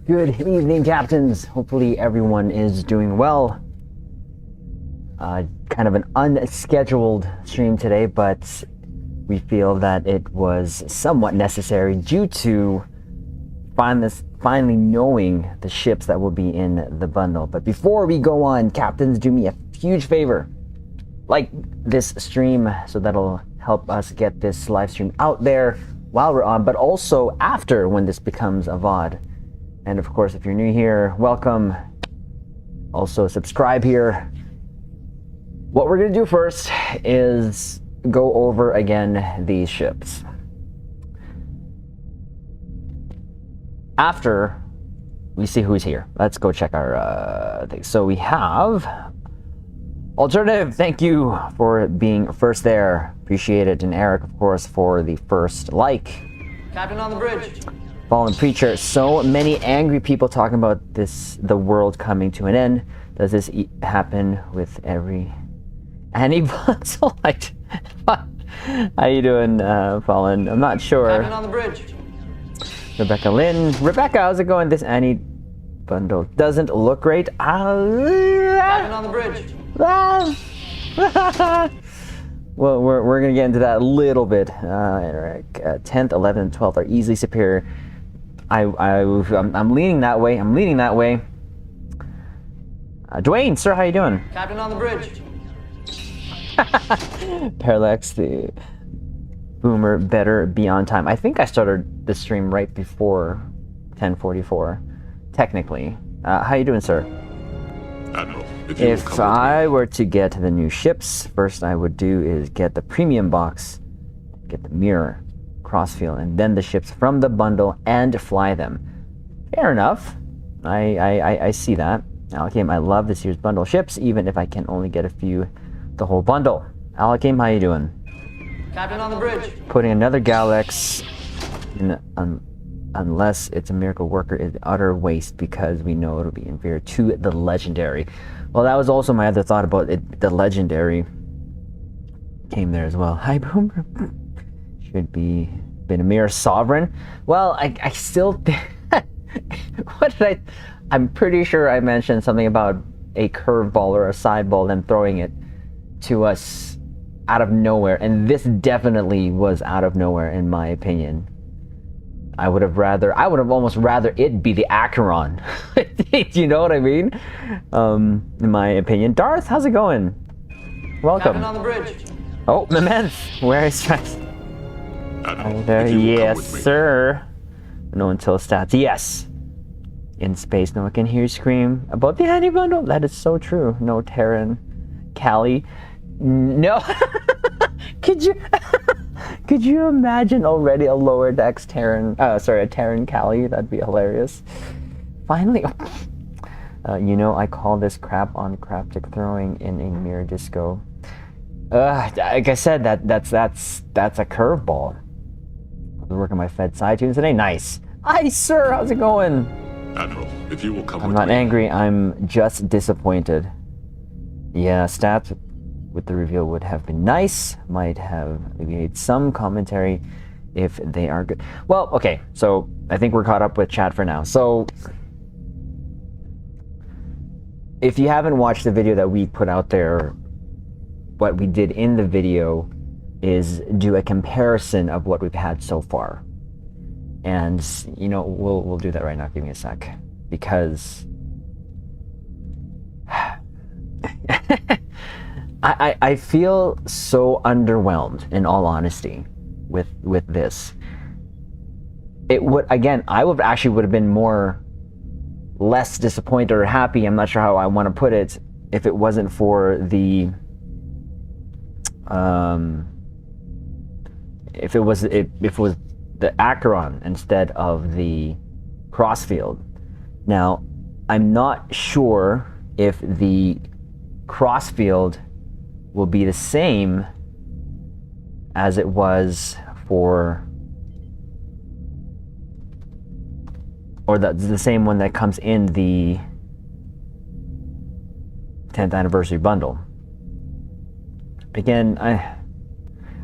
Good evening, captains. Hopefully everyone is doing well. Kind of an unscheduled stream today, but we feel that it was somewhat necessary due to finally knowing the ships that will be in the bundle. But before we go on, captains, do me a huge favor. Like this stream so that'll help us get this live stream out there while we're on, but also after when this becomes a VOD. And of course, if you're new here, welcome. Also subscribe here. What we're gonna do first is go over again these ships. After we see who's here, let's go check our things. So we have Alternative, thank you for being first there. Appreciate it. And Eric, of course, for the first like. Captain on the bridge. Fallen Preacher, so many angry people talking about the world coming to an end. Does this happen with every bundle? How you doing, Fallen? I'm not sure. Captain on the bridge. Rebecca Lynn. Rebecca, how's it going? This Annie bundle doesn't look great. Captain on the bridge. Well, we're gonna get into that a little bit. 10th, 11th, and 12th are easily superior. I'm leaning that way. Dwayne, sir, how you doing? Captain on the bridge. Parallax, the boomer, better be on time. I think I started the stream right before 10:44, technically. How you doing, sir? Admiral, if I were to get the new ships, first I would do is get the premium box, get the mirror, crossfield, and then the ships from the bundle and fly them. Fair enough. I see that. Alhakim, I love this year's bundle ships, even if I can only get a few, the whole bundle. Alhakim, how you doing? Captain on the bridge. Putting another Galax in unless it's a miracle worker is utter waste because we know it'll be inferior to the legendary. Well, that was also my other thought about it. The legendary came there as well. Hi, Boomer. Should be been a mere sovereign. Well, I still think what did I'm pretty sure I mentioned something about a curveball or a sideball, them throwing it to us out of nowhere, and this definitely was out of nowhere in my opinion. I would have almost rather it be the Acheron. You know what I mean? In my opinion. Darth, how's it going? Welcome. Captain on the bridge. Oh, Memens, where is Stress? There, yes, sir. No until stats. Yes. In space, no one can hear you scream about the Annie bundle. That is so true. No Terran, Callie. No. Could you imagine already a lower decks Terran, a Terran Callie? That'd be hilarious. Finally, I call this crap on craptic throwing in a mirror disco. Like I said, that's a curveball. I was working my Fed side tunes today. Nice. Hi, sir. How's it going? Admiral, if you will come I'm with not me. angry. I'm just disappointed. Yeah, stats with the reveal would have been nice. Might have alleviated some commentary if they are good. Well, okay. So I think we're caught up with chat for now. So if you haven't watched the video that we put out there, what we did in the video is do a comparison of what we've had so far. And, we'll do that right now. Give me a sec. Because I feel so underwhelmed, in all honesty, with this. It would, again, I would have been less disappointed or happy, I'm not sure how I want to put it, if it wasn't for the if it was the Acheron instead of the Crossfield. Now, I'm not sure if the Crossfield will be the same as it was for, or the same one that comes in the 10th anniversary bundle. Again,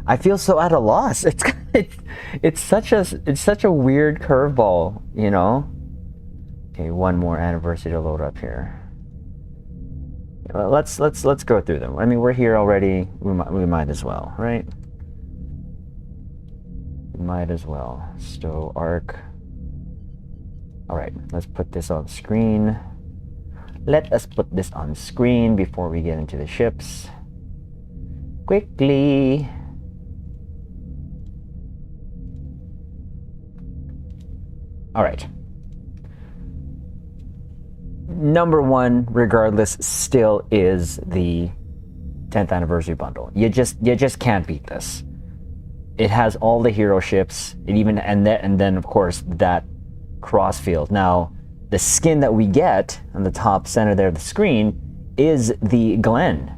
I feel so at a loss. It's such a weird curveball, Okay, one more anniversary to load up here. Well, let's go through them. I mean, we're here already. We might as well, right? We might as well. Stow arc. All right, let's put this on screen. Let us put this on screen before we get into the ships. Quickly. All right. Number one, regardless, still is the 10th anniversary bundle. You just can't beat this. It has all the hero ships. It even and then of course that crossfield. Now, the skin that we get on the top center there of the screen is the Glen.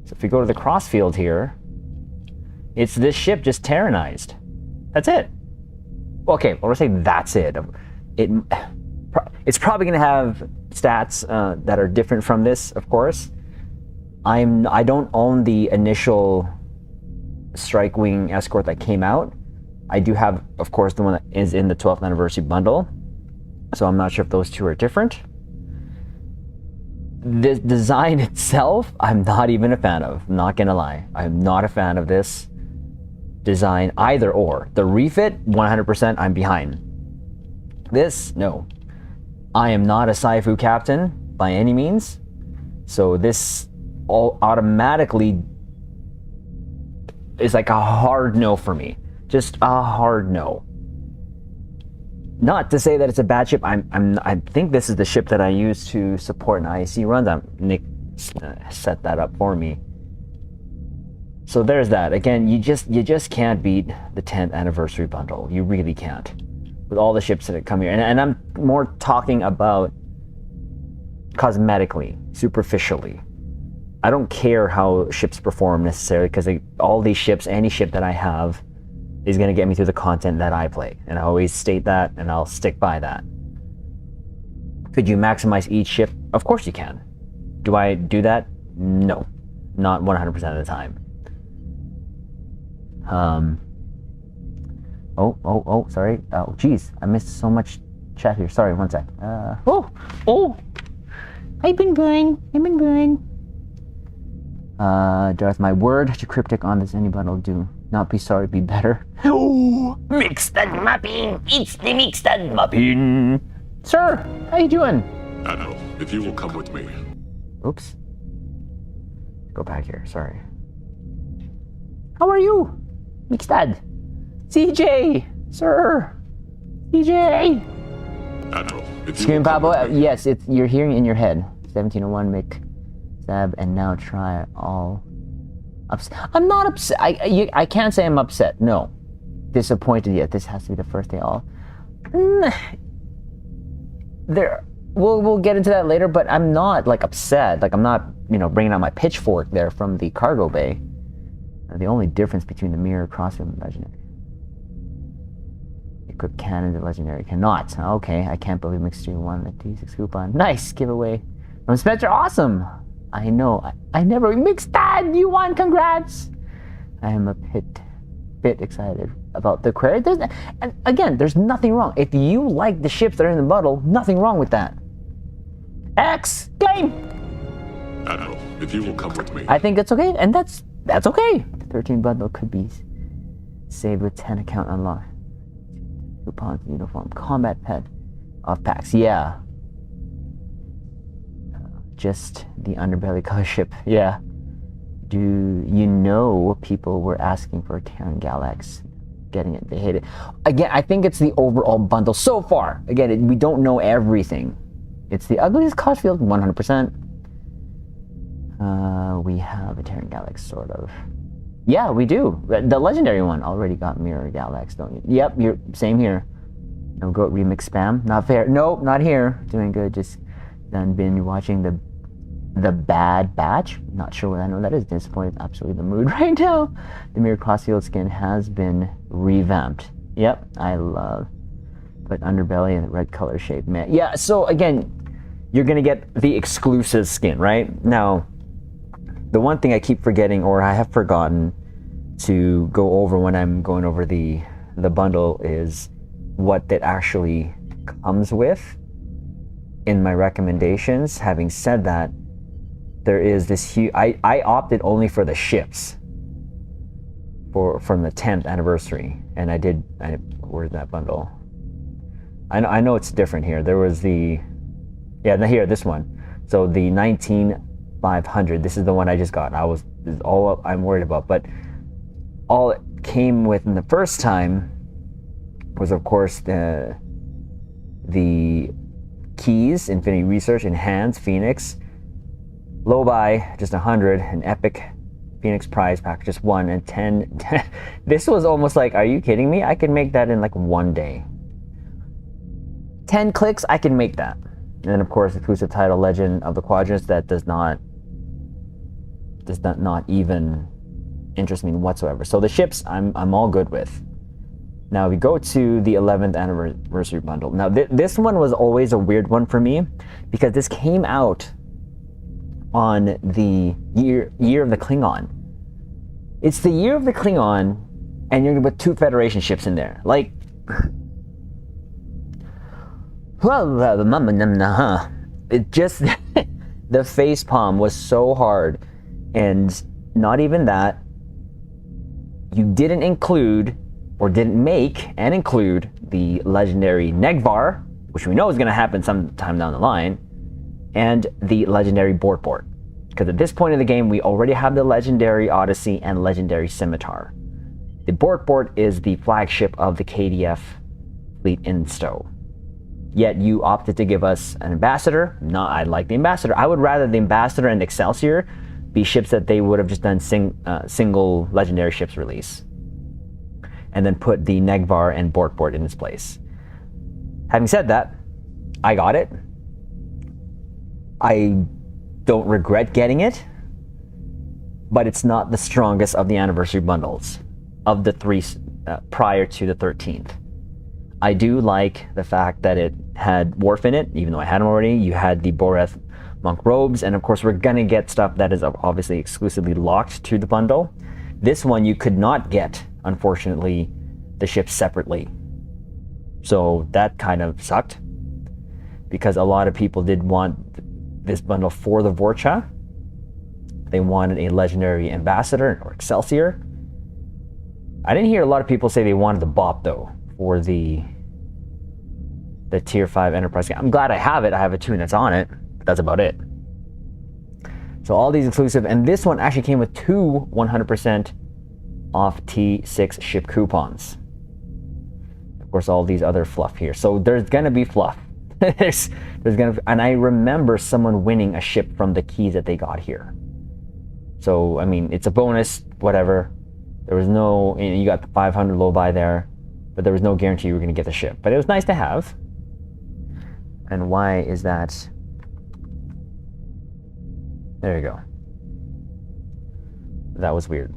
So if we go to the crossfield here, it's this ship just Terranized. That's it. Okay, well, let's say that's it. It's probably going to have stats that are different from this, of course. I don't own the initial Strike Wing Escort that came out. I do have, of course, the one that is in the 12th anniversary bundle. So I'm not sure if those two are different. The design itself, I'm not even a fan of. I'm not going to lie. I'm not a fan of this design either or. The refit, 100% I'm behind. This, no. I am not a Saifu captain by any means. So this all automatically is like a hard no for me. Just a hard no. Not to say that it's a bad ship. I think this is the ship that I use to support an IC run. Nick set that up for me. So there's that. Again, you just can't beat the 10th anniversary bundle. You really can't. With all the ships that come here. And I'm more talking about cosmetically, superficially. I don't care how ships perform necessarily, because all these ships, any ship that I have, is going to get me through the content that I play. And I always state that, and I'll stick by that. Could you maximize each ship? Of course you can. Do I do that? No. Not 100% of the time. Oh, sorry. Oh, geez. I missed so much chat here. Sorry, one sec. I've been going. Darth, my word to cryptic on this any bundle. Do not be sorry, be better. Oh, mixed and mapping. It's the mixed and mapping. Sir, how you doing? Admiral, if you will come with me. Oops. Go back here. Sorry. How are you, Mixtad? CJ, sir. CJ. Admiral, if you Scream will come Pablo. with me. Yes, you're hearing it in your head. 1701 Mick Sab, and now try all. I'm not upset. I can't say I'm upset. No, disappointed yet. This has to be the first day all. There, we'll get into that later. But I'm not like upset. Like I'm not bringing out my pitchfork there from the cargo bay. The only difference between the mirror, crossfield, and legendary. Equip cannon, the legendary cannot. Okay, I can't believe Mixture won the T6 coupon. Nice giveaway from Spencer. Awesome. I know. I never mixed that. You won. Congrats. I am a bit excited about the credit. And again, there's nothing wrong. If you like the ships that are in the bundle, nothing wrong with that. X game. Admiral, if you will come with me. I think that's okay, and that's okay. The 13 bundle could be saved with 10 account unlock. Coupons, uniform, combat pet off packs. Yeah. Just the underbelly color ship. Yeah. Do you know people were asking for Terran Galax? Getting it. They hate it. Again, I think it's the overall bundle so far. Again, we don't know everything. It's the ugliest Cosfield, 100%. We have a Terran Galax, sort of. Yeah, we do. The legendary one already got Mirror Galax, don't you? Yep, you're same here. No Goat remix spam. Not fair. Nope, not here. Doing good. Just done been watching the Bad Batch. Not sure what I know that is. Disappointed. Absolutely the mood right now. The Mirror Crossfield skin has been revamped. Yep, I love. But underbelly and the red color shape, man. Yeah. So again, you're gonna get the exclusive skin, right? Now, the one thing I keep forgetting, or I have forgotten to go over when I'm going over the bundle, is what that actually comes with in my recommendations. Having said that, there is this huge. I opted only for the ships from the 10th anniversary, and where's that bundle? I know it's different here. There was here, this one. So the 19500. This is the one I just got. This is all I'm worried about. But all it came with in the first time was, of course, the keys, Infinity Research, Enhance, Phoenix, low buy, just 100, an epic Phoenix prize pack, just 1, and 10. This was almost like, are you kidding me? I could make that in like one day. 10 clicks, I can make that. And then, of course, exclusive title, Legend of the Quadrants, that does not even interest me whatsoever. So the ships, I'm all good with. Now we go to the 11th anniversary bundle. Now this one was always a weird one for me because this came out on the year of the Klingon. It's the year of the Klingon, and you're gonna put 2 Federation ships in there. Like, it just the face palm was so hard, and not even that. You didn't include, or didn't make and include, the legendary Negvar, which we know is going to happen sometime down the line, and the legendary Bortbort. Because at this point in the game, we already have the legendary Odyssey and legendary Scimitar. The Bortbort is the flagship of the KDF fleet in STO. Yet you opted to give us an Ambassador. No, I like the Ambassador. I would rather the Ambassador and Excelsior be ships that they would have just done single legendary ships release, and then put the Negvar and Bortbort in its place. Having said that, I got it. I don't regret getting it, but it's not the strongest of the anniversary bundles of the 3 prior to the 13th. I do like the fact that it had Worf in it, even though I had him already. You had the Boreth Monk robes, and of course we're gonna get stuff that is obviously exclusively locked to the bundle. This one you could not get, unfortunately, the ships separately. So that kind of sucked, because a lot of people did want this bundle for the Vorcha. They wanted a legendary Ambassador or Excelsior. I didn't hear a lot of people say they wanted the BOP though, for the tier 5 Enterprise game. I'm glad I have it. I have a tune that's on it, but that's about it. So all these exclusive, and this one actually came with 2 100% off T6 ship coupons. Of course, all these other fluff here. So there's gonna be fluff. there's gonna, and I remember someone winning a ship from the keys that they got here. So I mean, it's a bonus, whatever. There was no, you got the 500 low buy there, but there was no guarantee you were gonna get the ship. But it was nice to have. And why is that? There you go. That was weird.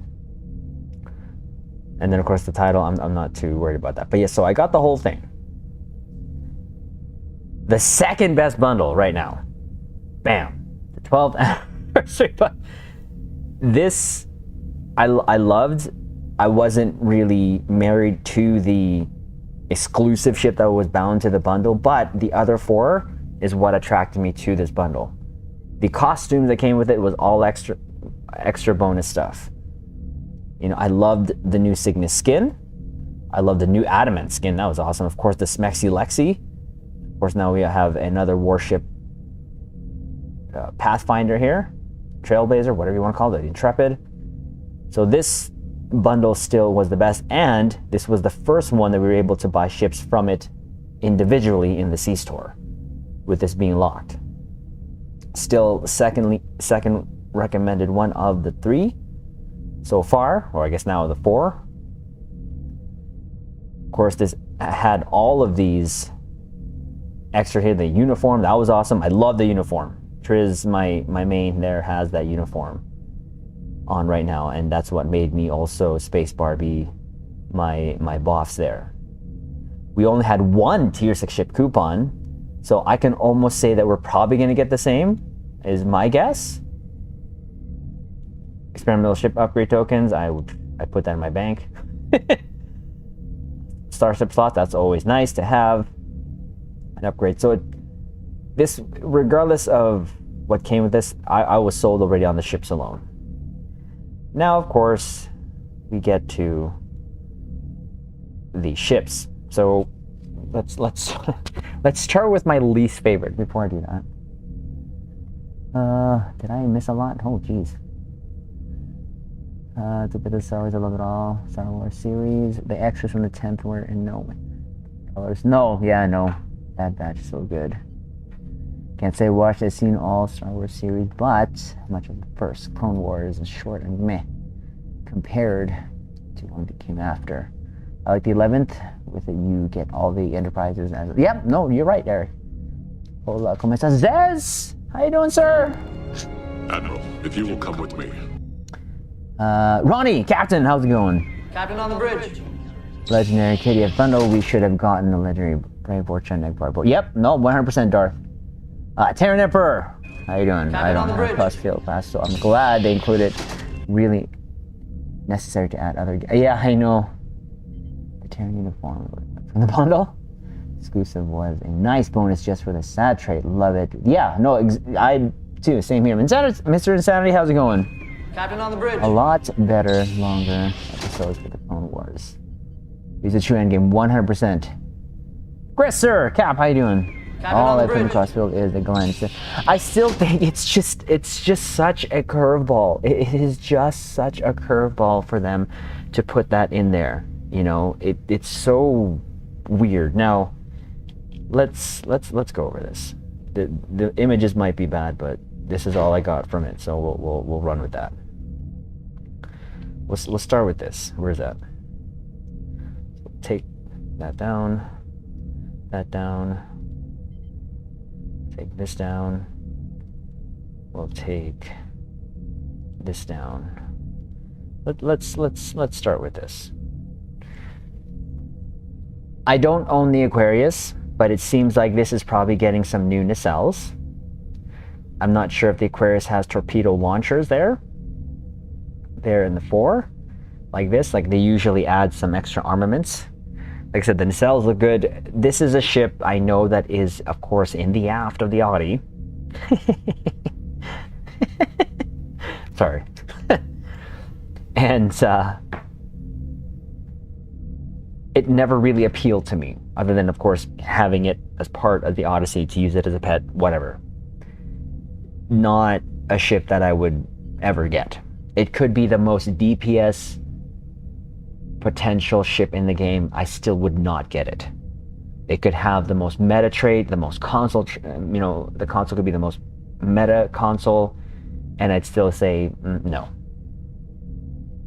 And then of course the title, I'm not too worried about that. But yeah, so I got the whole thing. The second best bundle right now. Bam. The 12th anniversary. This I loved. I wasn't really married to the exclusive ship that was bound to the bundle, but the other 4 is what attracted me to this bundle. The costume that came with it was all extra bonus stuff. You know, I loved the new Cygnus skin. I loved the new Adamant skin. That was awesome. Of course, the Smexy Lexi. Of course, now we have another warship Pathfinder here. Trailblazer, whatever you want to call it, the Intrepid. So this bundle still was the best, and this was the first one that we were able to buy ships from it individually in the C-Store, with this being locked. Still second recommended one of the 3 so far, or I guess now the 4. Of course, this had all of these extra here. The uniform, that was awesome. I love the uniform. Triz, my main there, has that uniform on right now, and that's what made me also Space Barbie my boss there. We only had 1 tier 6 ship coupon, so I can almost say that we're probably going to get the same, is my guess. Experimental ship upgrade tokens, I put that in my bank. Starship slot, that's always nice to have. an upgrade. So this, regardless of what came with this, I was sold already on the ships alone. Now, of course, we get to the ships. So let's let's start with my least favorite before I do that. Did I miss a lot? Oh, jeez. It's a bit of Star Wars. I love it all. Star Wars series. The extras from the 10th were in no colors. No, yeah, no. Bad Batch is so good. Can't say watched. I've seen all Star Wars series, but much of the first Clone Wars is short and meh compared to one that came after. I like the 11th. With it, you get all the Enterprises. As yep, no, you're right, Eric. Hola, ¿cómo estás, Zez? How you doing, sir? Admiral, if you will come with me. Ronnie, Captain, how's it going? Captain on the bridge. Legendary KDF bundle. We should have gotten the legendary Brave Fortune Egg Bar. Yep, no, 100% Darth. Terran Emperor, how you doing? Captain I on don't the have bridge. cross-field pass, so I'm glad they included. Really necessary to add other. Yeah, I know. The Terran uniform from the bundle. Exclusive was a nice bonus just for the sad trait. Love it. Yeah, no, I too. Same here. Mr. Insanity, how's it going? Captain on the bridge. A lot better, longer episodes for the Clone Wars. Use a true endgame, 100%. Chris, sir, Cap, how you doing? Captain All on the I put in bridge. crossfield is the Glenn. I still think it's just such a curveball. It is just such a curveball for them to put that in there. You know, it's so weird. Now, let's go over this. The images might be bad, but this is all I got from it, so we'll run with that. We'll start with this. Where's that? Take that down. That down. Take this down. We'll take this down. Let's start with this. I don't own the Aquarius, but it seems like this is probably getting some new nacelles. I'm not sure if the Aquarius has torpedo launchers there. There in the 4, like this, like they usually add some extra armaments. Like I said, the nacelles look good. This is a ship I know that is, of course, in the aft of the Audi. Sorry. And it never really appealed to me, other than, of course, having it as part of the Odyssey to use it as a pet, whatever. Not a ship that I would ever get. It could be the most DPS potential ship in the game. I still would not get it. It could have the most meta trait, the most console, the console could be the most meta console, and I'd still say no.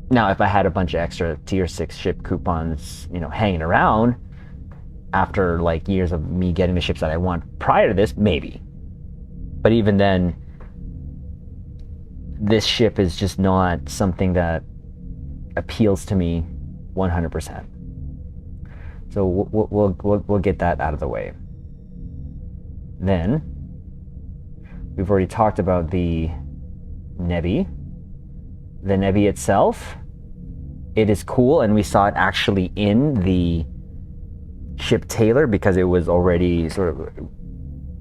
Now, if I had a bunch of extra tier 6 ship coupons, hanging around after like years of me getting the ships that I want prior to this, maybe. But even then, this ship is just not something that appeals to me 100%. So we'll get that out of the way. Then we've already talked about the Nebby. The Nebby itself, it is cool, and we saw it actually in the ship Taylor because it was already sort of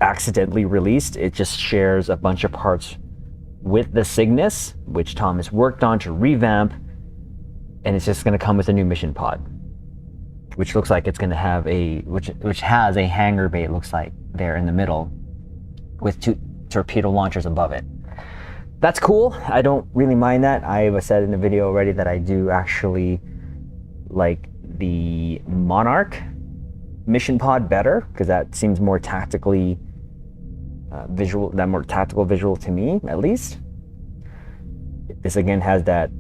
accidentally released. It just shares a bunch of parts with the Cygnus, which Thomas worked on to revamp, and it's just going to come with a new mission pod, which looks like it's going to have which has a hangar bay, it looks like, there in the middle with 2 torpedo launchers above it. That's cool. I don't really mind that. I've said in the video already that I do actually like the Monarch mission pod better because that seems more tactically visual, that more tactical visual to me, at least. This again has that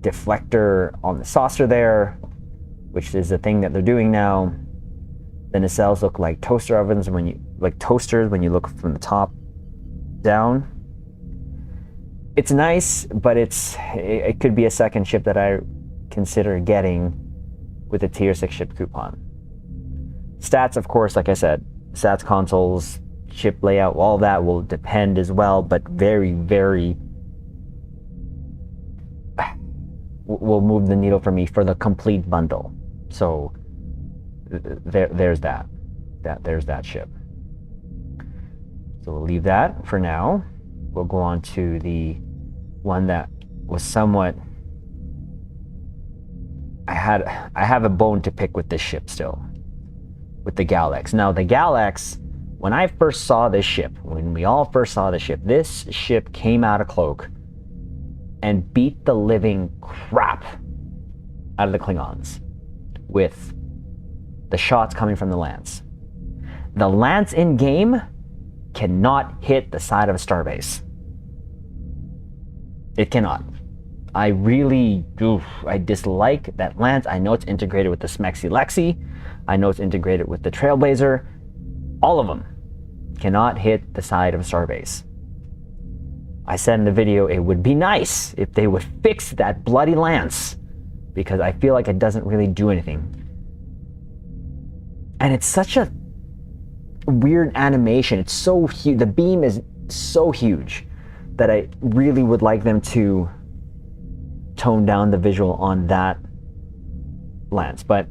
deflector on the saucer there, which is the thing that they're doing now. The nacelles look like toaster ovens toasters when you look from the top down. It's nice, but it could be a second ship that I consider getting with a tier 6 ship coupon. Stats, of course, like I said, stats, consoles, ship layout, all that will depend as well, but very, very will move the needle for me for the complete bundle. So there's that. There's that ship. So we'll leave that for now. We'll go on to the one that was somewhat... I have a bone to pick with this ship still. With the Galax. Now the Galax, when I first saw this ship, when we all first saw this ship came out of Cloak and beat the living crap out of the Klingons with the shots coming from the Lance. The Lance in game cannot hit the side of a starbase. It cannot. I really do. I dislike that Lance. I know it's integrated with the Smexy Lexi. I know it's integrated with the Trailblazer. All of them cannot hit the side of a starbase. I said in the video, it would be nice if they would fix that bloody Lance, because I feel like it doesn't really do anything. And it's such a weird animation. It's so huge. The beam is so huge that I really would like them to tone down the visual on that Lance. But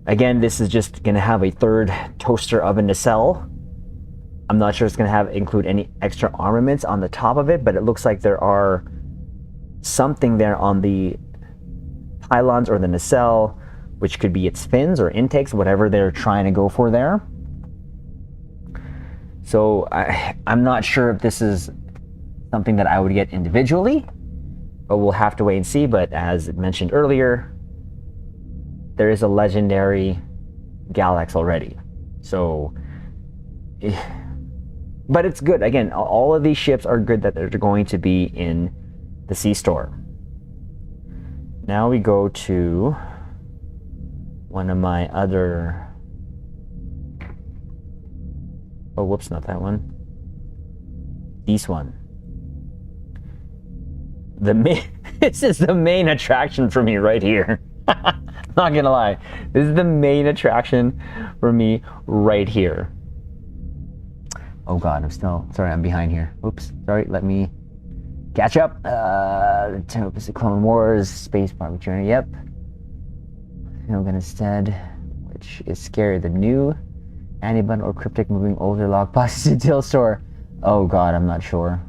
again, this is just going to have a third toaster of a nacelle. I'm not sure it's going to include any extra armaments on the top of it, but it looks like there are something there on the pylons or the nacelle, which could be its fins or intakes, whatever they're trying to go for there. So I'm not sure if this is something that I would get individually, but we'll have to wait and see. But as mentioned earlier, there is a legendary Galax already. So, but it's good. Again, all of these ships are good that they're going to be in the Sea Store. Now we go to one of my other... Oh, whoops, not that one. This one. This is the main attraction for me right here. Not gonna lie. This is the main attraction for me right here. Oh god, I'm behind here. Oops, sorry, let me catch up. The Tempest Clone Wars, Space Barbie Journey, yep. Hilgan instead, which is scary. The new Antibun or Cryptic moving older log boxes to Till Store. Oh god, I'm not sure.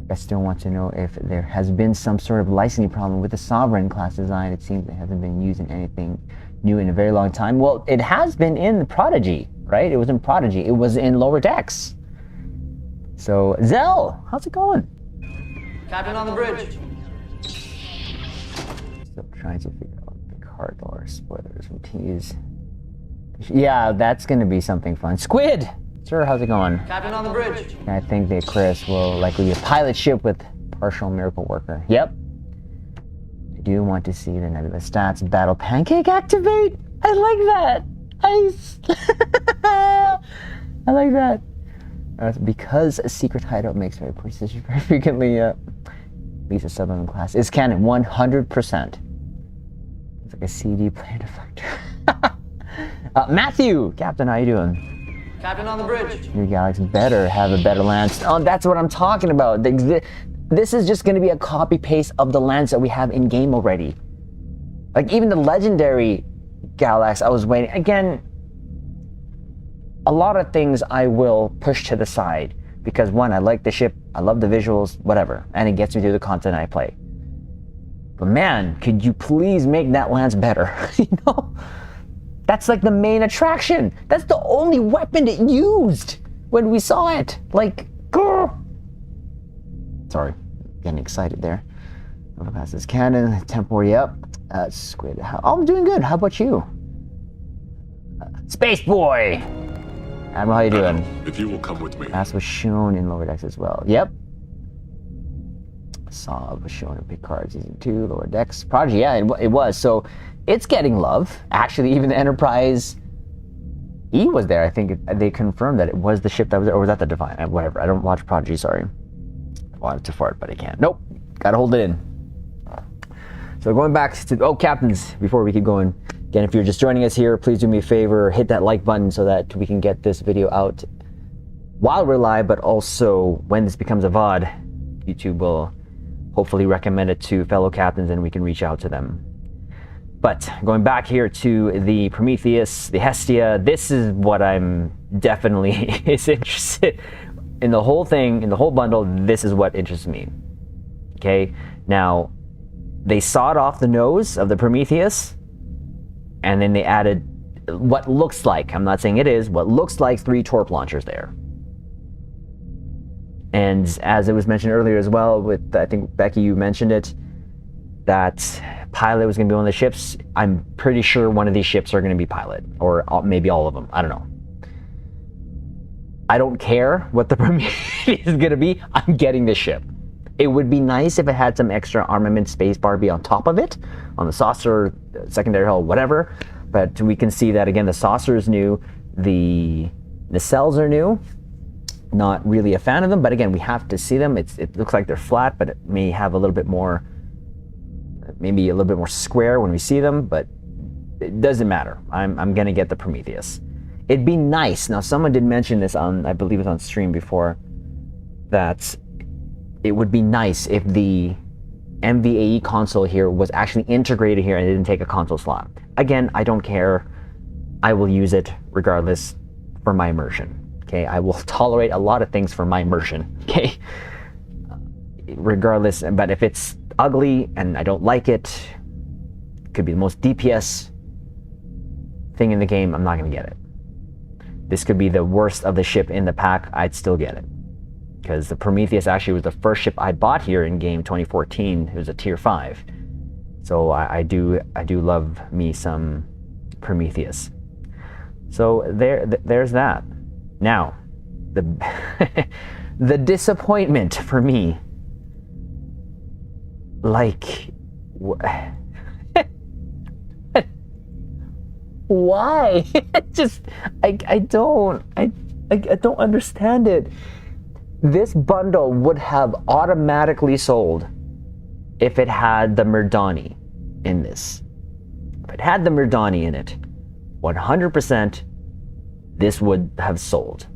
I still want to know if there has been some sort of licensing problem with the Sovereign class design. It seems it hasn't been used in anything new in a very long time. Well, it has been in Prodigy, right? It was in Prodigy. It was in Lower Decks. So, Zell, how's it going? Captain on the bridge. Still trying to figure out the card lore spoilers from tease. Yeah, that's going to be something fun. Squid! Sir, how's it going? Captain on the bridge. I think that Chris will likely be a pilot ship with partial Miracle Worker. Yep. I do want to see the Nebula stats Battle Pancake activate. I like that. I like that. Because a secret hideout makes very poor decisions very frequently. Lisa Sutherland class is canon 100%. It's like a CD player deflector. Matthew, Captain, how you doing? Captain on the bridge. Your Galax better have a better Lance. Oh, that's what I'm talking about. This is just going to be a copy paste of the Lance that we have in game already. Like even the legendary Galax, I was waiting. Again, a lot of things I will push to the side because one, I like the ship, I love the visuals, whatever, and it gets me through the content I play. But man, could you please make that Lance better? You know? That's like the main attraction. That's the only weapon it used when we saw it. Like, grr. Sorry, getting excited there. Overpass is canon. Tempor, yep. Squid, I'm doing good. How about you? Space Boy! Admiral, how you doing? If you will come with me. Mass was shown in Lower Decks as well. Yep. Saw was shown in Picard Season 2, Lower Decks. Prodigy, yeah, it was. So it's getting love. Actually, even the Enterprise E was there. I think they confirmed that it was the ship that was there. Or was that the Divine? Whatever. I don't watch Prodigy, sorry. I wanted to fart, but I can't. Nope. Gotta hold it in. So going back to, captains, before we keep going. Again, if you're just joining us here, please do me a favor, hit that like button so that we can get this video out while we're live, but also when this becomes a VOD, YouTube will hopefully recommend it to fellow captains and we can reach out to them. But going back here to the Prometheus, the Hestia, this is what I'm definitely is interested in the whole thing, in the whole bundle. This is what interests me. Okay, now they sawed off the nose of the Prometheus, and then they added what looks like, I'm not saying it is, what looks like 3 torp launchers there. And as it was mentioned earlier as well, with, I think, Becky, you mentioned it, that Pilot was going to be one of the ships. I'm pretty sure one of these ships are going to be Pilot, or maybe all of them. I don't know. I don't care what the Prometheus is going to be. I'm getting this ship. It would be nice if it had some extra armament space Barbie on top of it, on the saucer, secondary hull, whatever. But we can see that, again, the saucer is new, the nacelles are new. Not really a fan of them, but again, we have to see them. It looks like they're flat, but it may have a little bit more, maybe a little bit more square when we see them, but it doesn't matter. I'm gonna get the Prometheus. It'd be nice. Now, someone did mention this on, I believe it was on stream before, that it would be nice if the MVAE console here was actually integrated here and it didn't take a console slot. Again, I don't care. I will use it regardless for my immersion. Okay, I will tolerate a lot of things for my immersion. Okay, regardless. But if it's ugly and I don't like it, it could be the most DPS thing in the game, I'm not going to get it. This could be the worst of the ship in the pack, I'd still get it. Because the Prometheus actually was the first ship I bought here in game 2014. It was a tier 5. So I do love me some Prometheus. So there's that. Now, the disappointment for me, like, why? Just I don't understand it. This bundle would have automatically sold if it had the Mirdani in this. If it had the Mirdani in it, 100% this would have sold.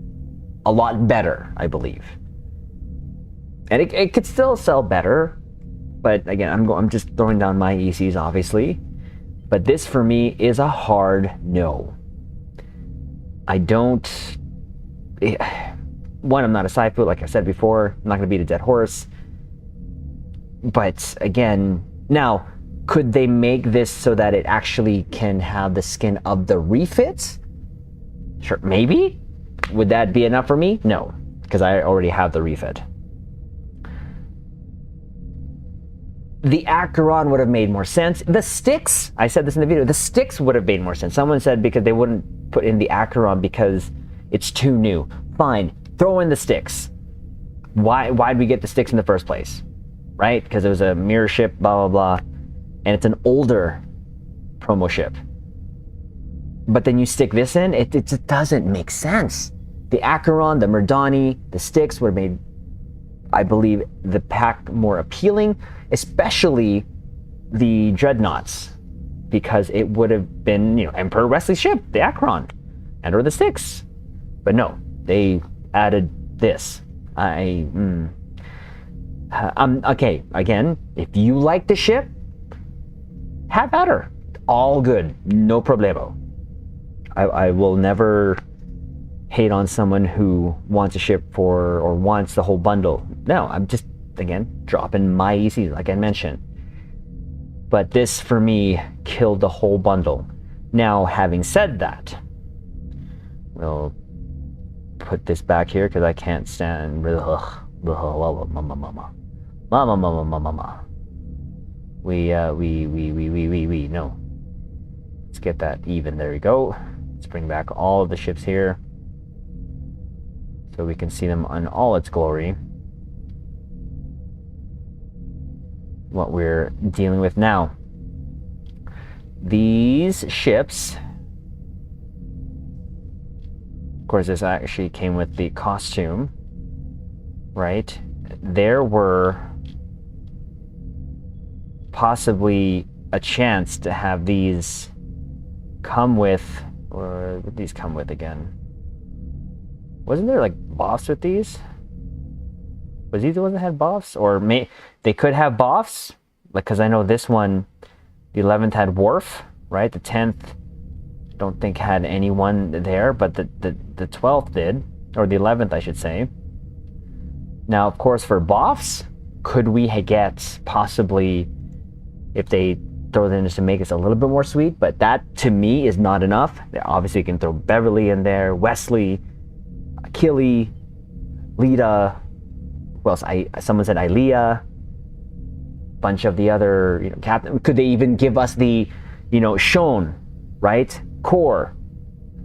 A lot better, I believe. And it could still sell better, but again, I'm just throwing down my ECs, obviously. But this for me is a hard no. I don't... One, I'm not a Saifu, like I said before. I'm not going to beat a dead horse. But again, now, could they make this so that it actually can have the skin of the refits? Sure, maybe. Would that be enough for me? No, because I already have the refit. The Acheron would have made more sense. The sticks, I said this in the video, the sticks would have made more sense. Someone said because they wouldn't put in the Acheron because it's too new. Fine, throw in the sticks. Why'd we get the sticks in the first place? Right? Because it was a mirror ship, blah, blah, blah. And it's an older promo ship. But then you stick this in, it just doesn't make sense. The Acheron, the Mirdani, the sticks would have made, I believe, the pack more appealing, especially the Dreadnoughts, because it would have been, Emperor Wesley's ship, the Acheron, and or the sticks. But no, they added this. Okay, again, if you like the ship, have at her. All good, no problemo. I will never hate on someone who wants a ship for, or wants the whole bundle. No, I'm just, again, dropping my ECs, like I mentioned. But this, for me, killed the whole bundle. Now, having said that, we'll put this back here because I can't stand. No. Let's get that even. There we go. Let's bring back all of the ships here so we can see them in all its glory. What we're dealing with now. These ships, of course, this actually came with the costume, right? There were possibly a chance to have these come with, or what did these come with again? Wasn't there like buffs with these? Was these the ones that had buffs? Or they could have buffs? Like, because I know this one, The 11th had Worf, right? The 10th, don't think had anyone there, but the 12th did, or the 11th, I should say. Now, of course, for Boffs, could we get possibly, if they throw them just to make us a little bit more sweet, but that to me is not enough. Obviously, you can throw Beverly in there, Wesley, Achille, Lita, who else? Someone said Ilea, bunch of the other, captain. Could they even give us the, Shone, right? Core,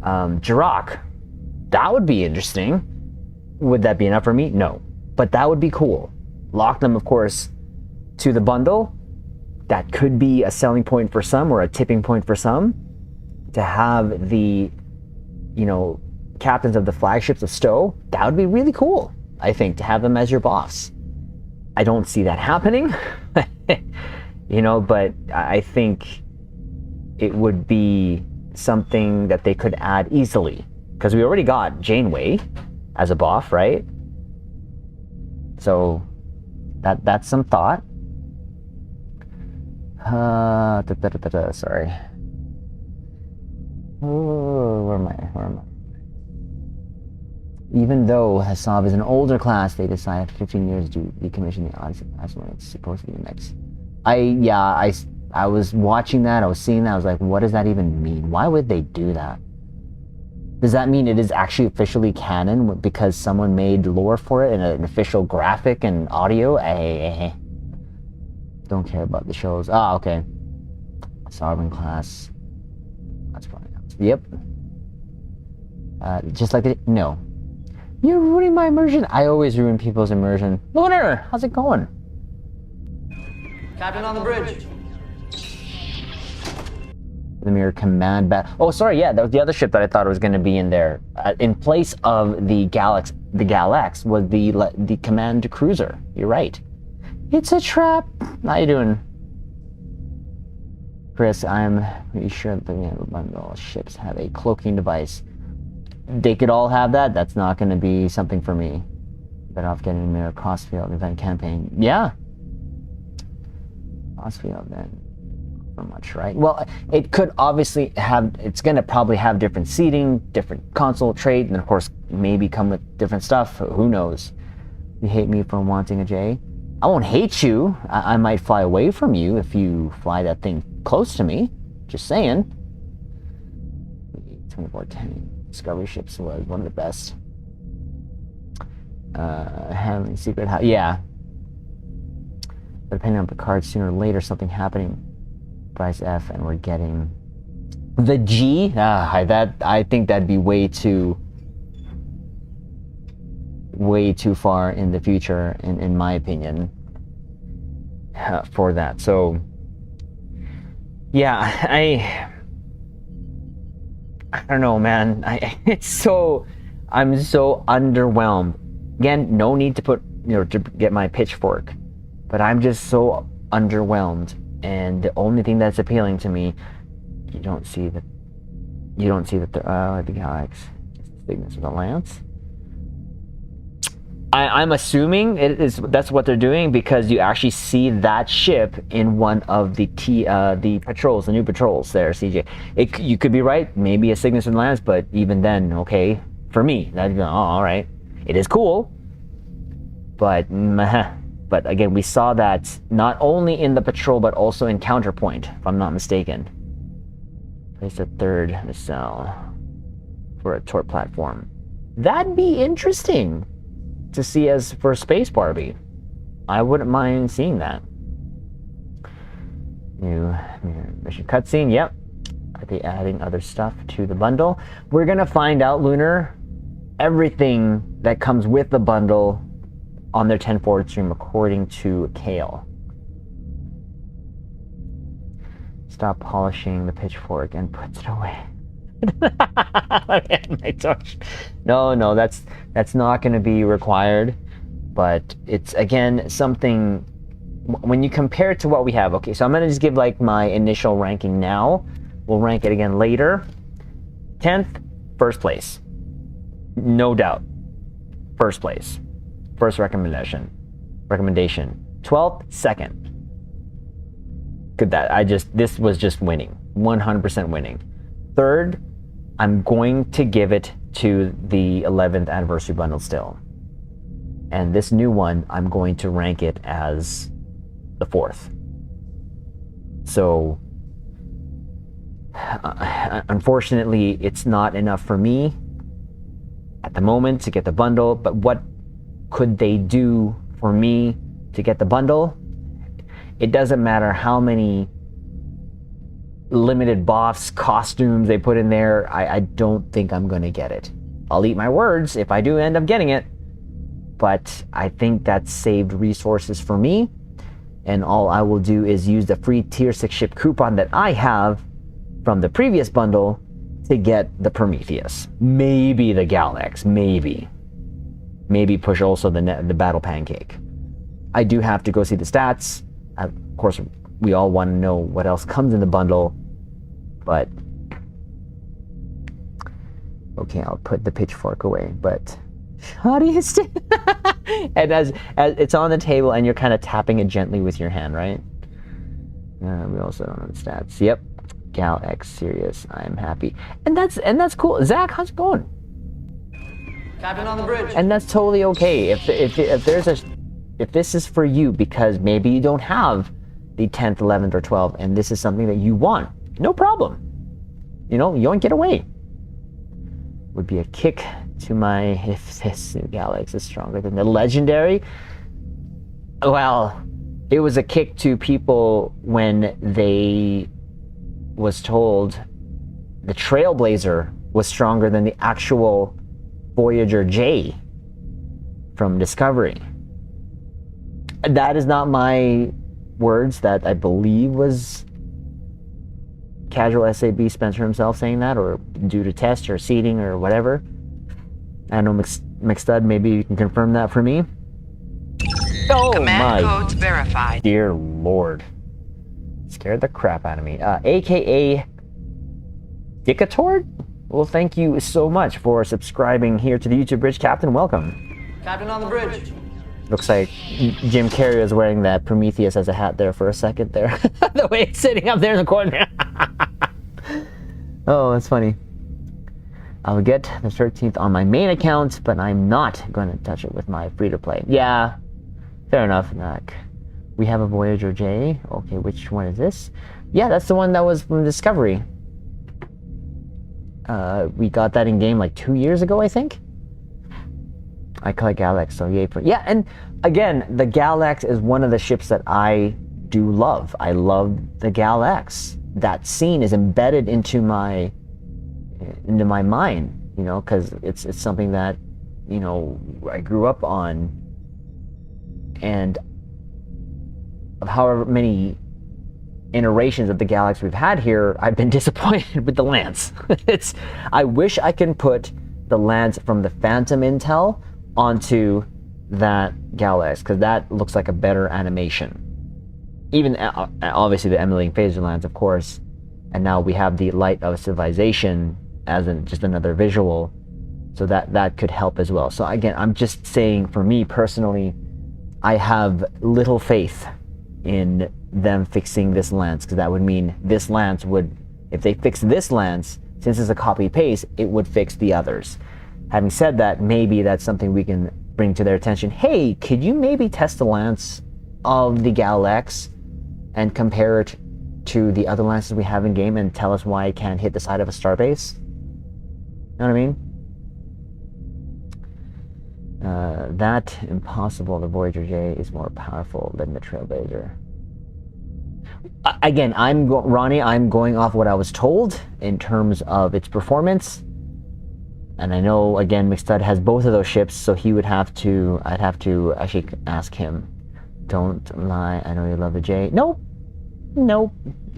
Jirok. That would be interesting. Would that be enough for me? No, but that would be cool. Lock them, of course, to the bundle. That could be a selling point for some, or a tipping point for some, to have the, captains of the flagships of STO. That would be really cool, I think, to have them as your boss. I don't see that happening, but I think it would be something that they could add easily, because we already got Janeway as a boss, right? So that's some thought. Sorry. Oh, where am I? Even though Hassab is an older class, they decided after 15 years to decommission the Odyssey class when it's supposed to be next. I was watching that, I was seeing that, I was like, what does that even mean? Why would they do that? Does that mean it is actually officially canon because someone made lore for it and an official graphic and audio? Don't care about the shows. Okay. Sovereign class. That's probably not. Yep. Just like no. You're ruining my immersion. I always ruin people's immersion. Lunar, how's it going? Captain on the bridge. The Mirror Command Oh, sorry, yeah, that was the other ship that I thought was going to be in there. In place of the Galax was the Command Cruiser. You're right. It's a trap. How you doing, Chris? I'm pretty sure that the bundle ships have a cloaking device. They could all have that. That's not going to be something for me. Better off getting a Mirror Crossfield event campaign. Yeah. Crossfield then. For much, right? Well, it could obviously have. It's going to probably have different seating, different console trait, and of course, maybe come with different stuff. Who knows? You hate me for wanting a J? I won't hate you. I might fly away from you if you fly that thing close to me. Just saying. 2410 Discovery ships was one of the best. Handling secret house. Yeah. But depending on Picard, sooner or later something happening. Price F, and we're getting the G. I think that'd be way too far in the future, in my opinion, for that. So, yeah, I don't know, man. I'm so underwhelmed. Again, no need to to get my pitchfork, but I'm just so underwhelmed. And the only thing that's appealing to me, you don't see that the Galax Cygnus with a lance. I'm assuming that's what they're doing, because you actually see that ship in one of the patrols, the new patrols there, CJ. You could be right, maybe a Cygnus with a lance, but even then, okay, for me, all right, it is cool, but But again, we saw that not only in the patrol, but also in Counterpoint, if I'm not mistaken. Place a third nacelle for a torp platform. That'd be interesting to see as for Space Barbie. I wouldn't mind seeing that. New mission cutscene, yep. Are they adding other stuff to the bundle? We're gonna find out, Lunar, everything that comes with the bundle on their 10 forward stream, according to Kale. Stop polishing the pitchfork and puts it away. My torch. No, that's not going to be required. But it's, again, something, when you compare it to what we have. Okay, so I'm going to just give like my initial ranking now. We'll rank it again later. 10th, first place. No doubt. First place. First recommendation. 12th, second. at that. This was just winning, 100% winning. Third, I'm going to give it to the 11th anniversary bundle still. And this new one, I'm going to rank it as the 4th. So, unfortunately, it's not enough for me at the moment to get the bundle, but what could they do for me to get the bundle? It doesn't matter how many limited buffs, costumes they put in there, I don't think I'm going to get it. I'll eat my words if I do end up getting it, but I think that's saved resources for me, and all I will do is use the free tier 6 ship coupon that I have from the previous bundle to get the Prometheus. Maybe the Galax, maybe. Maybe push also the Battle Pancake. I do have to go see the stats. Of course, we all want to know what else comes in the bundle, but okay, I'll put the pitchfork away, but how do you and as it's on the table and you're kind of tapping it gently with your hand, right? We also don't know the stats. Yep, Gal X Sirius, I'm happy. And that's cool. Zach, how's it going? Captain on the bridge. And that's totally okay. If this is for you because maybe you don't have the 10th, 11th, or 12th, and this is something that you want, no problem. You won't get away. Would be a kick to my, if this new Galax is stronger than the legendary. Well, it was a kick to people when they was told the Trailblazer was stronger than the actual Voyager J from Discovery. That is not my words. That I believe was casual SAB Spencer himself saying that, or due to test or seeding or whatever. I don't know, McStud, maybe you can confirm that for me. Oh, Command my codes verified. dear Lord. Scared the crap out of me. AKA Dicatord? Well, thank you so much for subscribing here to the YouTube Bridge. Captain, welcome. Captain on the bridge. Looks like Jim Carrey is wearing that Prometheus as a hat there for a second there. The way it's sitting up there in the corner. Oh, that's funny. I'll get the 13th on my main account, but I'm not going to touch it with my free-to-play. Yeah, fair enough. We have a Voyager J. Okay, which one is this? Yeah, that's the one that was from Discovery. We got that in game like 2 years ago, I think. I collect Galax, so yay for... Yeah, and again, the Galax is one of the ships that I do love. I love the Galax. That scene is embedded into my mind, because it's something that, I grew up on. And of however many iterations of the Galax we've had here, I've been disappointed with the Lance. I wish I can put the Lance from the Phantom Intel onto that Galax, because that looks like a better animation. Even obviously the emulating phaser Lance, of course, and now we have the Light of Civilization as just another visual, so that could help as well. So again, I'm just saying, for me personally, I have little faith in them fixing this Lance, because that would mean this Lance would, if they fix this Lance, since it's a copy paste, it would fix the others. Having said that, maybe that's something we can bring to their attention. Hey, could you maybe test the Lance of the Galax and compare it to the other Lances we have in game and tell us why it can't hit the side of a starbase? You know what I mean? That impossible. The Voyager J is more powerful than the Trailblazer. Again, Ronnie, I'm going off what I was told in terms of its performance. And I know, again, McStud has both of those ships, so I'd have to actually ask him. Don't lie, I know you love the J. Nope.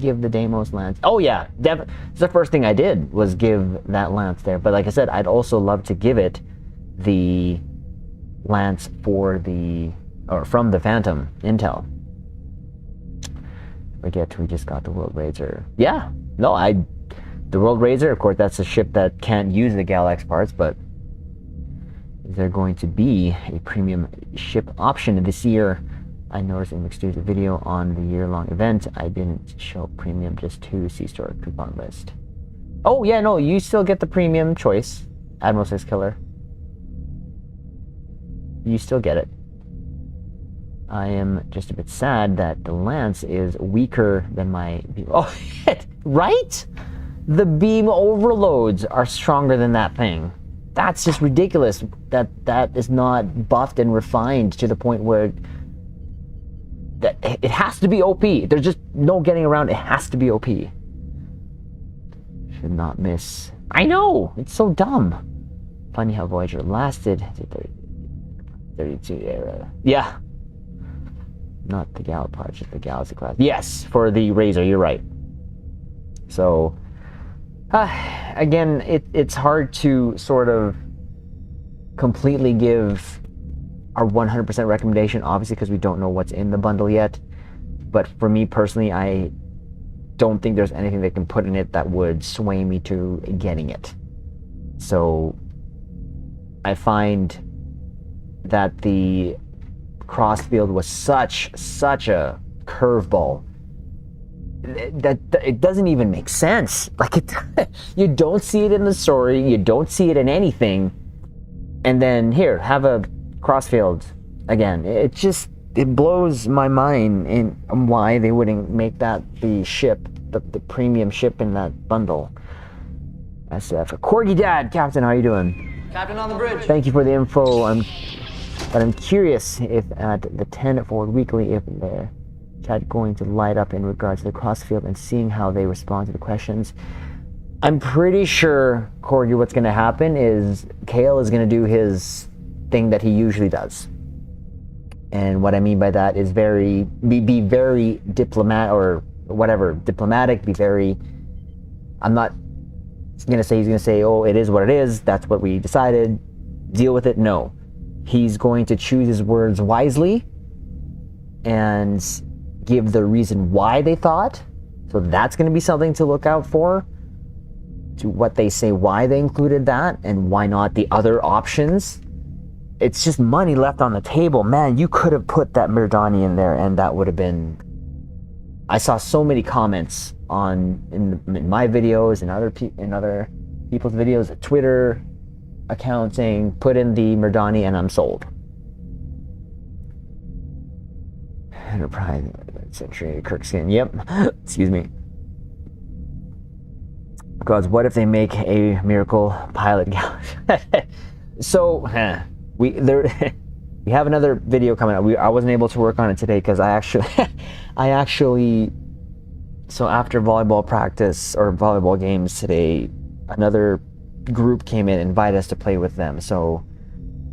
Give the Deimos Lance. Oh yeah, it's the first thing I did was give that Lance there. But like I said, I'd also love to give it the Lance from the Phantom Intel. Forget we just got the World Razor. Yeah, no, the World Razor, of course, that's a ship that can't use the Galax parts, but is there going to be a premium ship option this year? I noticed in McStew's video on the year-long event, I didn't show premium, just 2 C-Store coupon list. Oh, yeah, no, you still get the premium choice, Admiral 6 Killer. You still get it. I am just a bit sad that the Lance is weaker than my beam. Oh, right? The beam overloads are stronger than that thing. That's just ridiculous. That is not buffed and refined to the point where that it has to be OP. There's just no getting around. It has to be OP. Should not miss. I know. It's so dumb. Funny how Voyager lasted to 32 era. Yeah. Not the Gal part, just the Galaxy class. Yes, for the Razor. You're right. So, again, it's hard to sort of completely give our 100% recommendation, obviously, because we don't know what's in the bundle yet. But for me personally, I don't think there's anything they can put in it that would sway me to getting it. So I find that the Crossfield was such a curveball that it doesn't even make sense. Like, you don't see it in the story, you don't see it in anything, and then here, have a Crossfield again. It blows my mind in why they wouldn't make that the ship, the premium ship in that bundle. SF. Corgi Dad, Captain, how you doing? Captain on the bridge. Thank you for the info. But I'm curious if at the 10 Forward Weekly, if the chat going to light up in regards to the Crossfield and seeing how they respond to the questions. I'm pretty sure, Corgi, what's going to happen is Kale is going to do his thing that he usually does. And what I mean by that is be very diplomatic, or whatever, diplomatic, be very, I'm not going to say, he's going to say, oh, it is what it is, that's what we decided, deal with it. No. He's going to choose his words wisely and give the reason why they thought. So that's going to be something to look out for, to what they say, why they included that and why not the other options. It's just money left on the table. Man, you could have put that Mirdani in there and that would have been... I saw so many comments in my videos and other people's videos, Twitter account saying, put in the Mirdani and I'm sold. Enterprise Century Kirkskin. Yep. Excuse me. Because what if they make a miracle pilot galaxy? So we have another video coming out. I wasn't able to work on it today because I actually so after volleyball practice or volleyball games today, another group came in and invited us to play with them. So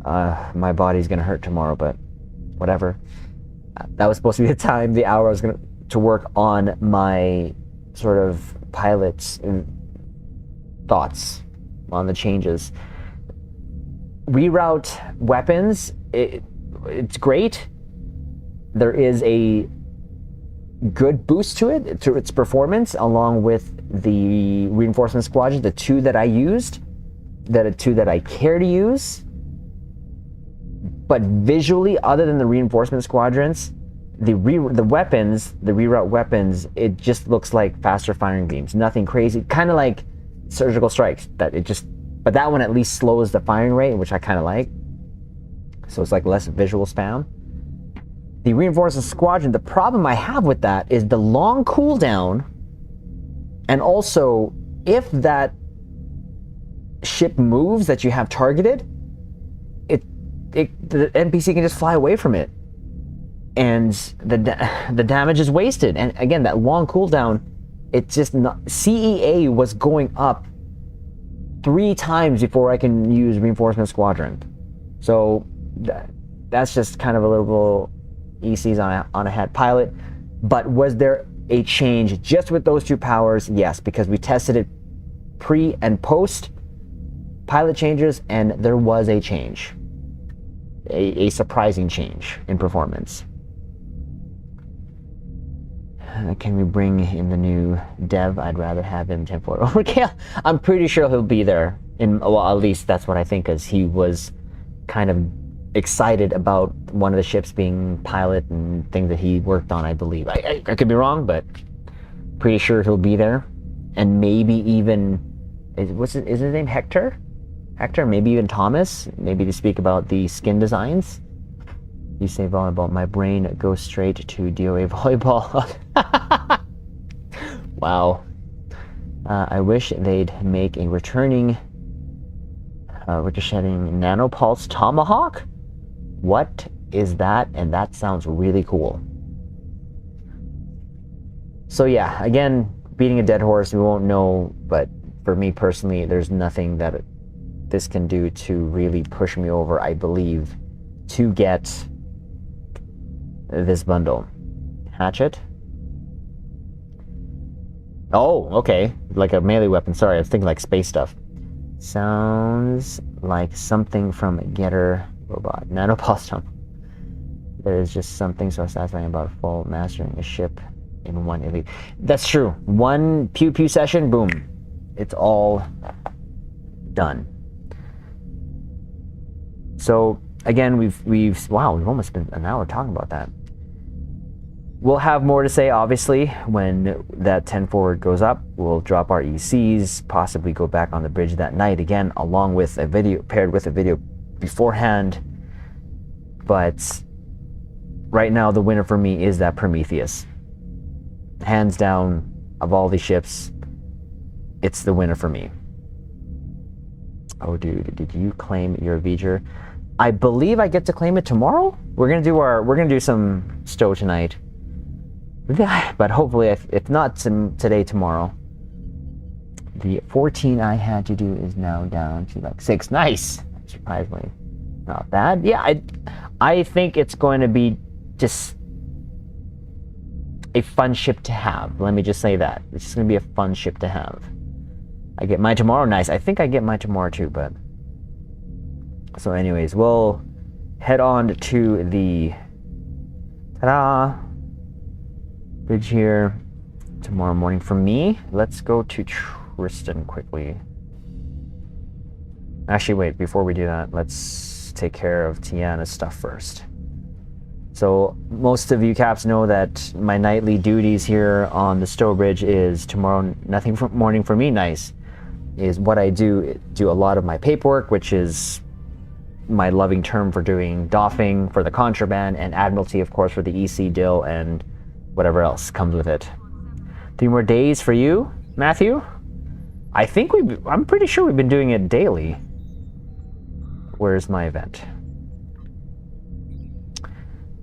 my body's gonna hurt tomorrow, but whatever. That was supposed to be the hour I was going to work on my sort of pilot's thoughts on the changes. Reroute weapons, it's great. There is a good boost to it, to its performance, along with the reinforcement squadron, the 2 that I used, the 2 that I care to use. But visually, other than the reinforcement squadrons, the weapons, the reroute weapons, it just looks like faster firing beams. Nothing crazy. Kind of like surgical strikes. But that one at least slows the firing rate, which I kind of like. So it's like less visual spam. The reinforcement squadron, the problem I have with that is the long cooldown, and also if that ship moves that you have targeted, the NPC can just fly away from it, and the damage is wasted. And again, that long cooldown, it's just not. CEA was going up 3 times before I can use reinforcement squadron, so that's just kind of a little ECs on a head pilot. But was there a change just with those 2 powers? Yes, because we tested it pre and post pilot changes, and there was a change. A surprising change in performance. Can we bring in the new dev? I'd rather have him 10-4 overkill. I'm pretty sure he'll be there. Well, at least that's what I think, because he was kind of excited about one of the ships being pilot and things that he worked on, I believe. I could be wrong, but pretty sure he'll be there. And maybe even, is his name Hector? Hector, maybe even Thomas, maybe to speak about the skin designs. You say volleyball, my brain goes straight to DOA volleyball. Wow. I wish they'd make a returning ricocheting nanopulse tomahawk. What is that? And that sounds really cool. So yeah, again, beating a dead horse, we won't know, but for me personally, there's nothing that this can do to really push me over, I believe, to get this bundle. Hatchet. Oh, okay. Like a melee weapon. Sorry, I was thinking like space stuff. Sounds like something from Getter Robot. Nanopulse. There is just something so satisfying about full mastering a ship in one elite. That's true. One pew pew session, boom. It's all done. So again, we've almost spent an hour talking about that. We'll have more to say, obviously, when that 10 forward goes up. We'll drop our ECs, possibly go back on the bridge that night again, along with a video, paired with a video beforehand. But right now, the winner for me is that Prometheus. Hands down, of all the ships, it's the winner for me. Oh, dude, did you claim your V'ger? I believe I get to claim it tomorrow. We're gonna do some stow tonight. But hopefully, if not today, tomorrow. The 14 I had to do is now down to like 6. Nice. Surprisingly, not bad. Yeah, I think it's going to be just a fun ship to have. Let me just say that. It's just going to be a fun ship to have. I get mine tomorrow. Nice. I think I get mine tomorrow too, but... So anyways, we'll head on to the... Ta-da! Bridge here tomorrow morning. For me, let's go to Tristan quickly. Actually, wait, before we do that, let's take care of Tiana's stuff first. So most of you caps know that my nightly duties here on the Stowe Bridge is tomorrow morning for me. Nice. Is what I do a lot of my paperwork, which is my loving term for doing doffing for the contraband, and admiralty, of course, for the EC deal and whatever else comes with it. 3 more days for you, Matthew? I think I'm pretty sure we've been doing it daily. Where's my event?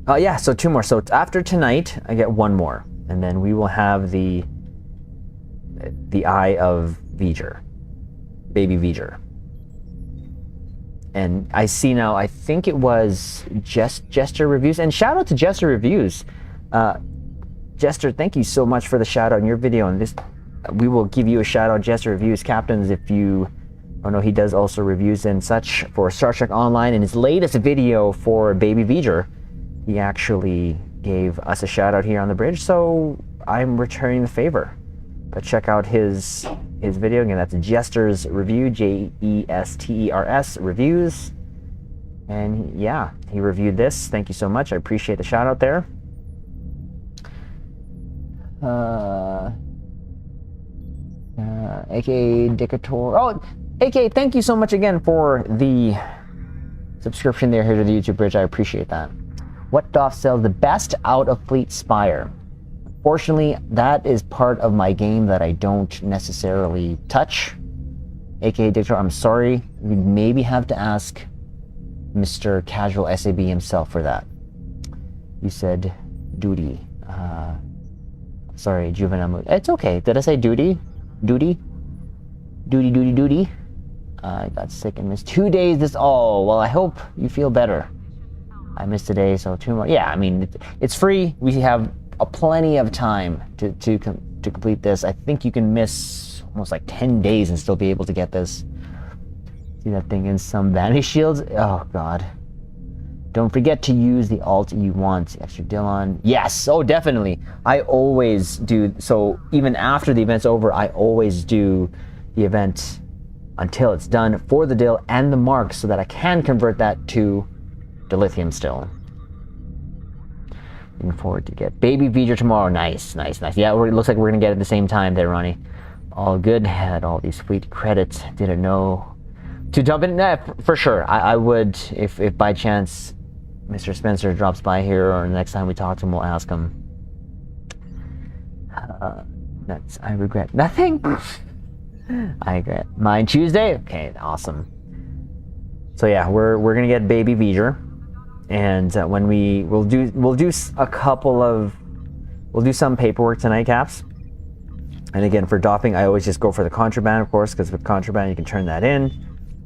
Oh yeah, so 2 more. So after tonight, I get 1 more. And then we will have the Eye of V'ger. Baby V'ger. And I see now, I think it was Jester Reviews. And shout out to Jester Reviews. Jester, thank you so much for the shout out in your video. And this, we will give you a shout out, Jester Reviews Captains, if you... Oh no, he does also reviews and such for Star Trek Online. In his latest video for Baby V'ger, he actually gave us a shout out here on the bridge, so I'm returning the favor. But check out his video again. That's Jester's Review, Jesters Reviews. And yeah, he reviewed this. Thank you so much. I appreciate the shout out there. AKA Dickator. Oh, AKA, thank you so much again for the subscription there here to the YouTube bridge. I appreciate that. What DOF sells the best out of Fleet Spire? Fortunately, that is part of my game that I don't necessarily touch. AKA Dictator, I'm sorry. We maybe have to ask Mr. Casual SAB himself for that. You said duty. Sorry, juvenile mood. It's okay. Did I say duty? Duty? Duty. I got sick and missed 2 days this... Oh, well, I hope you feel better. I missed today, so 2 more. Yeah, I mean, it's free. We have plenty of time to complete this. I think you can miss almost like 10 days and still be able to get this. See that thing in some vanity shields? Oh, God. Don't forget to use the alt you want. Extra Dillon. Yes, oh, definitely. I always do. So even after the event's over, I always do the event until it's done for the Dill and the mark so that I can convert that to dilithium still. Looking forward to get Baby V'ger tomorrow. Nice. Yeah, it looks like we're gonna get it at the same time there, Ronnie. All good. Had all these sweet credits. Didn't know to dump in. For sure. I would, if by chance Mr. Spencer drops by here, or next time we talk to him, we'll ask him. I regret nothing. I regret mine Tuesday. Okay, awesome. So yeah, we're gonna get Baby V'ger, and when we'll do some paperwork tonight, Caps. And again, for dopping, I always just go for the contraband, of course, because with contraband you can turn that in.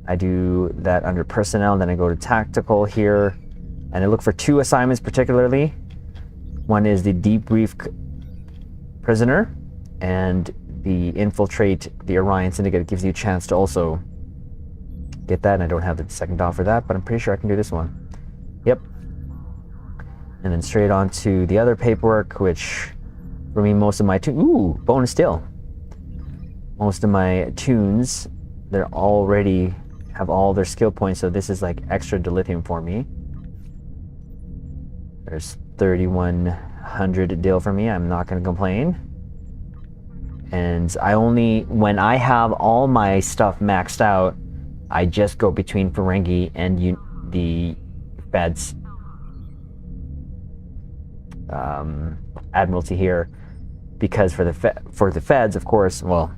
I do that under personnel, then I go to tactical here, and I look for 2 assignments particularly. One is the debrief prisoner, and the infiltrate the Orion Syndicate. It gives you a chance to also get that, and I don't have the second dot for that, but I'm pretty sure I can do this one. Yep. And then straight on to the other paperwork, which for me, most of my bonus still. Most of my tunes, they're already have all their skill points, so this is like extra dilithium for me. There's 3,100 deal for me. I'm not going to complain. And when I have all my stuff maxed out, I just go between Ferengi and the Feds Admiralty here, because for the Feds, of course, well,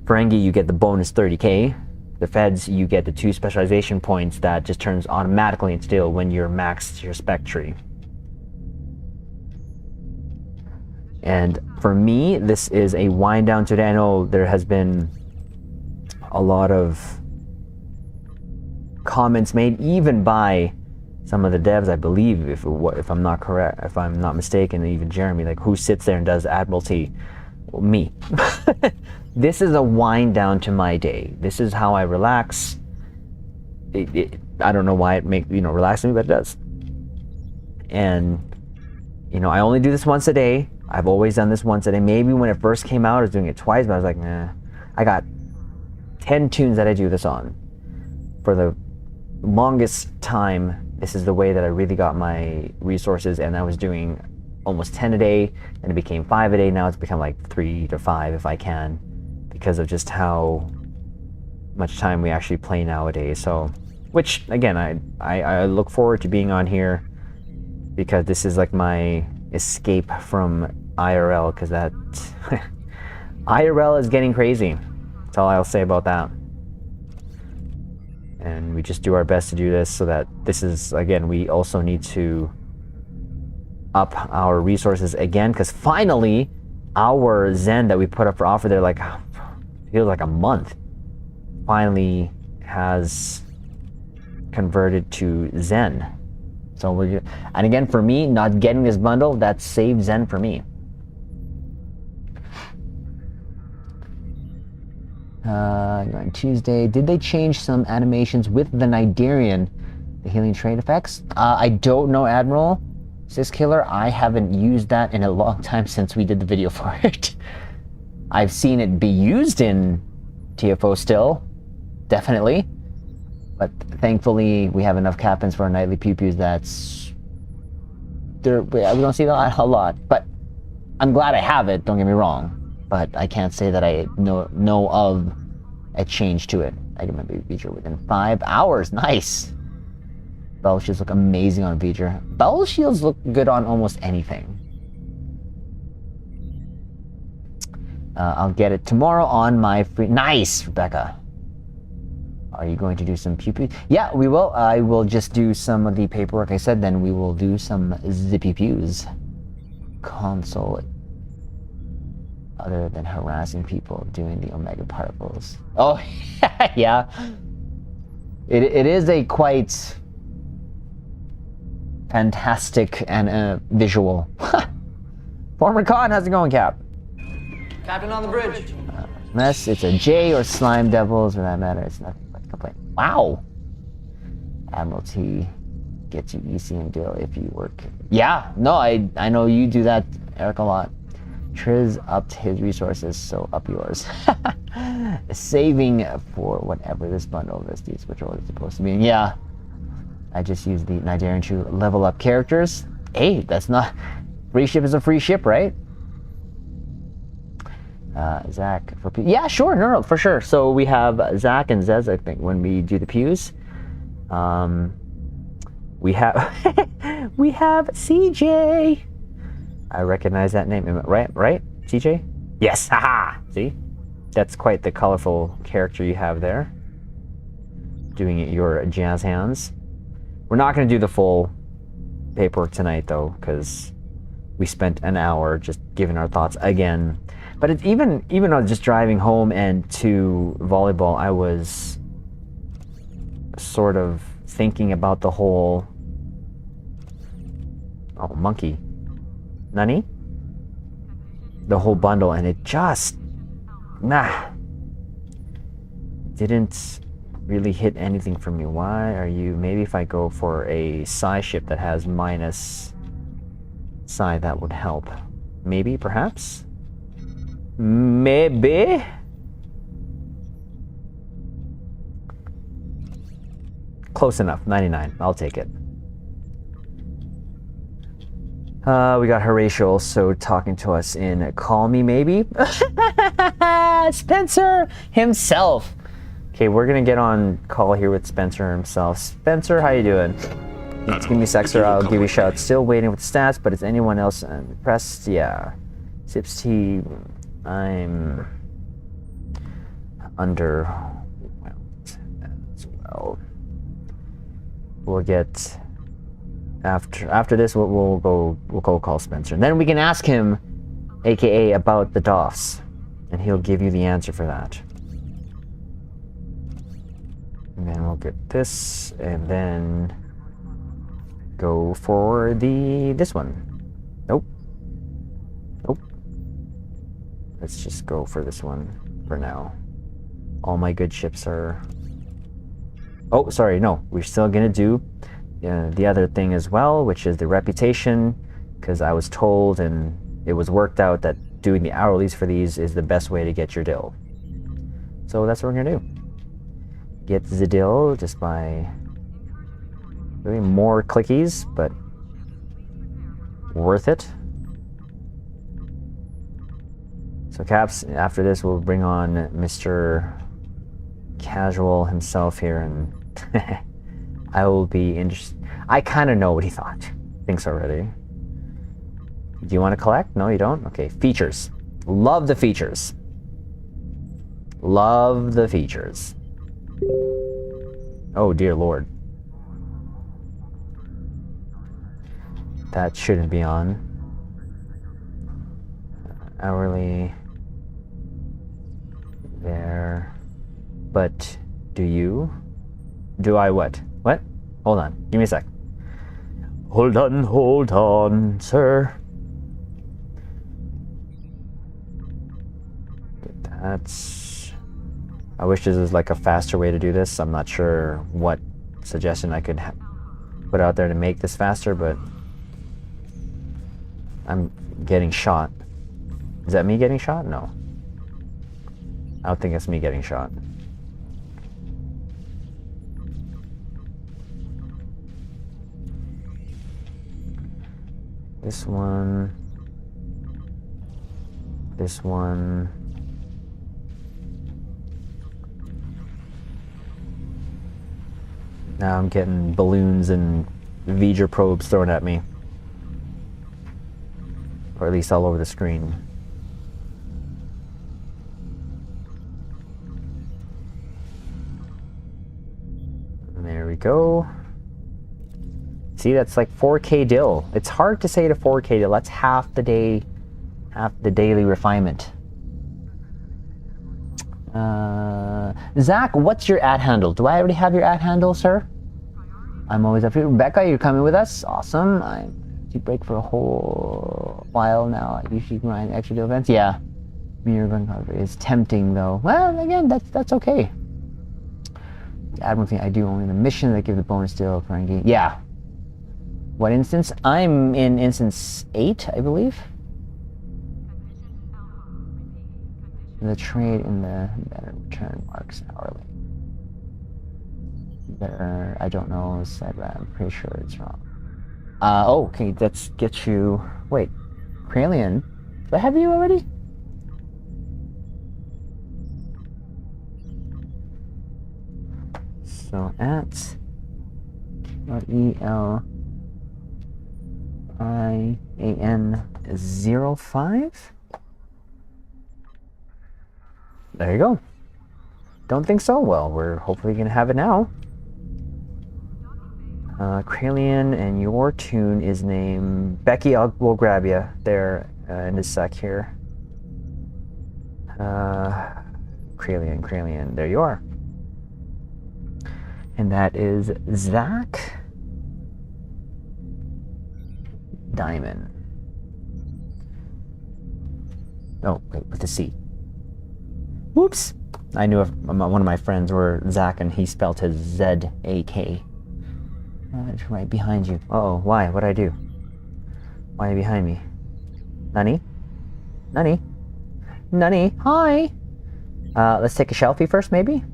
Ferengi you get the bonus 30k. The Feds you get the 2 specialization points that just turns automatically into steel when you're maxed your spec tree. And for me, this is a wind down today. I know there has been a lot of comments made, even by some of the devs, I believe, if I'm not correct, if I'm not mistaken, even Jeremy, like, who sits there and does Admiralty? Well, me. This is a wind down to my day. This is how I relax. I don't know why it makes relax me, but it does. And I only do this once a day. I've always done this once a day. Maybe when it first came out, I was doing it twice, but I was like, nah. I got 10 tunes that I do this on. For the longest time, this is the way that I really got my resources, and I was doing almost 10 a day, and it became 5 a day. Now it's become like 3 to 5 if I can, because of just how much time we actually play nowadays. So, which again, I look forward to being on here, because this is like my escape from IRL, because that IRL is getting crazy. That's all I'll say about that. And we just do our best to do this, so that this is, again, we also need to up our resources again, because finally our Zen that we put up for offer there, like, feels like a month, finally has converted to Zen. So and again, for me, not getting this bundle, that saved Zen for me. On Tuesday, did they change some animations with the Nidarian, the healing trade effects? I don't know, Admiral Siskiller. I haven't used that in a long time since we did the video for it. I've seen it be used in TFO still, definitely. But thankfully, we have enough captains for our nightly pew-pews we don't see that a lot. But I'm glad I have it, don't get me wrong. But I can't say that I know of a change to it. I get my Baby V'ger within 5 hours. Nice. Bell shields look amazing on V'ger. Bell shields look good on almost anything. I'll get it tomorrow on my free... Nice, Rebecca. Are you going to do some pew-pew? Yeah, we will. I will just do some of the paperwork I said, then we will do some zippy pews. Console, other than harassing people doing the Omega particles. Oh, yeah. It is a quite fantastic and visual. Former Con, how's it going, Cap? Captain on the bridge. Mess, it's a J or Slime Devils, for that matter. It's nothing but a complaint. Wow. Admiralty gets you EC and deal if you work. Yeah, no, I know you do that, Eric, a lot. Triz upped his resources, so up yours. Saving for whatever this bundle of this which is supposed to be. Yeah. I just used the Nigerian to level up characters. Hey, that's not... Free ship is a free ship, right? Zach, yeah, sure, no, for sure. So we have Zach and Zez, I think, when we do the pews. We have we have CJ. I recognize that name, right? CJ? Yes, haha. See, that's quite the colorful character you have there. Doing it your jazz hands. We're not going to do the full paperwork tonight, though, because we spent an hour just giving our thoughts again. But it's even on just driving home and to volleyball, I was sort of thinking about the whole... Oh, monkey. Nani? The whole bundle, and it just... didn't really hit anything for me. Why are you... Maybe if I go for a psi ship that has minus psi, that would help. Maybe, perhaps? Maybe? Close enough. 99. I'll take it. We got Horatio also talking to us in Call Me Maybe. Spencer himself. Okay, we're gonna get on call here with Spencer himself. Spencer, how you doing? Give me sex or I'll give you a shout. Still waiting with stats, but is anyone else impressed? Yeah. Sips T, I'm underwhelmed as well. We'll get after this. We'll go call Spencer, and then we can ask him, aka about the DOFs, and he'll give you the answer for that. And then we'll get this, and then go for this one. Nope. Let's just go for this one for now. All my good ships are... Oh, sorry, no. We're still gonna do the other thing as well, which is the reputation, because I was told and it was worked out that doing the hourlies for these is the best way to get your dill. So that's what we're gonna do. Get the dill just by doing more clickies, but worth it. So Caps, after this, we'll bring on Mr. Casual himself here, and I will be interested. I kind of know what he thinks already. Do you want to collect? No, you don't? Okay, features. Love the features. Love the features. Oh, dear Lord. That shouldn't be on. Hourly. There. But do I what? What? Hold on. Give me a sec. Hold on, sir. That's... I wish this was like a faster way to do this. I'm not sure what suggestion I could put out there to make this faster, but I'm getting shot. Is that me getting shot? No. I don't think it's me getting shot. This one. This one. Now I'm getting balloons and V'ger probes thrown at me. Or at least all over the screen. And there we go. See, that's like 4K dill. It's hard to say to 4K dill. That's half the daily refinement. Zach, what's your @ handle? Do I already have your @ handle, sir? I'm always up here. Rebecca, you're coming with us. Awesome. I break for a whole while now. I usually grind extra deal events. Yeah, mirror gun cover is tempting though. Well, again, that's okay. The Admiral thing I do only the mission that give the bonus deal for game. Yeah. What instance? I'm in instance 8, I believe. The trade in the better return marks hourly. I don't know. Said I'm pretty sure it's wrong. Oh, okay. Let's get you. Wait, Kralian. Do I have you already? So at ELIAN05. There you go. Don't think so? Well, we're hopefully gonna have it now. Kralian, and your tune is named Becky. We'll grab you there in a sec here. Kralian, there you are. And that is Zach Diamond. Oh, wait, with a C. Whoops. I knew one of my friends were Zach, and he spelled his Z-A-K. It's right behind you. Uh-oh, why? What'd I do? Why are you behind me? Nani? Nani? Nani? Hi! Let's take a selfie first, maybe?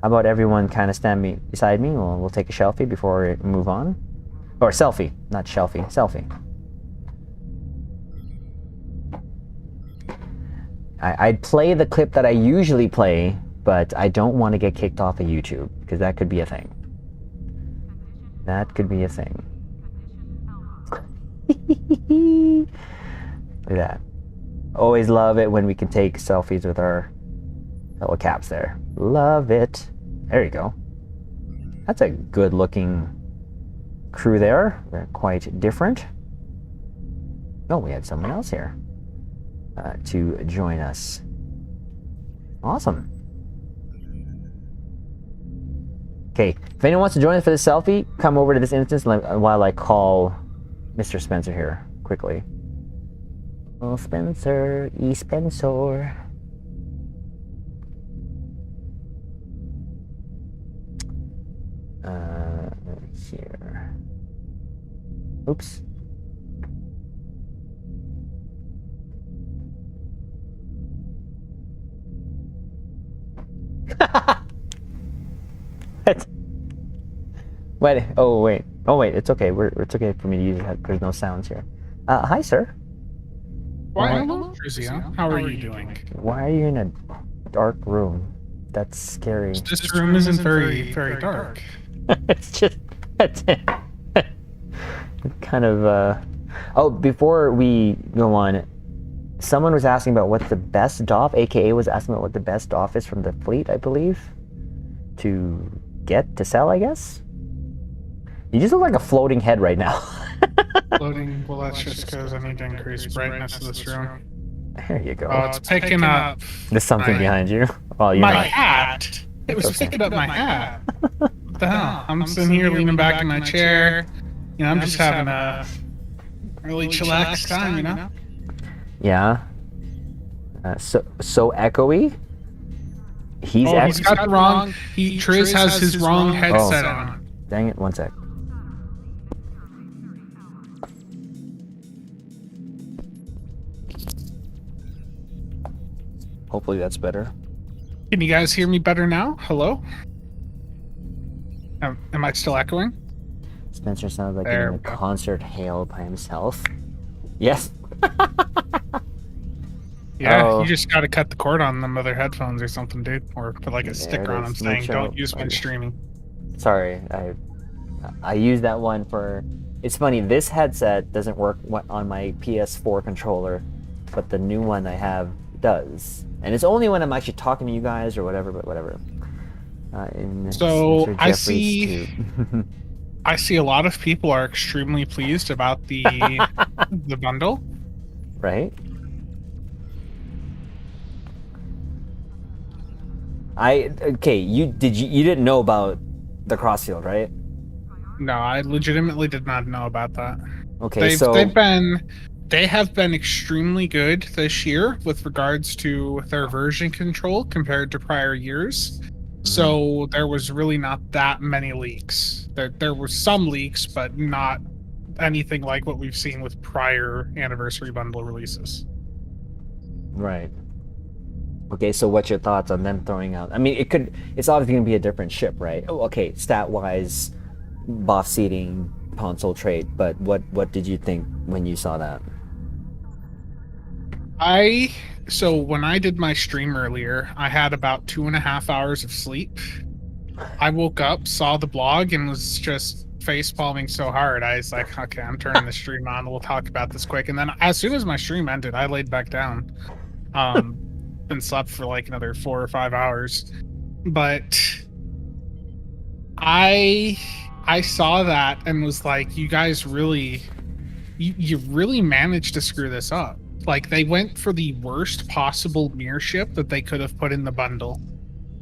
How about everyone kind of stand beside me? We'll take a selfie before we move on. Or selfie, not shelfie, selfie. I'd play the clip that I usually play, but I don't want to get kicked off of YouTube, because that could be a thing. That could be a thing. Look at that. Always love it when we can take selfies with our fellow caps there. Love it. There you go. That's a good looking crew there. They're quite different. Oh, we had someone else here to join us. Awesome. Okay, if anyone wants to join us for this selfie, come over to this instance while I call Mr. Spencer here quickly. Oh, Spencer, Spencer. Here. Oops. Wait. Oh wait. Oh wait. It's okay. It's okay for me to use it. There's no sounds here. Hi, sir. Why, hello, Trizia. How are you doing? Why are you in a dark room? That's scary. This room isn't very dark. It's just kind of. Oh, before we go on, someone was asking about what the best DOF, aka was asking about what the best DOF is from the fleet, I believe, to sell, I guess. You just look like a floating head right now. Floating. Well, that's just because I need to increase brightness of this room. There you go. Oh, it's picking up. There's something behind you. Oh, you're My not. hat. It was picking up my hat. What the hell? I'm sitting here leaning back in my chair. You know, I'm just having a really chillax time, you know? Yeah. So echoey. He's He's got the wrong. Triz has his wrong headset on. Dang it! One sec. Hopefully that's better. Can you guys hear me better now? Hello? Am I still echoing? Spencer sounds like There in a we go. concert hail by himself. Yes. Yeah, Oh. you just gotta cut the cord on them other headphones or something, dude. Or put like a sticker on them is. saying Make sure- don't use when streaming. Sorry, I used that one for. It's funny. This headset doesn't work on my PS4 controller, but the new one I have does. And it's only when I'm actually talking to you guys or whatever. But whatever. So, Mr. I Jeffries see- too. I see a lot of people are extremely pleased about the the bundle. Right. You didn't know about the crossfield, right? No, I legitimately did not know about that. Okay, They have been extremely good this year with regards to their version control compared to prior years. So there was really not that many leaks. There were some leaks, but not anything like what we've seen with prior anniversary bundle releases. right. Okay, so what's your thoughts on them throwing out? I mean, it's obviously going to be a different ship, right? Oh, okay, stat-wise, buff seating, console trait, but what did you think when you saw that? So when I did my stream earlier, I had about 2.5 hours of sleep. I woke up, saw the blog, and was just face palming so hard. I was like, okay, I'm turning the stream on. We'll talk about this quick. And then as soon as my stream ended, I laid back down, and slept for like another 4 or 5 hours. But I saw that and was like, you guys really, you really managed to screw this up. Like, they went for the worst possible mirror ship that they could have put in the bundle.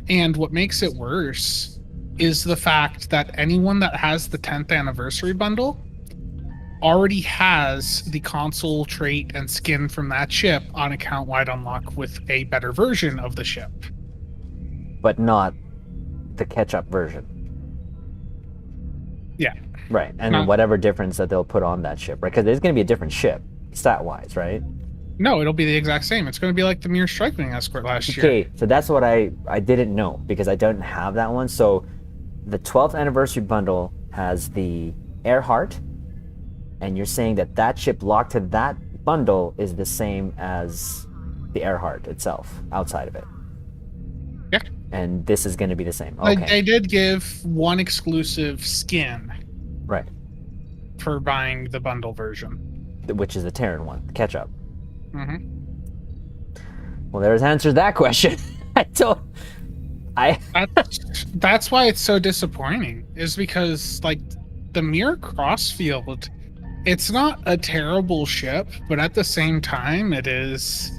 And what makes it worse is the fact that anyone that has the 10th anniversary bundle already has the console trait and skin from that ship on account wide unlock with a better version of the ship. But not the catch-up version. Yeah. Right, and No. whatever difference that they'll put on that ship, right? Because there's going to be a different ship, stat-wise, right? No, it'll be the exact same. It's going to be like the Mirror Strike Wing Escort last year. Okay, so that's what I didn't know because I don't have that one. So the 12th anniversary bundle has the Earhart, and you're saying that that ship locked to that bundle is the same as the Earhart itself, outside of it. Yeah. And this is going to be the same. Like, Okay, they did give one exclusive skin right. for buying the bundle version. Which is the Terran one, the catch-up. Mm-hmm. Well, there's answer to that question. That's why it's so disappointing, is because like the Mirror Crossfield, it's not a terrible ship, but at the same time it is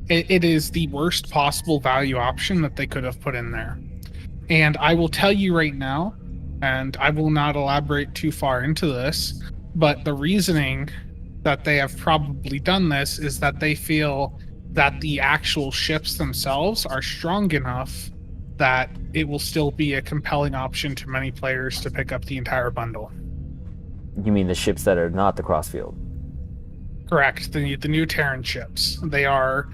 the worst possible value option that they could have put in there. And I will tell you right now, and I will not elaborate too far into this, but the reasoning that they have probably done this is that they feel that the actual ships themselves are strong enough that it will still be a compelling option to many players to pick up the entire bundle. You mean the ships that are not the Crossfield? Correct. The new Terran ships. They are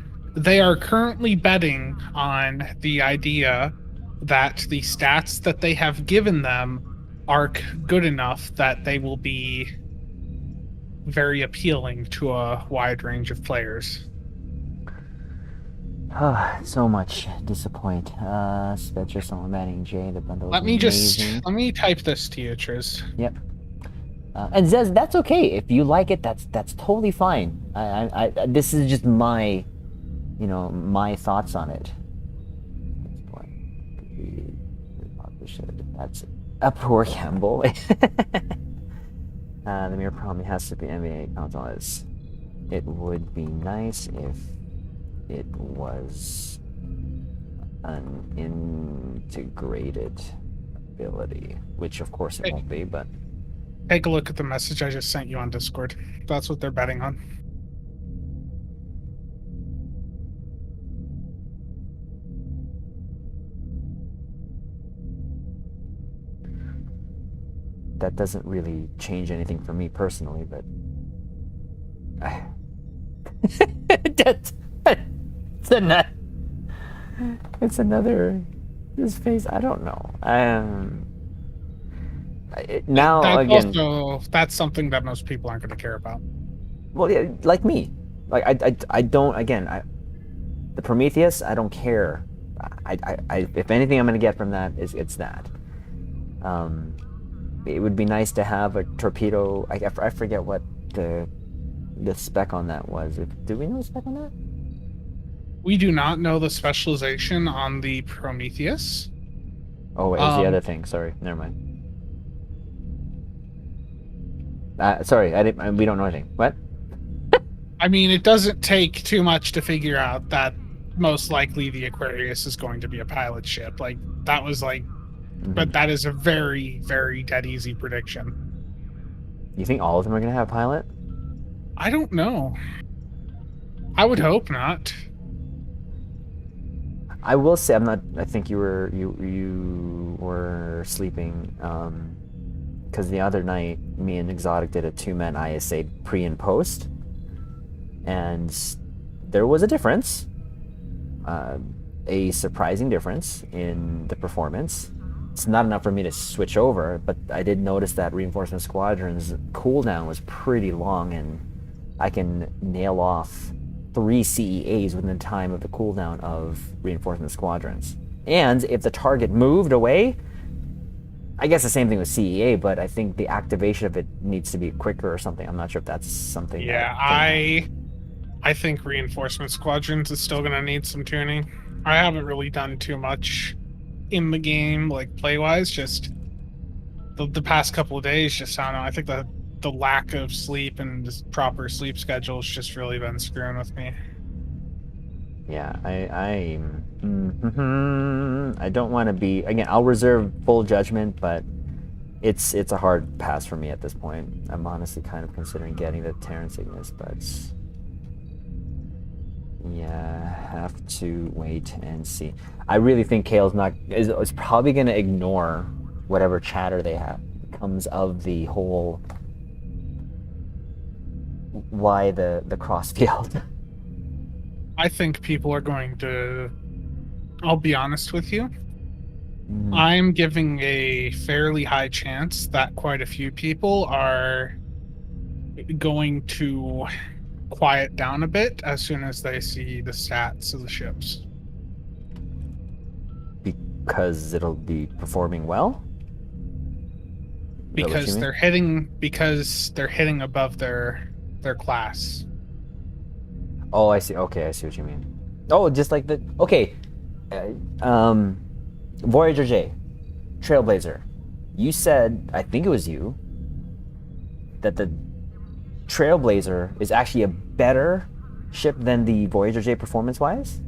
currently betting on the idea that the stats that they have given them are good enough that they will be very appealing to a wide range of players. So much disappoint. Spectre, someone batting J, the bundle. Let me type this to you, Triz. Yep. And Zez, that's okay. If you like it, that's totally fine. I this is just my, my thoughts on it. That's a poor gamble. The Mirror probably has to be NBA console. It would be nice if it was an integrated ability, which of course it won't be, but Take a look at the message I just sent you on Discord. That's what they're betting on. that doesn't really change anything for me personally, but it's another this face. I don't know. That's something that most people aren't going to care about. Well, yeah, like me, like I don't. Again, the Prometheus, I don't care. If anything, I'm going to get from that it's that. It would be nice to have a torpedo. I forget what the spec on that was. Do we know the spec on that? We do not know the specialization on the Prometheus. Oh, it was the other thing. Sorry, never mind. Sorry, we don't know anything. What? I mean, it doesn't take too much to figure out that most likely the Aquarius is going to be a pilot ship. Like, that was like, but that is a very, very dead easy prediction. You think all of them are going to have a pilot? I don't know. I would hope not. I will say, I think you were sleeping. Because the other night, me and Exotic did a 2-man ISA pre and post, and there was a difference. uh, a surprising difference in the performance. It's not enough for me to switch over, but I did notice that Reinforcement Squadron's cooldown was pretty long, and I can nail off 3 CEAs within the time of the cooldown of Reinforcement Squadrons. And if the target moved away, I guess the same thing with CEA, but I think the activation of it needs to be quicker or something. I'm not sure if that's something. Yeah, I think Reinforcement Squadrons is still gonna need some tuning. I haven't really done too much in the game, like play-wise. Just the past couple of days, just I don't know. I think the lack of sleep and just proper sleep schedule has just really been screwing with me. Yeah, I don't want to be, again, I'll reserve full judgment, but it's a hard pass for me at this point. I'm honestly kind of considering getting the Terran Cygnus, but yeah, have to wait and see. I really think Kale's is probably going to ignore whatever chatter they have comes of the whole why the cross field. I think people are going to. I'll be honest with you. I'm giving a fairly high chance that quite a few people are going to quiet down a bit as soon as they see the stats of the ships. Because it'll be performing well? Because they're hitting above their class. Oh, I see. Okay, I see what you mean. Oh, just like the Voyager J, Trailblazer. You said, I think it was you, that the Trailblazer is actually a better ship than the Voyager J performance-wise?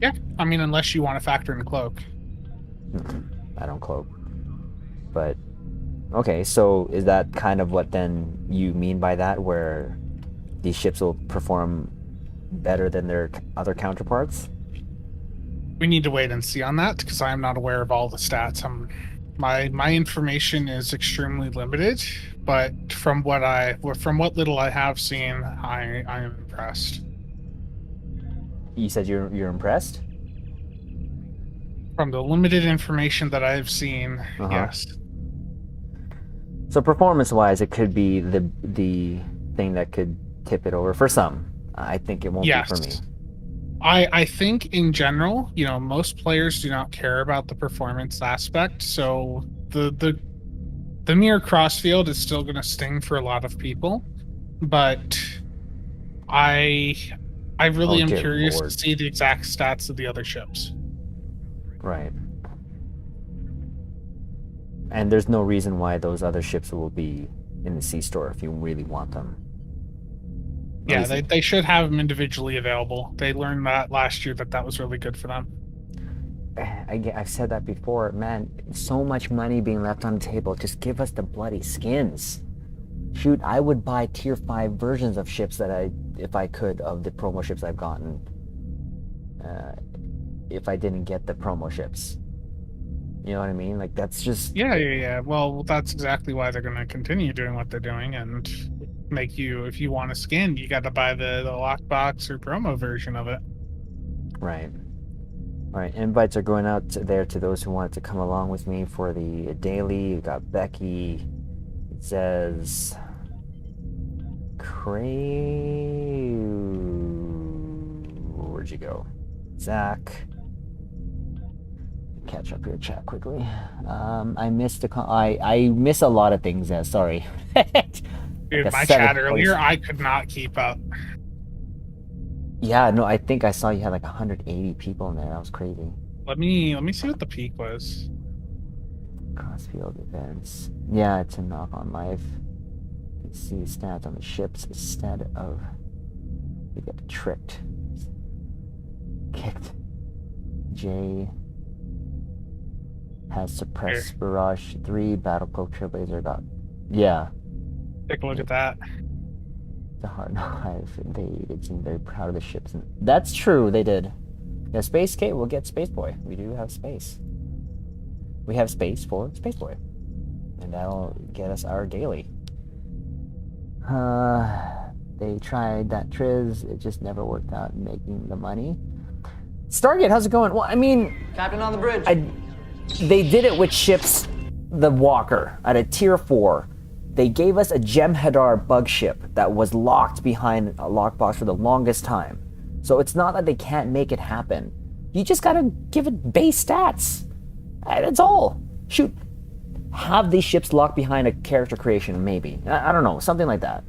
Yeah, I mean, unless you want to factor in Cloak. I don't cloak. But, okay, so is that kind of what then you mean by that, where these ships will perform better than their other counterparts? We need to wait and see on that, because I am not aware of all the stats. My information is extremely limited, but from what little I have seen, I am impressed. You said you're impressed? From the limited information that I've seen, yes. So performance-wise, it could be the thing that could tip it over for some. I think it won't be for me. I think in general, most players do not care about the performance aspect, so the mere crossfield is still going to sting for a lot of people, but I really am curious to see the exact stats of the other ships. Right. And there's no reason why those other ships will be in the C-store if you really want them. Yeah, they should have them individually available. They learned that last year that was really good for them. I've said that before, man. So much money being left on the table. Just give us the bloody skins. Shoot, I would buy tier 5 versions of ships if I could, of the promo ships I've gotten. If I didn't get the promo ships. You know what I mean? Like, that's just... Yeah. Well, that's exactly why they're going to continue doing what they're doing, and make you, if you want a skin, you got to buy the lockbox or promo version of it. Right. All right, invites are going out there to those who want to come along with me for the daily. We got Becky. It says... Where'd you go? Zach. Catch up your chat quickly. I missed I miss a lot of things. Sorry. Dude, my chat earlier, I could not keep up. Yeah, no, I think I saw you had like 180 people in there. That was crazy. Let me see what the peak was. Crossfield events. Yeah, it's a knock on life. Let's see stats on the ships instead of we get tricked. Kicked. J has suppressed Barrage 3, Battle Cloak Trailblazer got. Yeah. Take a look at that. The hard life. They seem very proud of the ships. And that's true, they did. Yeah, Space K, we'll get Space Boy. We do have space. We have space for Space Boy. And that'll get us our daily. They tried that Triz, it just never worked out making the money. Stargate, how's it going? Well, I mean, Captain on the bridge. they did it with ships, the Walker, at a tier 4. They gave us a Jem'Hadar bug ship that was locked behind a lockbox for the longest time. So it's not that they can't make it happen. You just gotta give it base stats. That's all. Shoot. Have these ships locked behind a character creation, maybe. I don't know, something like that.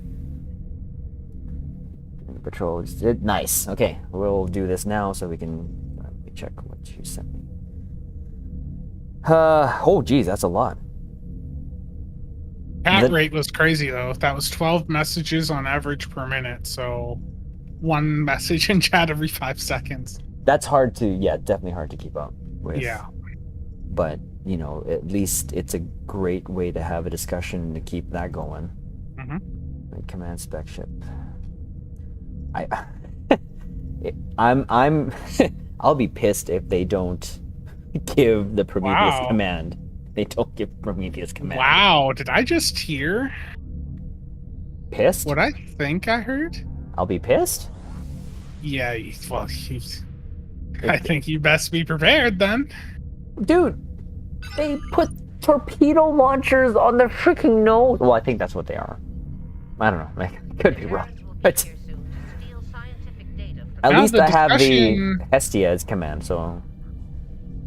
Patrol, nice. Okay, we'll do this now so we can let me check what you sent me. Oh geez, that's a lot. Cat rate was crazy though. That was 12 messages on average per minute, so one message in chat every 5 seconds. That's hard to, definitely hard to keep up with. Yeah. But, you know, at least it's a great way to have a discussion to keep that going. Like command spec ship. I'm I'll be pissed if they don't give the Prometheus command. They don't give Prometheus command. Wow, did I just hear Pissed? what I think I heard? I'll be pissed? Yeah, well, I think you best be prepared then. Dude, they put torpedo launchers on their freaking nose. Well, I think that's what they are. I don't know. I could be wrong. But at Now least the I have the discussion- Hestia as command, so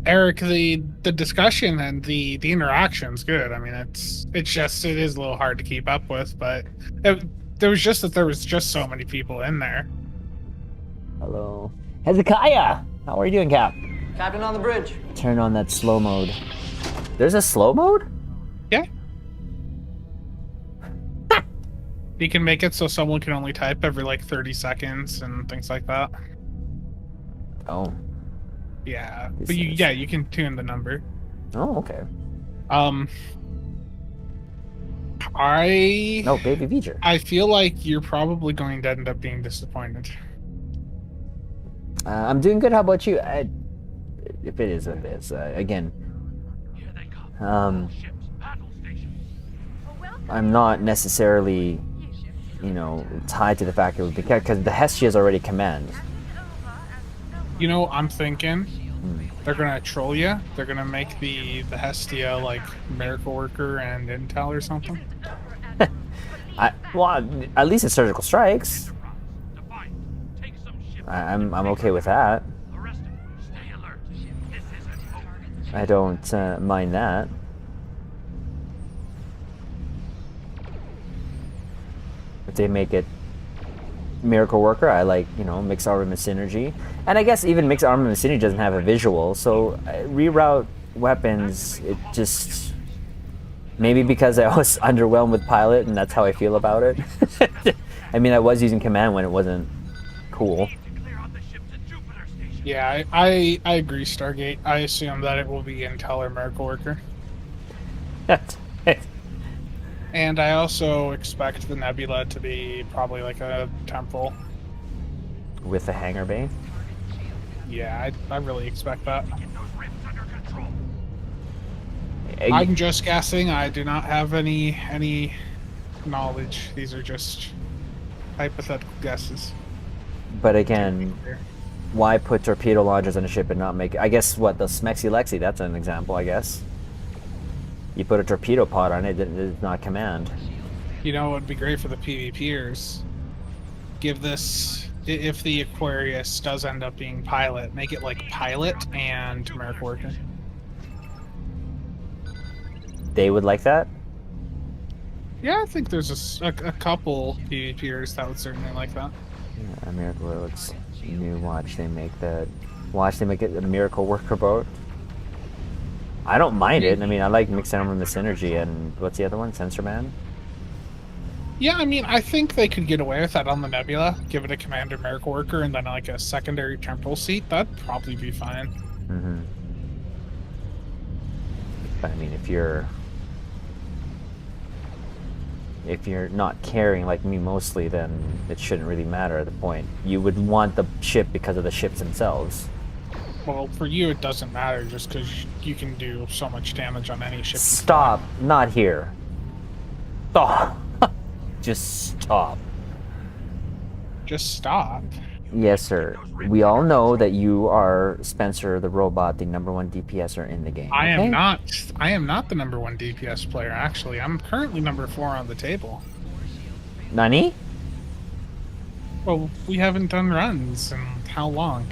Eric, the discussion and the interaction's good. I mean, it is a little hard to keep up with, but there was just so many people in there. hello. Hezekiah! How are you doing, Cap? Captain on the bridge. Turn on that slow mode. There's a slow mode? Yeah. You can make it so someone can only type every like 30 seconds and things like that. Oh. Yeah, This but is- you can tune the number. Oh, okay. No, Baby V'ger. I feel like you're probably going to end up being disappointed. I'm doing good. How about you? If it is what it is. Again, I'm not necessarily, you know, tied to the fact it would be because the Hestia is already command. You know, I'm thinking they're gonna troll you. They're gonna make the Hestia like miracle worker and intel or something. Well, at least it's surgical strikes. I'm okay with that. I don't mind that. If they make it Miracle Worker, I like, you know, Mixed Armament Synergy. And I guess even Mixed Armament Synergy doesn't have a visual, so reroute weapons, it just... Maybe because I was underwhelmed with Pilot and that's how I feel about it. I mean, I was using Command when it wasn't cool. Yeah, I agree, Stargate. I assume that it will be Intel or Miracle Worker. And I also expect the Nebula to be probably like a temple. With the hangar bay. Yeah, I really expect that. I'm just guessing. I do not have any knowledge. These are just hypothetical guesses. But again, why put torpedo launchers on a ship and not make... I guess, what, the Smexy Lexi, that's an example, I guess. You put a torpedo pod on it, it's not command. You know, it would be great for the PvPers. Give this... If the Aquarius does end up being Pilot, make it like Pilot and Miracle Worker. They would like that? Yeah, I think there's a couple PvPers that would certainly like that. Yeah, Miracle looks new. Watch they make it a Miracle Worker boat. I don't mind it. I mean, I like Mixed Armament Synergy and what's the other one? Sensor Man? Yeah, I mean, I think they could get away with that on the Nebula. Give it a Commander Miracle Worker and then like a secondary temporal seat. That'd probably be fine. Mm-hmm. But I mean, if you're not caring like me mostly, then it shouldn't really matter at the point. You would want the ship because of the ships themselves. Well, for you, it doesn't matter just because you can do so much damage on any ship. Stop. Not here. Oh. Just stop. Just stop. Yes, sir. We all know that you are Spencer the robot, the #1 DPSer in the game. I okay? am not. I am not the #1 DPS player. Actually, I'm currently number 4 on the table. Nani? Well, we haven't done runs in how long?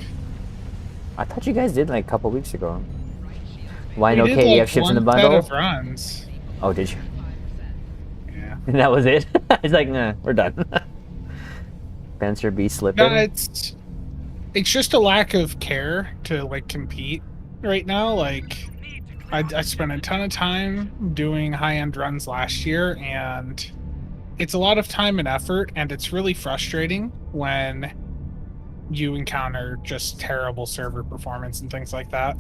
I thought you guys did like a couple weeks ago. Why We no did, KDF like, ships in the one set bundle? of runs. Oh, did you? Yeah. And that was it? It's like, nah, we're done. Spencer B slipping. No, it's just a lack of care to like compete right now. Like, I spent a ton of time doing high-end runs last year, and it's a lot of time and effort, and it's really frustrating when you encounter just terrible server performance and things like that.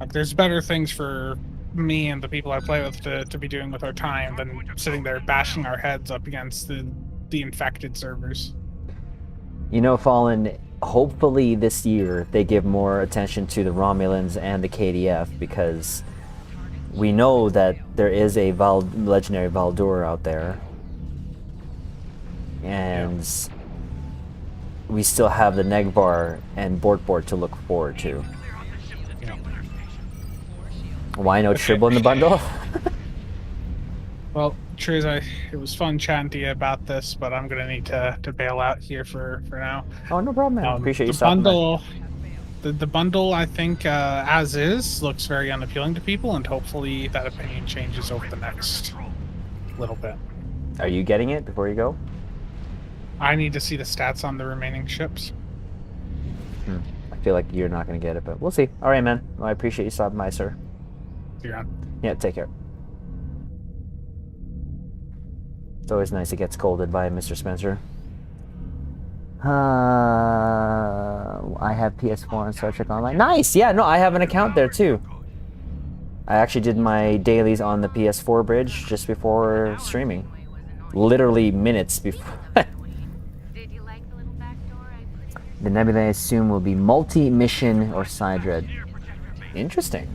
Like, there's better things for me and the people I play with to be doing with our time than sitting there bashing our heads up against the infected servers. You know, Fallen, hopefully this year they give more attention to the Romulans and the KDF, because we know that there is a legendary Valdur out there. And we still have the Negvar and Bortbort to look forward to. Yeah. Why no Tribble in the bundle? Well, Triz, it was fun chatting to you about this, but I'm gonna need to bail out here for now. Oh, no problem, man. Appreciate you The stopping by. bundle, the bundle, I think, as is, looks very unappealing to people, and hopefully that opinion changes over the next little bit. Are you getting it before you go? I need to see the stats on the remaining ships. I feel like you're not going to get it, but we'll see. All right, man. Well, I appreciate you stopping by, sir. You're on. Yeah, take care. It's always nice to get scolded by Mr. Spencer. I have PS4 and Star Trek Online. Nice! Yeah, no, I have an account there too. I actually did my dailies on the PS4 bridge just before streaming. Literally minutes before. The nebula, I assume, will be multi-mission or side red. Interesting.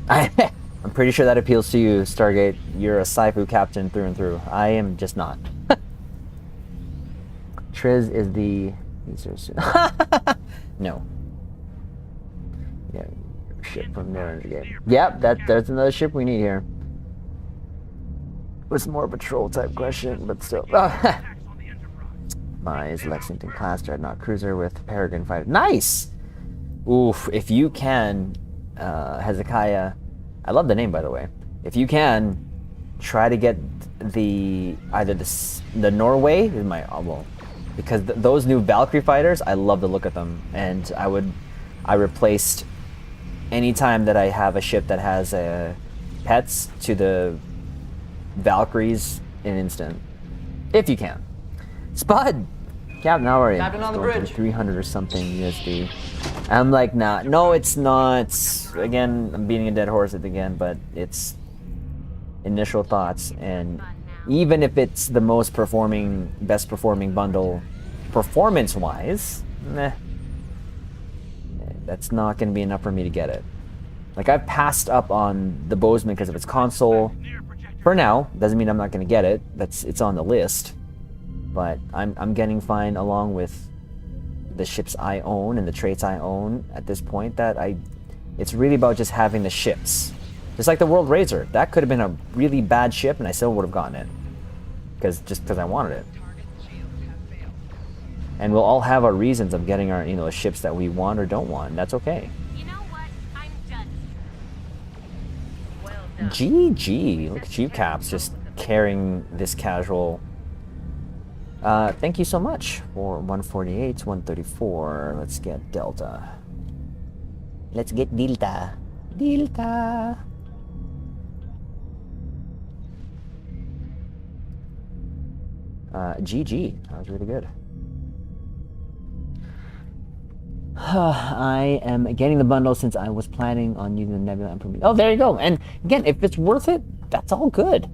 I'm pretty sure that appeals to you, Stargate. You're a Saifu captain through and through. I am just not. Triz is the... No. Yeah, ship from there in the game. Yep, that's another ship we need here. It was more of a troll type question, but still. Is Lexington class dreadnought cruiser with Peregrine fighter. Nice! Oof, if you can, Hezekiah, I love the name, by the way. If you can, try to get either the Norway is my because those new Valkyrie fighters, I love the look of them, and I replaced anytime that I have a ship that has pets to the Valkyries in an instant, if you can. Spud, Captain, how are you? Captain on the Going for bridge. 300 or something USD. I'm like, nah, no, it's not. Again, I'm beating a dead horse again, but it's initial thoughts, and even if it's the best performing bundle, performance-wise, that's not going to be enough for me to get it. Like, I've passed up on the Bozeman because of its console. For now, doesn't mean I'm not going to get it. It's on the list. But I'm getting fine along with the ships I own and the traits I own at this point. It's really about just having the ships. Just like the World Razor. That could have been a really bad ship and I still would have gotten it. Just because I wanted it. And we'll all have our reasons of getting our ships that we want or don't want. And that's okay. You know what? I'm done. Well done. GG. Look at you, Caps, just carrying this casual. Thank you so much for 148, 134. Let's get Delta. Let's get Delta. Delta. GG. That was really good. I am getting the bundle since I was planning on using the Nebula Improvement. Oh, there you go. And again, if it's worth it, that's all good.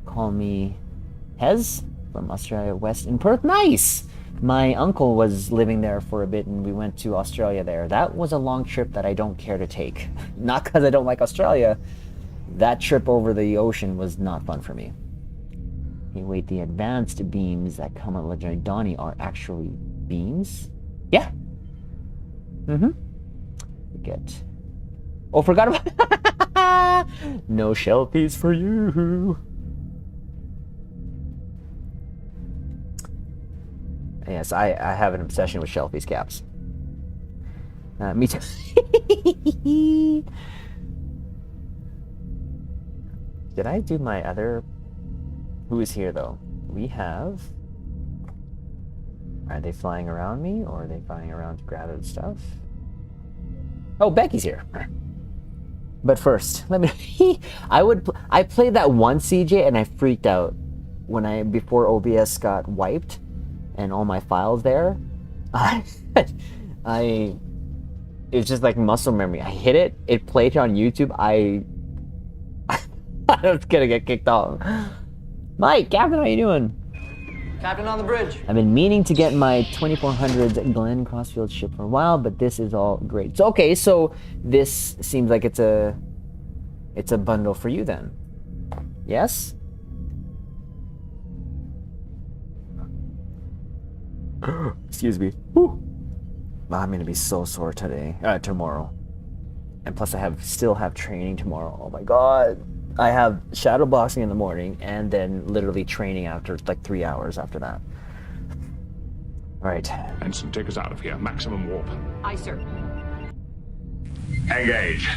Call me Hez from Australia West in Perth. Nice! My uncle was living there for a bit and we went to Australia there. That was a long trip that I don't care to take. Not because I don't like Australia. That trip over the ocean was not fun for me. Hey, wait, the advanced beams that come on Legendary Donnie are actually beams? Yeah. Mm-hmm. Forget. Oh, forgot about... No shell piece for you. Yes, I have an obsession with Shelfie's caps. Me too. Did I do my other... Who is here, though? We have... Are they flying around me, or are they flying around to grab the stuff? Oh, Becky's here. But first, let me... I played that one CJ, and I freaked out before OBS got wiped, and all my files there. It was just like muscle memory. I hit it. It played on YouTube. I was gonna get kicked off. Mike, Captain, how you doing? Captain on the bridge. I've been meaning to get my 2400 Glen Crossfield ship for a while, but this is all great. So okay, so this seems like it's a bundle for you then. Yes? Excuse me. Whew. I'm gonna be so sore tomorrow. And plus I still have training tomorrow. Oh my god. I have shadow boxing in the morning and then literally training after like 3 hours after that. Alright. Ensign, take us out of here. Maximum warp. Aye, sir. Engage.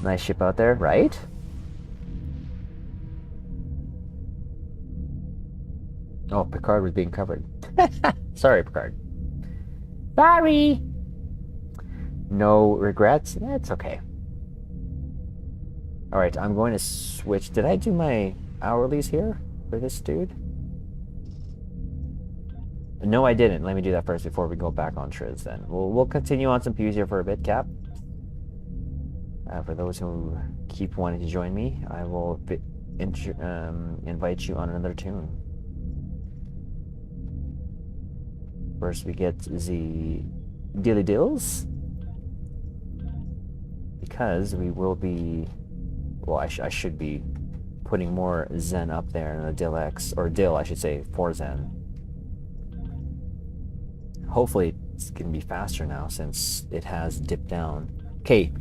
Nice ship out there, right? Oh, Picard was being covered. Sorry, Picard. Sorry! No regrets? It's okay. Alright, I'm going to switch. Did I do my hourlies here for this dude? No, I didn't. Let me do that first before we go back on Triz then. We'll continue on some pews here for a bit, Cap. For those who keep wanting to join me, I will invite you on another tune. First we get the Dilly Dills. Because we will be... Well, I should be putting more Zen up there in the Dill X, or Dill, I should say, for Zen. Hopefully it's going to be faster now since it has dipped down. Okay,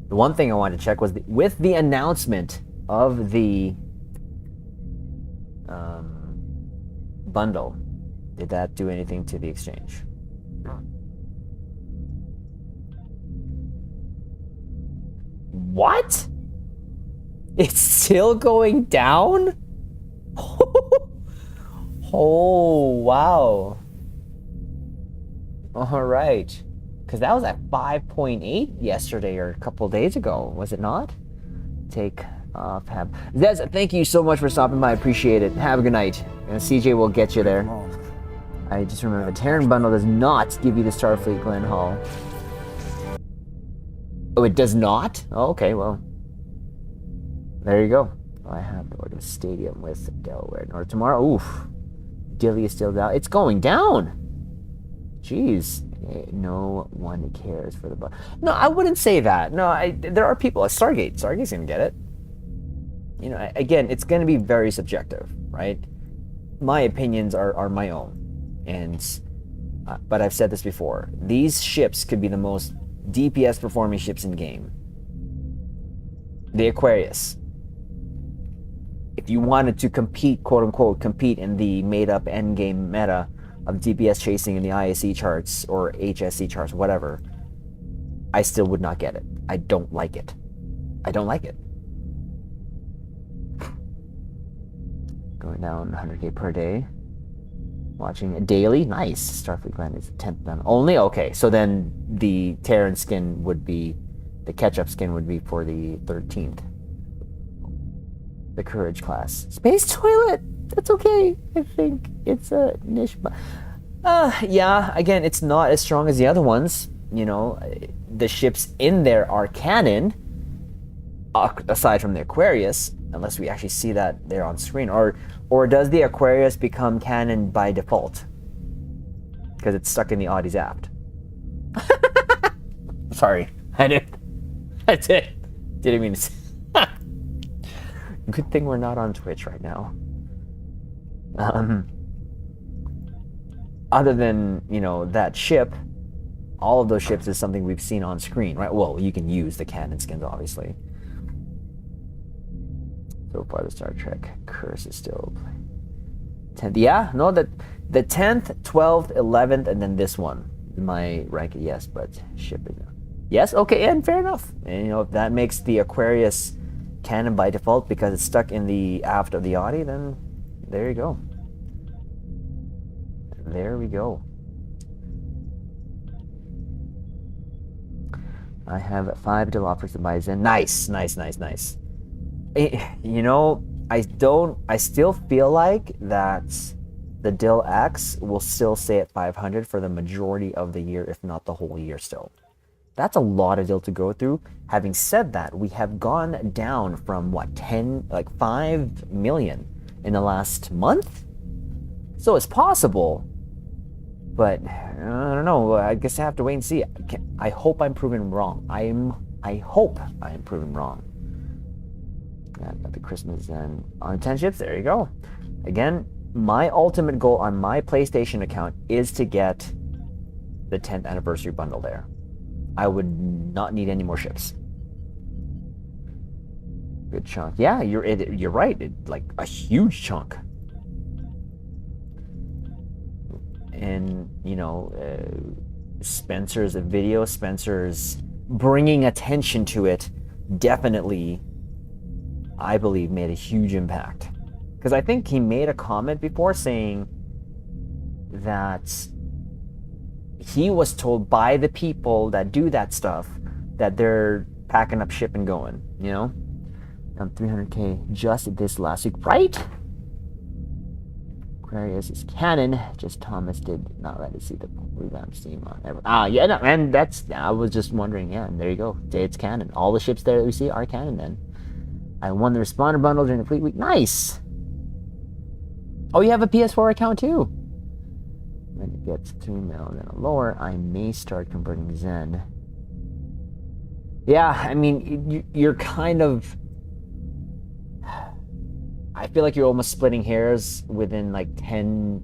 the one thing I wanted to check was with the announcement of the bundle, did that do anything to the exchange? What? It's still going down? Oh, wow. All right. Because that was at 5.8 yesterday or a couple days ago, was it not? Take off. Zez, thank you so much for stopping by. I appreciate it. Have a good night. And CJ will get you there. I just remember the Terran bundle does not give you the Starfleet Glen Hall. Oh, it does not? Oh, okay, well. There you go. I have to go to Stadium with Delaware North tomorrow. Oof. Dilly is still down. It's going down. Jeez. No one cares for the bundle. No, I wouldn't say that. No, there are people. Stargate's going to get it. You know, again, it's going to be very subjective, right? My opinions are my own. And, but I've said this before. These ships could be the most DPS performing ships in game. The Aquarius. If you wanted to compete, quote unquote, compete in the made up endgame meta of DPS chasing in the ISE charts or HSE charts, whatever, I still would not get it. I don't like it. I don't like it. Going down 100k per day. Watching a daily, nice. Starfleet Glen is 10th then. Only? Okay, so then the Terran skin would be, the catch-up skin would be for the 13th. The Courage class. Space Toilet! That's okay. I think it's a niche. Yeah, again, it's not as strong as the other ones. You know, the ships in there are canon, aside from the Aquarius, unless we actually see that there on screen. Or does the Aquarius become canon by default? Because it's stuck in the Audis apt. Sorry, that's it. Didn't mean to say. Good thing we're not on Twitch right now. Other than, you know, that ship, all of those ships is something we've seen on screen, right? Well, you can use the canon skins, obviously. So far, the Star Trek curse is still 10th. Yeah, no, the 10th, 12th, 11th, and then this one. My rank, yes, but ship is yes, okay, and fair enough. And you know, if that makes the Aquarius canon by default because it's stuck in the aft of the Audi, then there you go. There we go. I have 5 deal offers to buy Zen. Nice. You know, I still feel like that the Dill X will still stay at 500 for the majority of the year, if not the whole year still. That's a lot of Dill to go through. Having said that, we have gone down from what, 5 million in the last month? So it's possible, but I don't know. I guess I have to wait and see. I hope I'm proven wrong. I hope I am proven wrong. Got the Christmas and on 10 ships. There you go. Again, my ultimate goal on my PlayStation account is to get the 10th anniversary bundle there. I would not need any more ships. Good chunk. Yeah, you're right. Like a huge chunk. And you know, Spencer's video, Spencer's bringing attention to it, definitely, I believe, made a huge impact. Because I think he made a comment before saying that he was told by the people that do that stuff that they're packing up ship and going, you know? 300k just this last week, right? Aquarius is canon, just Thomas did not let us see the revamped steam on ever. Yeah, no, and I was just wondering, yeah, and there you go. It's canon. All the ships there that we see are canon then. I won the responder bundle during the Fleet Week. Nice! Oh, you have a PS4 account too? When it gets 3 mil and lower, I may start converting Zen. Yeah, I mean, you're kind of... I feel like you're almost splitting hairs within like 10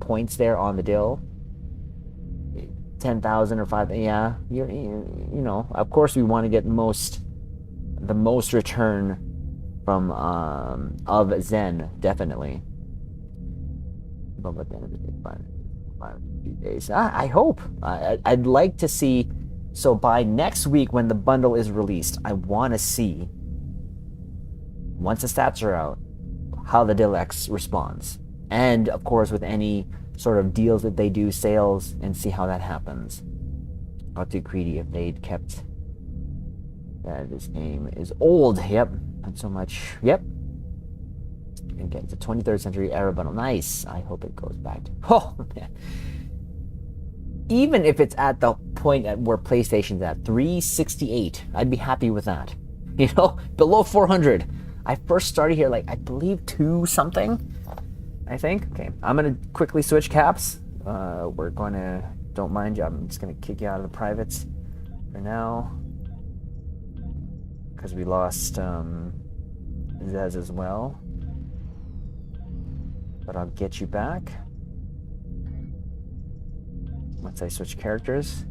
points there on the Dill. 10,000 or 5, yeah. You know, of course we want to get the most return from of Zen, definitely. But at the end of the day, 5 days. I hope. I'd like to see. So by next week, when the bundle is released, I want to see, once the stats are out, how the Dill X responds, and of course with any sort of deals that they do, sales, and see how that happens. Not too greedy if they'd kept that. This game is old. Yep, not so much. Yep. Okay, it's a 23rd century era bundle. Nice. I hope it goes back to... Oh, man. Even if it's at the point at where PlayStation's at, 368, I'd be happy with that. You know, below 400. I first started here, like, I believe 2 something, I think. Okay, I'm going to quickly switch caps. We're going to... Don't mind you. I'm just going to kick you out of the privates for now. Because we lost Zez as well. But I'll get you back once I switch characters.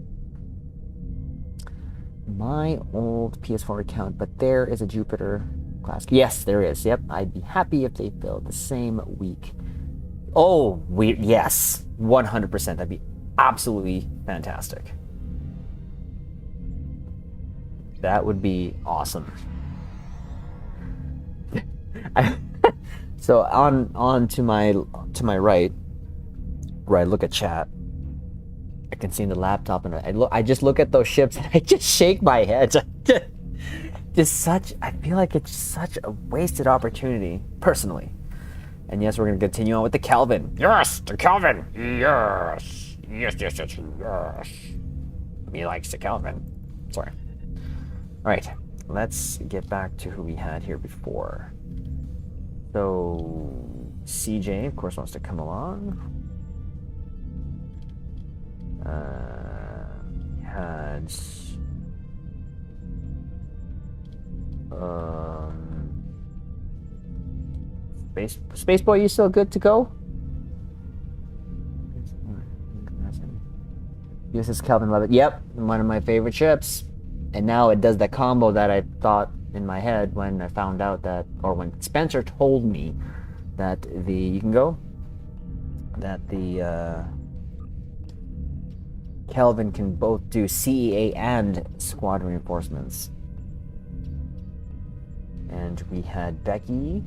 My old PS4 account, but there is a Jupiter class. Yes, there is. Yep, I'd be happy if they filled the same week. Oh, yes, 100%. That'd be absolutely fantastic. That would be awesome. So on to my right, where I look at chat, I can see the laptop, and I just look at those ships and I just shake my head. I feel like it's such a wasted opportunity, personally. And yes, we're gonna continue on with the Kelvin. Yes, the Kelvin. Yes. He likes the Kelvin. Sorry. All right, let's get back to who we had here before. So CJ, of course, wants to come along. Had Space Boy, you still good to go? This is Kelvin Levitt. Yep, one of my favorite ships. And now it does that combo that I thought in my head when I found out that, or when Spencer told me that you can go, that the Kelvin can both do CEA and squad reinforcements. And we had Becky.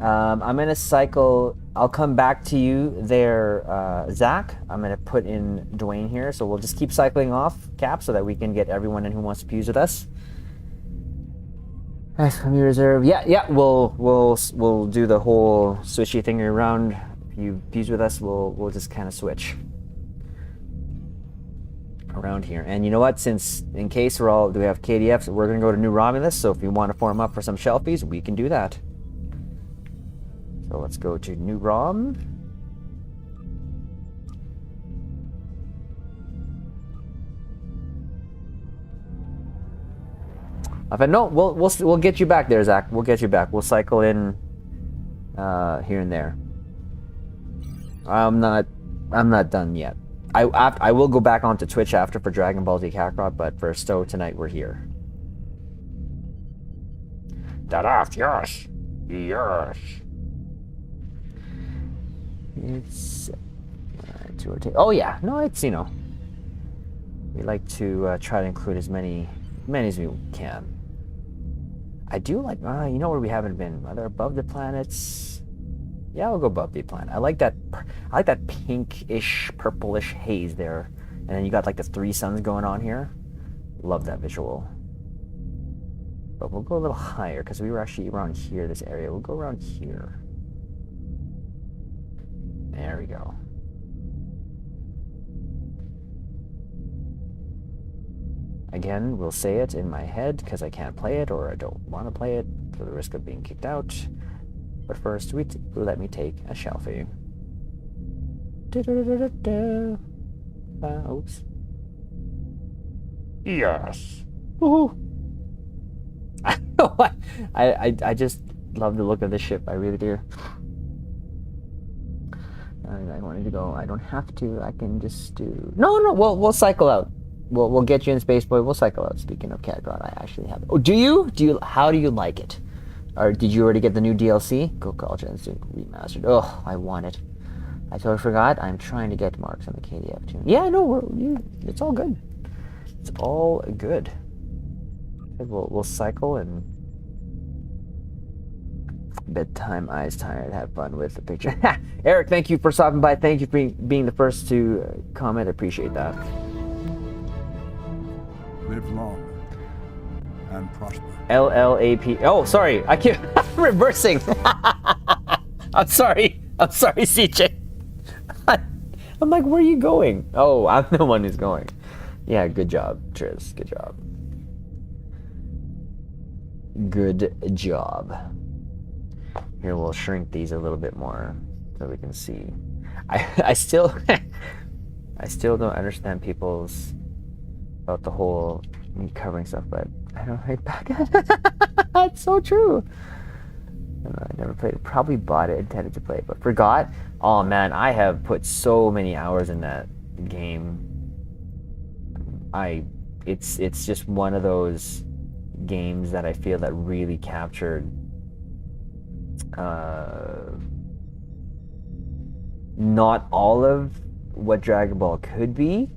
I'm gonna cycle. I'll come back to you there, Zach. I'm gonna put in Dwayne here, so we'll just keep cycling off Cap so that we can get everyone in who wants to fuse with us. XCOM reserve. Yeah. We'll do the whole switchy thing around. If you fuse with us, we'll just kind of switch around here. And you know what? Since in case we have KDFs, we're gonna go to New Romulus. So if you want to form up for some shelfies, we can do that. So let's go to New Rom. No, we'll get you back there, Zach. We'll get you back. We'll cycle in here and there. I'm not done yet. I will go back onto Twitch after for Dragon Ball Z Kakarot, but for Stowe tonight we're here. Dadaft, yes. Yes. It's to rotate. Oh yeah, no, it's we like to try to include as many as we can. I do like you know where we haven't been? Either above the planets. Yeah, we'll go above the planet. I like that pinkish, purplish haze there, and then you got like the 3 suns going on here. Love that visual. But we'll go a little higher because we were actually around here. This area. We'll go around here. There we go. Again, we'll say it in my head because I can't play it or I don't want to play it for the risk of being kicked out. But first, let me take a selfie. Oops. Yes. Woohoo! I just love the look of this ship. I really do. I wanted to go. I don't have to. I can just do. No. We'll cycle out. We'll get you in Space Boy. We'll cycle out. Speaking of Kakarot, I actually have it. Oh, do you? How do you like it? Or did you already get the new DLC? Go College Instinct Remastered. Oh, I want it. I totally forgot. I'm trying to get marks on the KDF too. Yeah, no, it's all good. It's all good. We'll cycle and bedtime. Eyes tired. Have fun with the picture. Eric, thank you for stopping by. Thank you for being the first to comment. I appreciate that. Live long and prosper. LLAP. Oh, sorry. I keep reversing. I'm sorry, CJ. I'm like, where are you going? Oh, I'm the one who's going. Yeah, good job, Triz. Good job. Good job. Here, we'll shrink these a little bit more so we can see. I still don't understand people's about the whole me covering stuff, but I don't hate back. It's so true. I never played it. Probably bought it, intended to play it, but forgot. Oh man, I have put so many hours in that game. It's just one of those games that I feel that really captured not all of what Dragon Ball could be,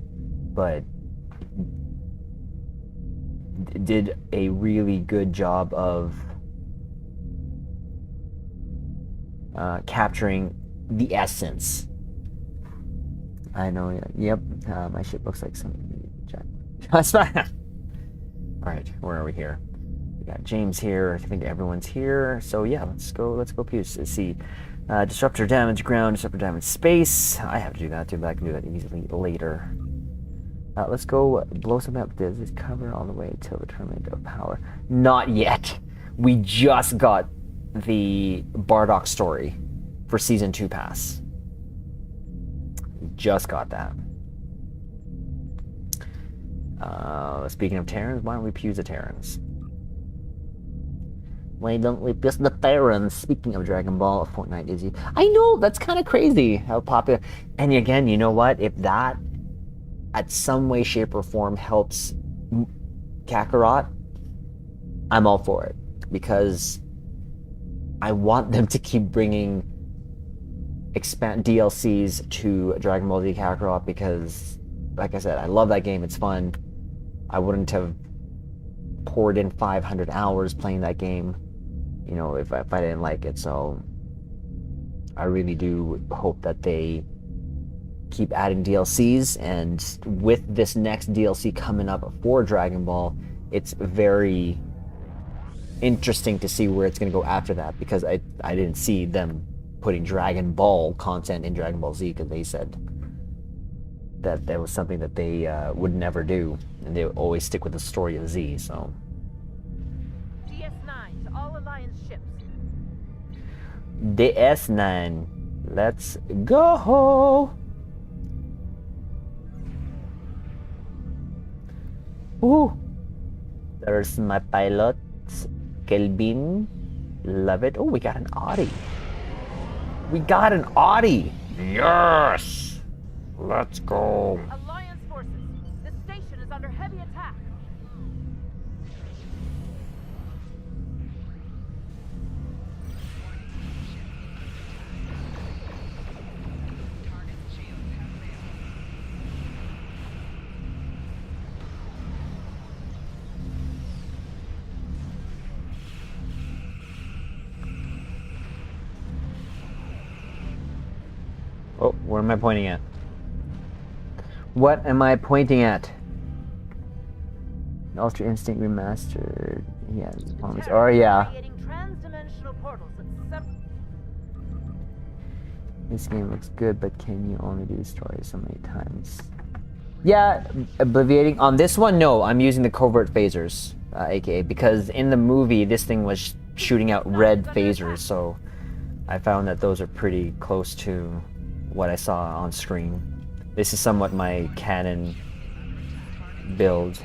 but did a really good job of capturing the essence. I know. Yep. My ship looks like something. That's fine. All right. Where are we here? We got James here. I think everyone's here. So yeah, let's go. Let's see. Disruptor damage ground. Disruptor damage space. I have to do that too, but I can do that easily later. Let's go blow some up. Does it cover all the way till the tournament of power? Not yet. We just got the Bardock story for Season 2 pass. Just got that. Speaking of Terrans, why don't we pew the Terrans? Why don't we piss the Terrans? Speaking of Dragon Ball, Fortnite is you. I know, that's kind of crazy how popular. And again, you know what? If that, at some way, shape, or form, helps Kakarot, I'm all for it. Because I want them to keep bringing expand DLCs to Dragon Ball Z Kakarot because, like I said, I love that game. It's fun. I wouldn't have poured in 500 hours playing that game, you know, if I didn't like it. So I really do hope that they keep adding DLCs, and with this next DLC coming up for Dragon Ball, it's very interesting to see where it's going to go after that, because I didn't see them putting Dragon Ball content in Dragon Ball Z, because they said that that was something that they would never do, and they would always stick with the story of Z. So DS9 to all Alliance ships. DS9, let's go. Ooh, there's my pilot, Kelvin. Love it. Oh, we got an Audi. We got an Audi. Yes. Let's go. Alliance forces. The station is under heavy attack. Oh, where am I pointing at? What am I pointing at? Ultra Instinct Remastered. Yeah. Oh, yeah. Creating trans-dimensional portals at This game looks good, but can you only do stories so many times? Yeah, obliviating. On this one, no. I'm using the covert phasers, aka, because in the movie, this thing was shooting out red phasers, so I found that those are pretty close to what I saw on screen. This is somewhat my canon build.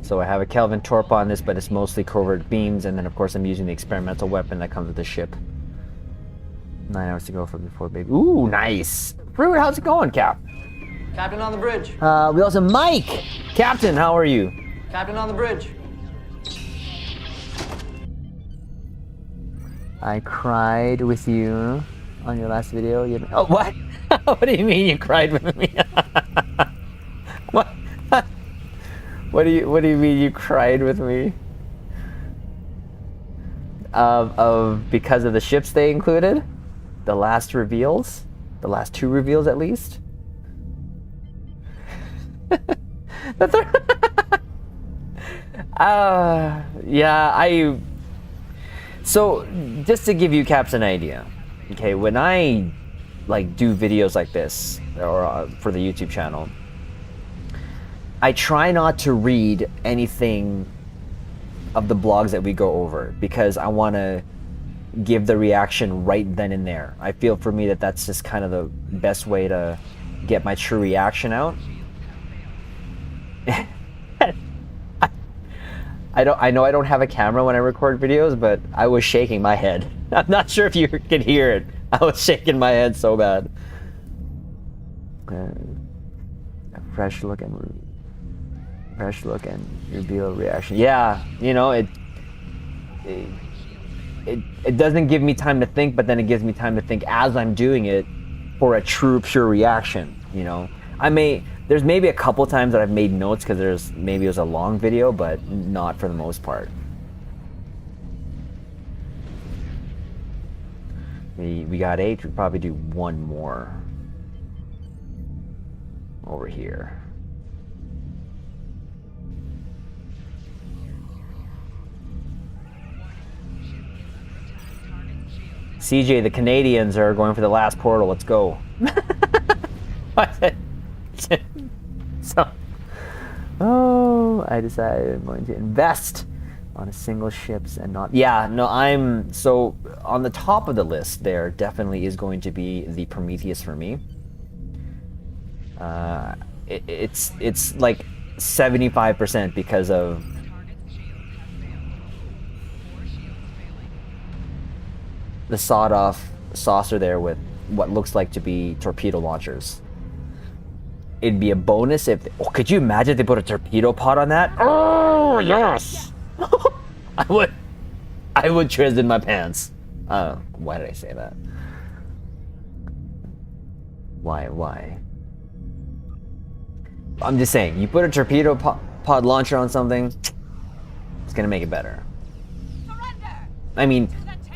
So I have a Kelvin Torp on this, but it's mostly covert beams, and then of course I'm using the experimental weapon that comes with the ship. 9 hours to go for before baby. Ooh, nice! Fruit, how's it going, Cap? Captain on the bridge. We also have Mike! Captain, how are you? Captain on the bridge. I cried with you on your last video. Oh, what? What do you mean you cried with me? What? What do you mean you cried with me? Because of the ships they included? The last reveals? The last two reveals at least? Yeah, so just to give you Caps an idea, okay, when I like do videos like this or for the YouTube channel, I try not to read anything of the blogs that we go over, because I want to give the reaction right then and there. I feel for me that that's just kind of the best way to get my true reaction out. I know I don't have a camera when I record videos, but I was shaking my head. I'm not sure if you could hear it. I was shaking my head so bad. A fresh look and reveal reaction. Yeah, you know, it doesn't give me time to think, but then it gives me time to think as I'm doing it for a true pure reaction, you know. There's maybe a couple times that I've made notes because maybe it was a long video, but not for the most part. We got 8, we'll probably do one more over here. CJ, the Canadians are going for the last portal. Let's go. I decided I'm going to invest on a single ships and not. Yeah, no, so on the top of the list there definitely is going to be the Prometheus for me. It's like 75% because of the sawed-off saucer there with what looks like to be torpedo launchers. It'd be a bonus if... Oh, could you imagine if they put a torpedo pod on that? Oh, yes! I would trizz in my pants. Why did I say that? Why? I'm just saying, you put a torpedo pod launcher on something, it's gonna make it better. I mean,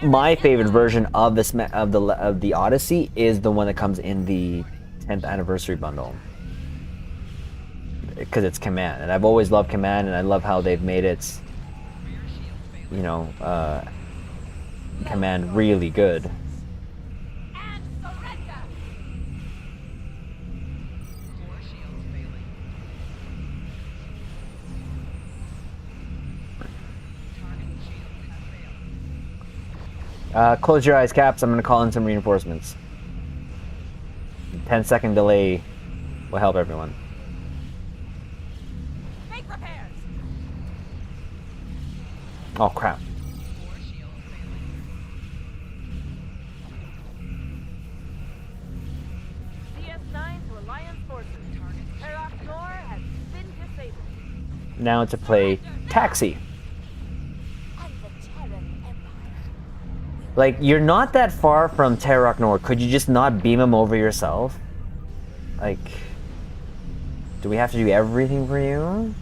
my favorite version of this of the Odyssey is the one that comes in the 10th anniversary bundle, because it's Command, and I've always loved Command, and I love how they've made it, you know, Command really good. Close your eyes, Caps. I'm gonna call in some reinforcements. 10-second delay will help everyone. Make repairs. Oh crap. DS9 to Alliance forces. Terok Nor has been disabled. Now to play Taxi. And the Terran Empire. Like, you're not that far from Terok Nor. Could you just not beam him over yourself? Like, do we have to do everything for you?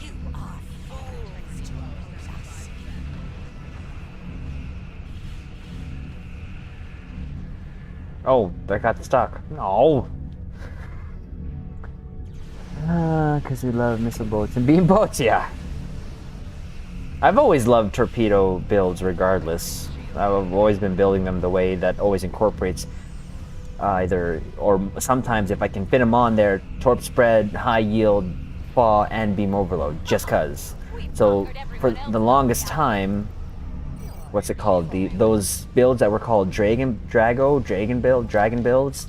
You are fools to oppose us. Oh, that got stuck. No. Because we love missile boats and beam boats, yeah. I've always loved torpedo builds regardless. I've always been building them the way that always incorporates either, or sometimes if I can fit them on there, torp spread, high yield, fall, and beam overload, just cause. So for the longest time, what's it called? Those builds that were called dragon builds,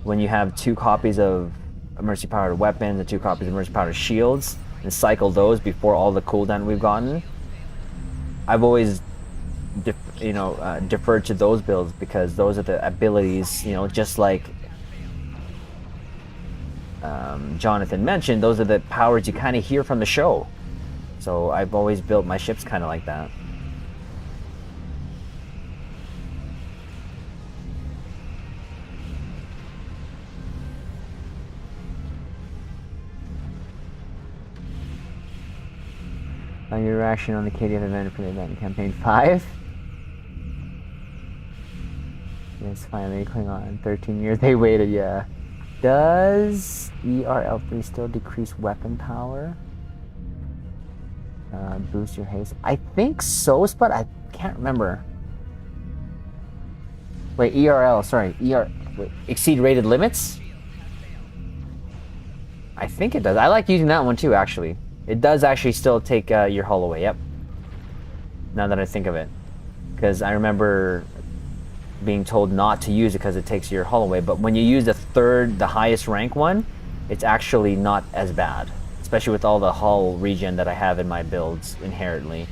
when you have 2 copies of emergency powered weapons and 2 copies of emergency powered shields, and cycle those before all the cooldown we've gotten. I've always deferred to those builds because those are the abilities, just like Jonathan mentioned, those are the powers you kind of hear from the show. So I've always built my ships kind of like that. Your reaction on the KDF event for the event in campaign 5? Yes, finally, Klingon. 13 years they waited, yeah. Does ERL3 still decrease weapon power? Boost your haste? I think so, but I can't remember. Wait, exceed rated limits? I think it does. I like using that one too, actually. It does actually still take your hull away, yep. Now that I think of it. Because I remember being told not to use it because it takes your hull away, but when you use the highest rank one, it's actually not as bad. Especially with all the hull regen that I have in my builds inherently.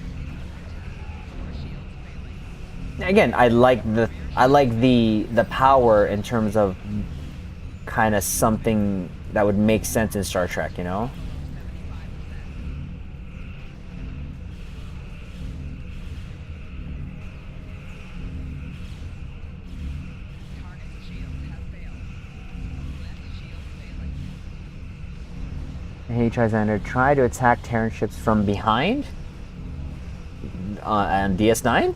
Again, I like the power in terms of kind of something that would make sense in Star Trek, you know? Hey Trizander, try to attack Terran ships from behind on DS9?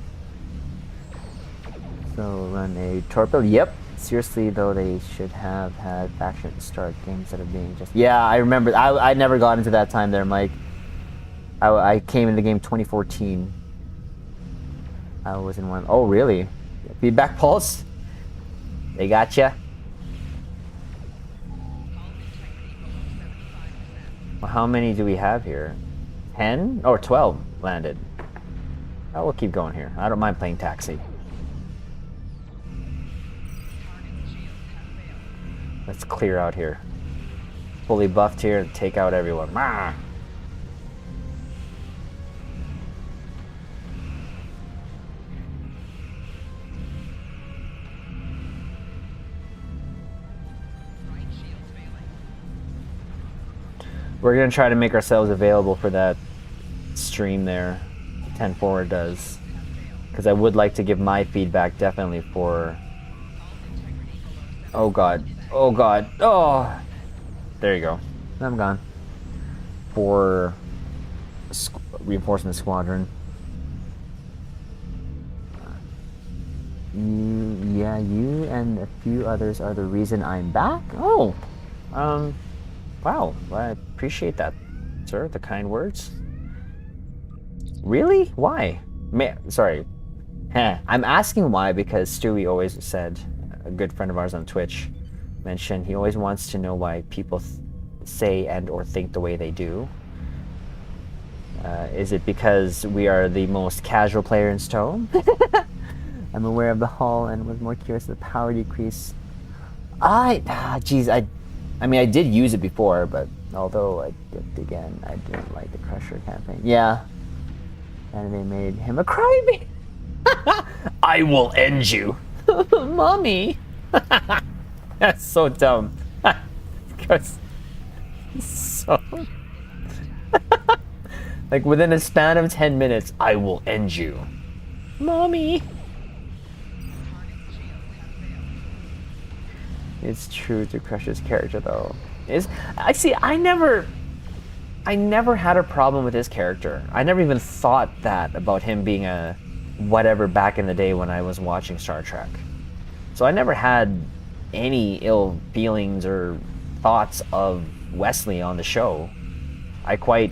So run a torpedo. Yep. Seriously though, they should have had faction start games that are being just... Yeah, I remember. I never got into that time there, Mike. I came into the game 2014. I was in one. Oh, really? Feedback pulse? They got ya? Well, how many do we have here? 10 or 12 landed. Oh, we'll keep going here. I don't mind playing taxi. Let's clear out here. Fully buffed here and take out everyone. Mah! We're gonna try to make ourselves available for that stream there. 10 forward does, because I would like to give my feedback definitely for. Oh god, oh god, oh! There you go. I'm gone. For reinforcement squadron. Yeah, you and a few others are the reason I'm back. Oh, wow. I appreciate that, sir. The kind words. Really? Why? Sorry. I'm asking why because Stewie always said, a good friend of ours on Twitch mentioned, he always wants to know why people say and or think the way they do. Is it because we are the most casual player in Stowe? I'm aware of the hull and was more curious of the power decrease. I mean, I did use it before, but although I dipped again, I didn't like the Crusher campaign. Yeah. And they made him a crybaby. I will end you. Mommy. That's so dumb. So like within a span of 10 minutes, I will end you. Mommy. It's true to Crusher's character though. I never had a problem with his character. I never even thought that about him being a whatever back in the day when I was watching Star Trek. So I never had any ill feelings or thoughts of Wesley on the show. I quite,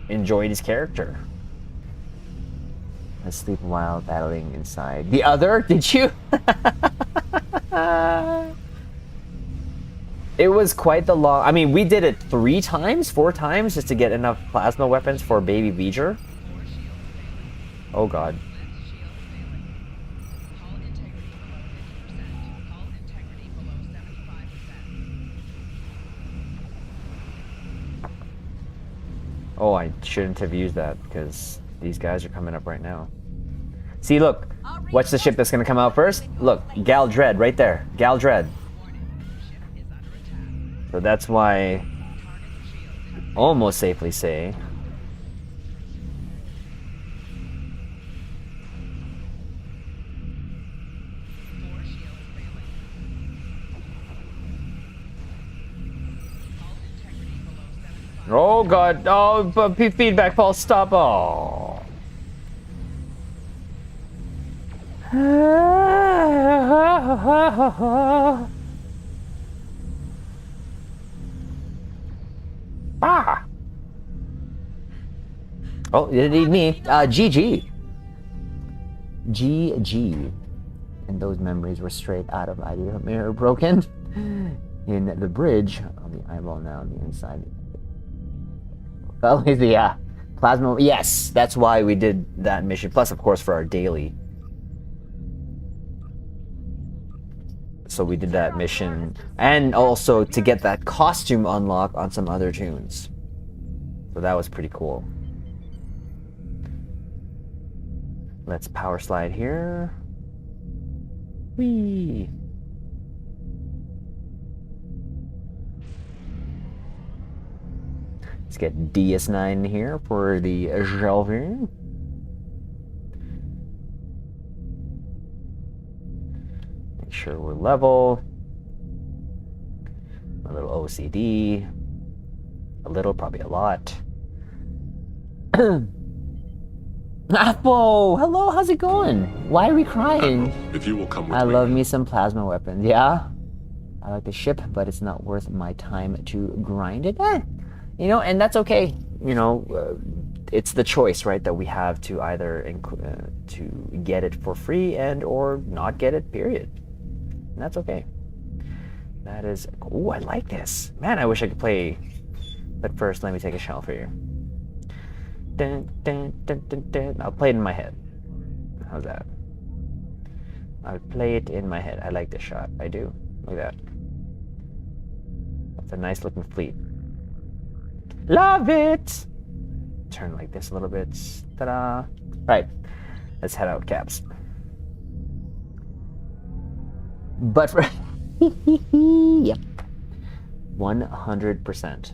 enjoyed his character. Let's sleep while battling inside. The other? Did you? It was quite the long. I mean, we did it 4 times just to get enough plasma weapons for baby V'ger. Oh god. Oh, I shouldn't have used that because these guys are coming up right now. See, look. What's the ship that's going to come out first? Look, Gal Dread right there. Gal Dread. So that's why, almost safely say, oh god, oh, feedback, Paul, stop, oh. Ah! Oh, you didn't need me. GG. GG. And those memories were straight out of Idea Mirror Broken. In the bridge on the eyeball now on the inside. Oh, yeah. Plasma. Yes, that's why we did that mission. Plus, of course, for our daily. So we did that mission. And also to get that costume unlock on some other tunes. So that was pretty cool. Let's power slide here. Whee! Let's get DS9 here for the Jalvin. Make sure we're level. A little OCD. A little, probably a lot. Apple! Hello, how's it going? Why are we crying? If you will come with I me. love me some plasma weapons. Yeah? I like the ship, but it's not worth my time to grind it. And that's okay. It's the choice, right, that we have to either to get it for free and or not get it, period. And that's okay. That is... Oh, I like this. Man, I wish I could play... But first, let me take a shell for you. Dun, dun, dun, dun, dun. I'll play it in my head. How's that? I'll play it in my head. I like this shot. I do. Look at that. That's a nice looking fleet. Love it! Turn like this a little bit. Ta-da! Right. Let's head out, Caps. But for... Yep. 100%.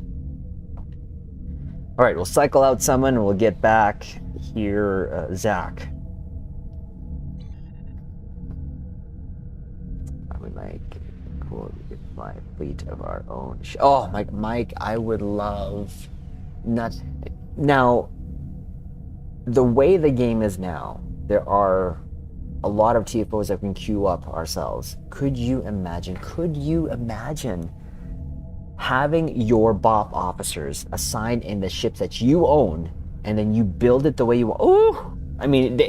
Alright, we'll cycle out someone and we'll get back here, Zach. I would like cool to fly a fleet of our own. Oh, Mike, I would love not now. The way the game is now, there are a lot of TFOs that we can queue up ourselves. Could you imagine? Having your BOP officers assigned in the ships that you own, and then you build it the way you want? Ooh! I mean,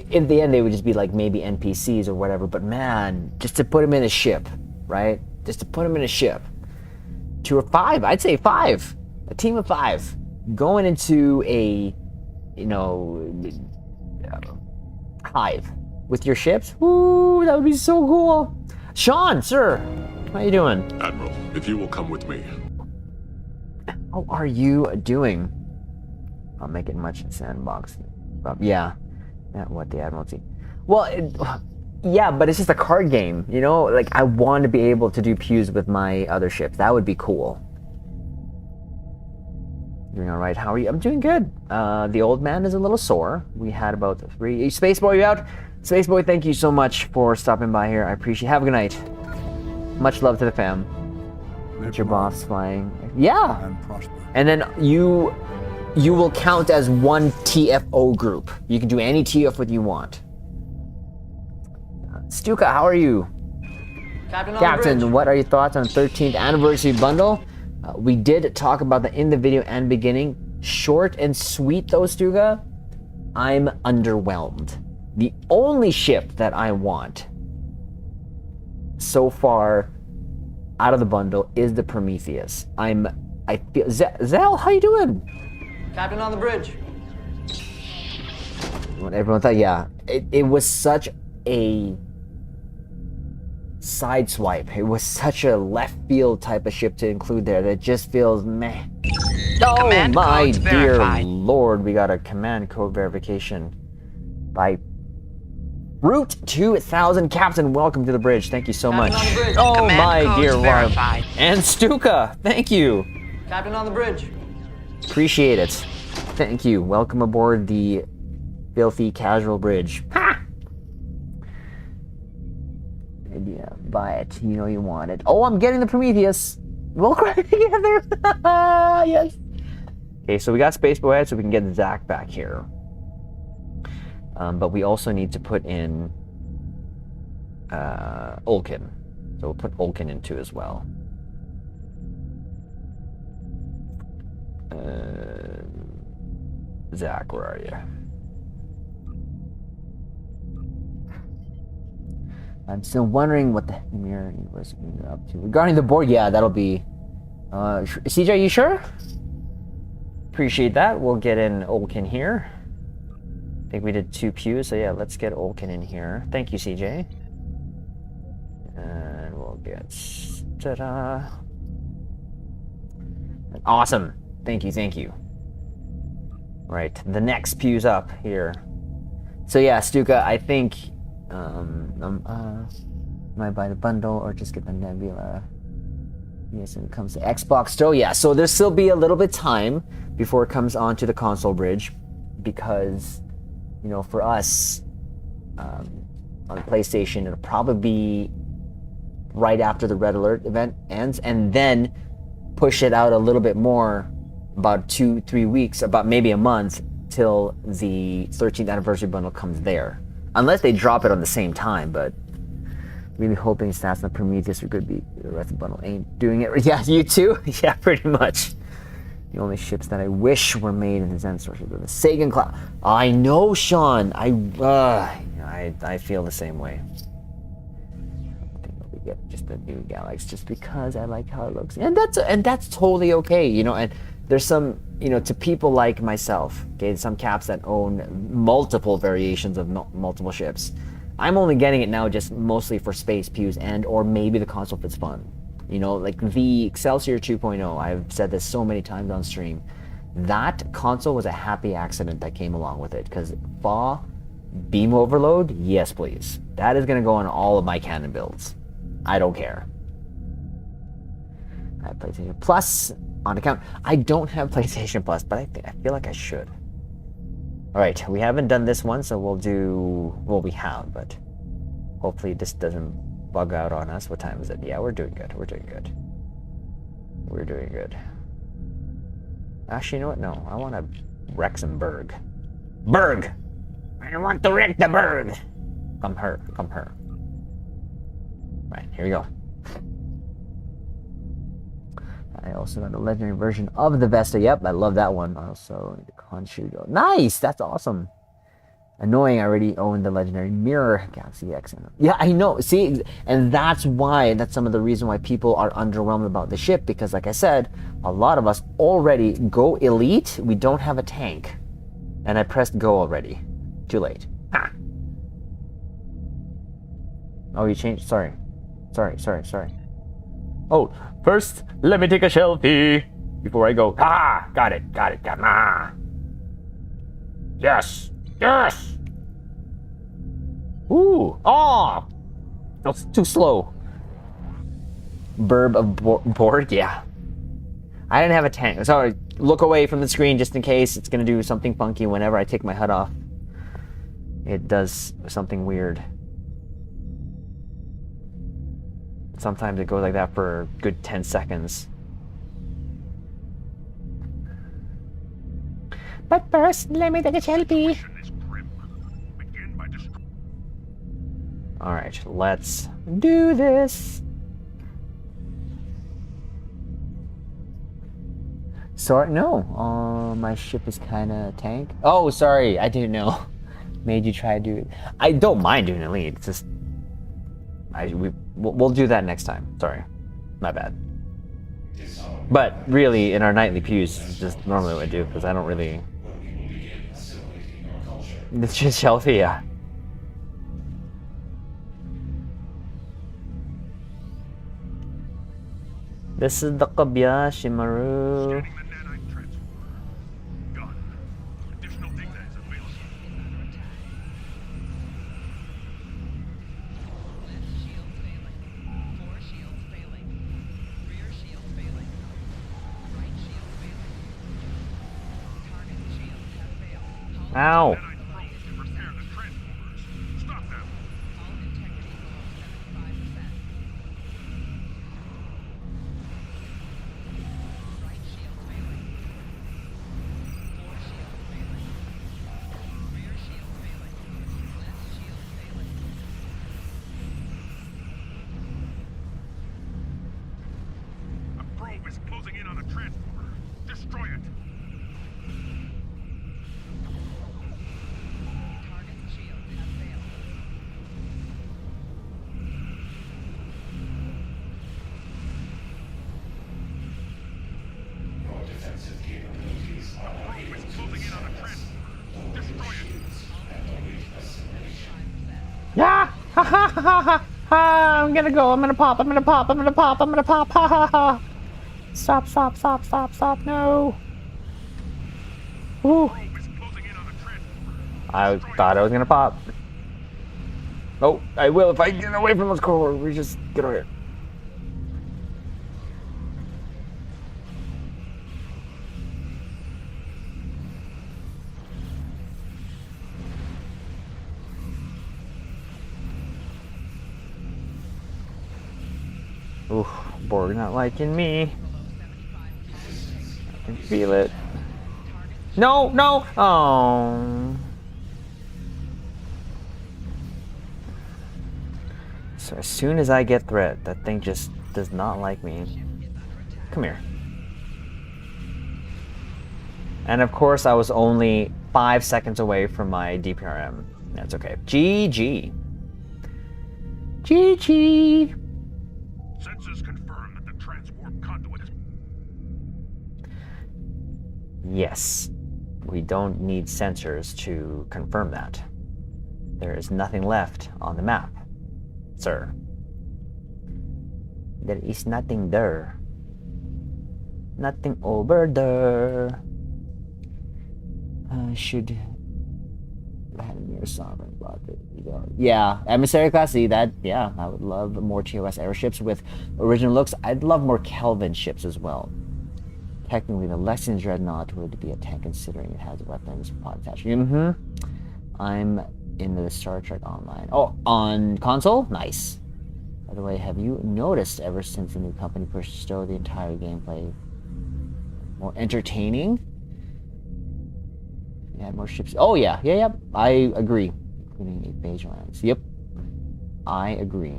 in the end, they would just be like maybe NPCs or whatever, but man, just to put them in a ship, right? Just to put them in a ship. 2 or 5, I'd say 5. A team of 5 going into a, hive with your ships. Ooh, that would be so cool. Sean, sir, how you doing? Admiral, if you will come with me. How are you doing? I'll make it much in sandbox. Yeah, what the Admiralty? Well, yeah, but it's just a card game, Like, I want to be able to do pews with my other ships. That would be cool. Doing all right. How are you? I'm doing good. The old man is a little sore. We had about 3. Spaceboy, you out? Spaceboy, thank you so much for stopping by here. I appreciate it. Have a good night. Much love to the fam. Get your boss flying. Yeah. And prosper. And then you will count as one TFO group. You can do any TF you want. Stuka, how are you? Captain on the Captain, bridge. what are your thoughts on 13th anniversary bundle? We did talk about that in the video and beginning. Short and sweet though, Stuka. I'm underwhelmed. The only ship that I want so far out of the bundle is the Prometheus. I feel Zell, how you doing? Captain on the bridge. What everyone thought, yeah. It was such a sideswipe. It was such a left field type of ship to include there that just feels meh. Oh Command my codes dear verified. lord, we got a command code verification by Route 2000. Captain, welcome to the bridge. Thank you so Captain much. on the bridge. Oh Command my codes dear lord. verified. And Stuka, thank you. Captain on the bridge. Appreciate it. Thank you. Welcome aboard the filthy casual bridge. Ha! Yeah, buy it. You know you want it. Oh, I'm getting the Prometheus. We'll cry together. Yes. Okay, so we got Spaceboy ahead, so we can get Zach back here. But we also need to put in Ulkin. So we'll put Ulkin in too as well. Zach, where are you? I'm still wondering what the mirror was up to. Regarding the board, yeah, that'll be... CJ, you sure? Appreciate that. We'll get in Ulkin here. I think we did 2 pews, so yeah, let's get Ulkin in here. Thank you, CJ. And we'll get... Ta-da! Awesome. Thank you, thank you. Right, the next pew's up here. So yeah, Stuka, I think... might buy the bundle or just get the Nebula. Yes, when it comes to Xbox still, yeah. So there'll still be a little bit time before it comes onto the console bridge, because, for us on PlayStation, it'll probably be right after the Red Alert event ends, and then push it out a little bit more, about 2-3 weeks, about maybe a month, till the 13th anniversary bundle comes there. Unless they drop it on the same time, but really hoping stats on Prometheus are good. The rest of the bundle ain't doing it. Yeah, you too? Yeah, pretty much. The only ships that I wish were made in the Zen sources are the Sagan class. I know, Sean. I feel the same way. I think it'll be get just the new Galax just because I like how it looks, and that's totally okay, you know. And there's some, you know, to people like myself, okay, some caps that own multiple variations of multiple ships. I'm only getting it now just mostly for space pews and or maybe the console if it's fun. You know, like the Excelsior 2.0, I've said this so many times on stream, that console was a happy accident that came along with it, because FAW beam overload, yes please. That is going to go on all of my cannon builds. I don't care. I have PlayStation Plus on account. I don't have PlayStation Plus, but I feel like I should. Alright, we haven't done this one, so we'll do... Well, we have, but hopefully this doesn't bug out on us. What time is it? Yeah, we're doing good. We're doing good. We're doing good. Actually, you know what? No, I want to wreck some Berg. Berg! I want to wreck the Berg! Come her. Come her. Right, here we go. I also got a legendary version of the Vesta. Yep, I love that one. Also, the Conchudo. Nice! That's awesome. Annoying, I already own the legendary Mirror Galaxy X. Yeah, I know. See, and that's some of the reason why people are underwhelmed about the ship, because like I said, a lot of us already go elite. We don't have a tank. And I pressed go already. Too late. Ha! Oh, you changed? Sorry. Sorry. Oh, first, let me take a selfie before I go. Ah, got it. Ah. Yes. Ooh, oh, that's too slow. Burb of board, yeah. I didn't have a tank. Sorry, look away from the screen just in case it's gonna do something funky whenever I take my HUD off. It does something weird. Sometimes it goes like that for a good 10 seconds. But first, let me take a selfie. Alright, let's do this. Sorry, no. My ship is kind of tank. Oh, sorry, I didn't know. Made you try to do it. I don't mind doing elite. It's just we'll do that next time. Sorry, my bad. But really, in our nightly pews, it's just normally what I do, because I don't really. It's just healthy, yeah. This is the Kobayashi Maru. Ow! Yeah! Ha ha ha ha ha! I'm gonna go. I'm gonna pop. Ha ha ha! Stop! No! Ooh! I thought I was gonna pop. Oh, I will if I get away from this core. We just get over here. Oof, Borg not liking me. I can feel it. No! Oh. So as soon as I get threat, that thing just does not like me. Come here. And of course, I was only 5 seconds away from my DPRM. That's okay. GG. Yes. We don't need sensors to confirm that. There is nothing left on the map, sir. There is nothing there. Nothing over there. Should Vladimir Sovereign brought it. Yeah, emissary class. See that? Yeah, I would love more TOS airships with original looks. I'd love more Kelvin ships as well. Technically, the Lexington Dreadnought would be a tank considering it has weapons pod attachment. I'm in the Star Trek Online. Oh, on console? Nice. By the way, have you noticed ever since the new company pushed Stowe the entire gameplay more entertaining? Yeah, more ships. Oh yeah, I agree. Including a beige lines. Yep, I agree.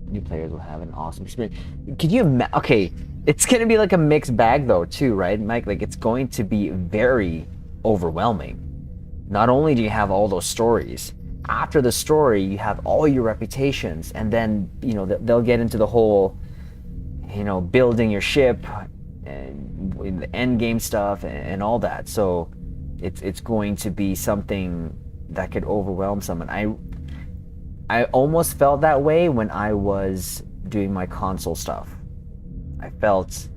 New players will have an awesome experience. Could you imagine? Okay, it's gonna be like a mixed bag though, too, right, Mike? Like it's going to be very overwhelming. Not only do you have all those stories, after the story you have all your reputations, and then they'll get into the whole, building your ship and the end game stuff and all that. So it's going to be something that could overwhelm someone. I almost felt that way when I was doing my console stuff. I felt,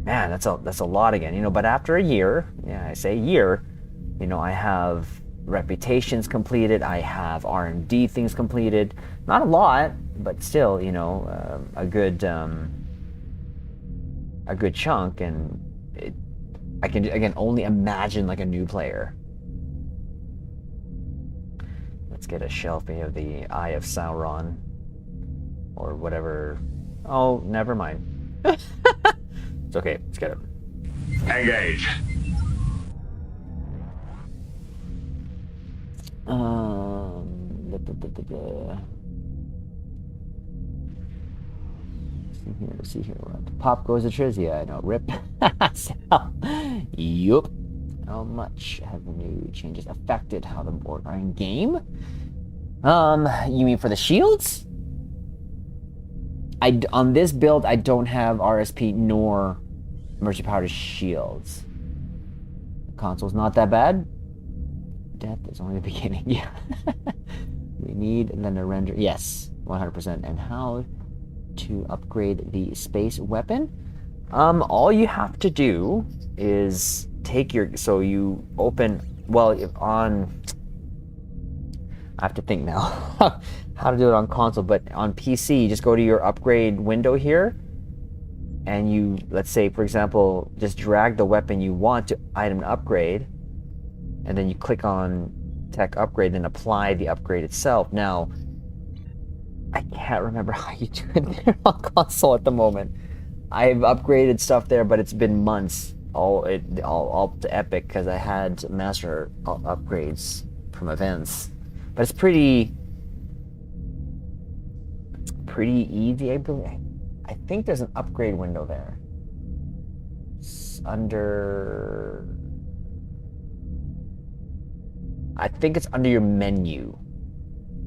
man, that's a lot again, but after a year, I say year, I have reputations completed, I have R&D things completed, not a lot, but still, a good chunk, and I can again only imagine like a new player. Let's get a shelfie of the Eye of Sauron, or whatever. Oh, never mind. It's okay. Let's get it. Engage. See here. Pop goes to Trizia. I know. Rip. Yup. How much have the new changes affected how the board are in game? You mean for the shields? On this build, I don't have RSP nor Mercy Powder shields. The console's not that bad. Death is only the beginning. Yeah. We need then to render. Yes, 100%. And how to upgrade the space weapon? All you have to do is take so you open, I have to think now how to do it on console, but on PC, you just go to your upgrade window here, and you, let's say, for example, just drag the weapon you want to item to upgrade, and then you click on tech upgrade and apply the upgrade itself. Now, I can't remember how you do it there on console at the moment. I've upgraded stuff there, but it's been months. All to Epic because I had master upgrades from events, but it's pretty easy. I believe. I think there's an upgrade window there. It's under. I think it's under your menu.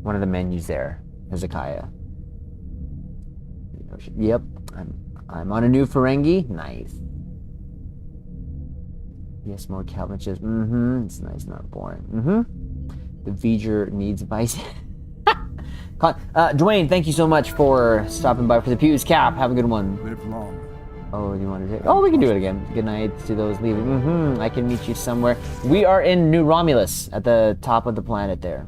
One of the menus there, Hezekiah. Yep, I'm on a new Ferengi. Nice. Yes, more Kelvin chips. It's nice, not boring. The V'ger needs bison. Dwayne, thank you so much for stopping by for the Pews. Cap, have a good one. Live long. Oh, you want to take? Oh, we can do it again. Good night to those leaving. I can meet you somewhere. We are in New Romulus at the top of the planet there.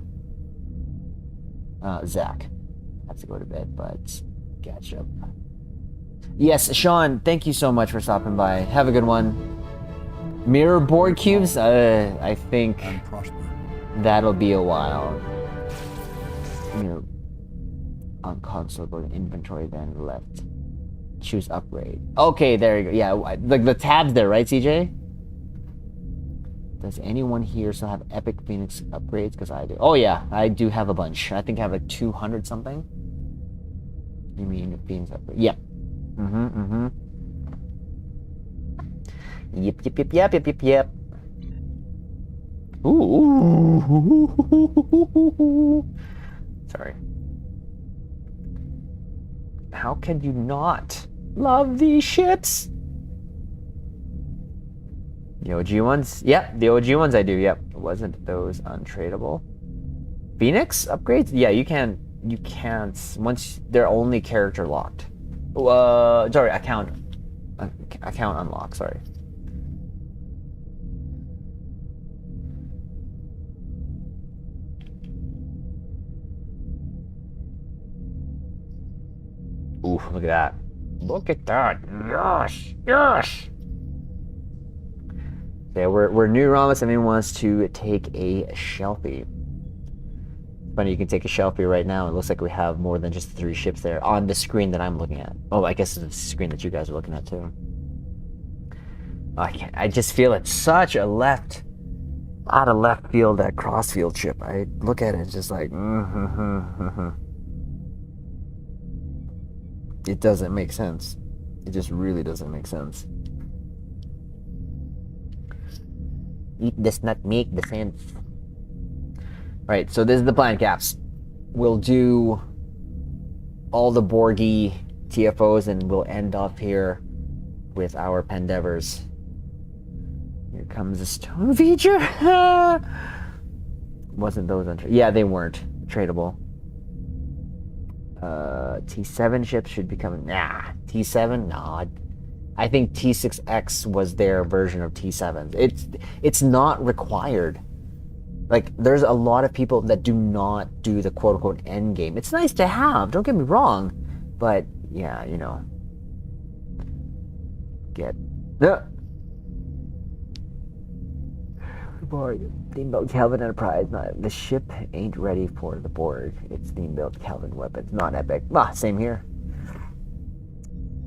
Zach has to go to bed, but catch up. Yes, Sean, thank you so much for stopping by. Have a good one. Mirror board cubes? I think And prosper. that'll be a while. On console, go to inventory, then left. Choose upgrade. Okay, there you go. Yeah, like the tabs there, right, CJ? Does anyone here still have Epic Phoenix upgrades? Because I do. Oh yeah, I do have a bunch. I think I have like 200 something. You mean Phoenix upgrade? Yep. Yep. Ooh. Sorry. How can you not love these ships? The OG ones? Yep, the OG ones I do, yep. Wasn't those untradeable? Phoenix upgrades? Yeah, you can't, once they're only character locked. Sorry, account unlocked, sorry. Ooh, look at that. Look at that. Yes, yes. Okay, we're new Ramos. Everyone wants to take a selfie. Funny, you can take a selfie right now. It looks like we have more than just 3 ships there on the screen that I'm looking at. Oh, I guess it's the screen that you guys are looking at too. I just feel it's such a out of left field, that crossfield ship. I look at it, it's just like, It doesn't make sense. It just really doesn't make sense. It does not make the sense. Right, so this is the plan, Caps. We'll do all the Borgy TFOs and we'll end off here with our Pendevers. Here comes the stone feature. Wasn't those yeah, they weren't tradable. T7 ships should be coming. Nah, T7, nah. I think T6X was their version of T7. It's not required. Like, there's a lot of people that do not do the quote-unquote end game. It's nice to have, don't get me wrong, but yeah, you know. Steamboat Kelvin Enterprise. The ship ain't ready for the board. It's Steamboat Kelvin weapons, not epic. Same here.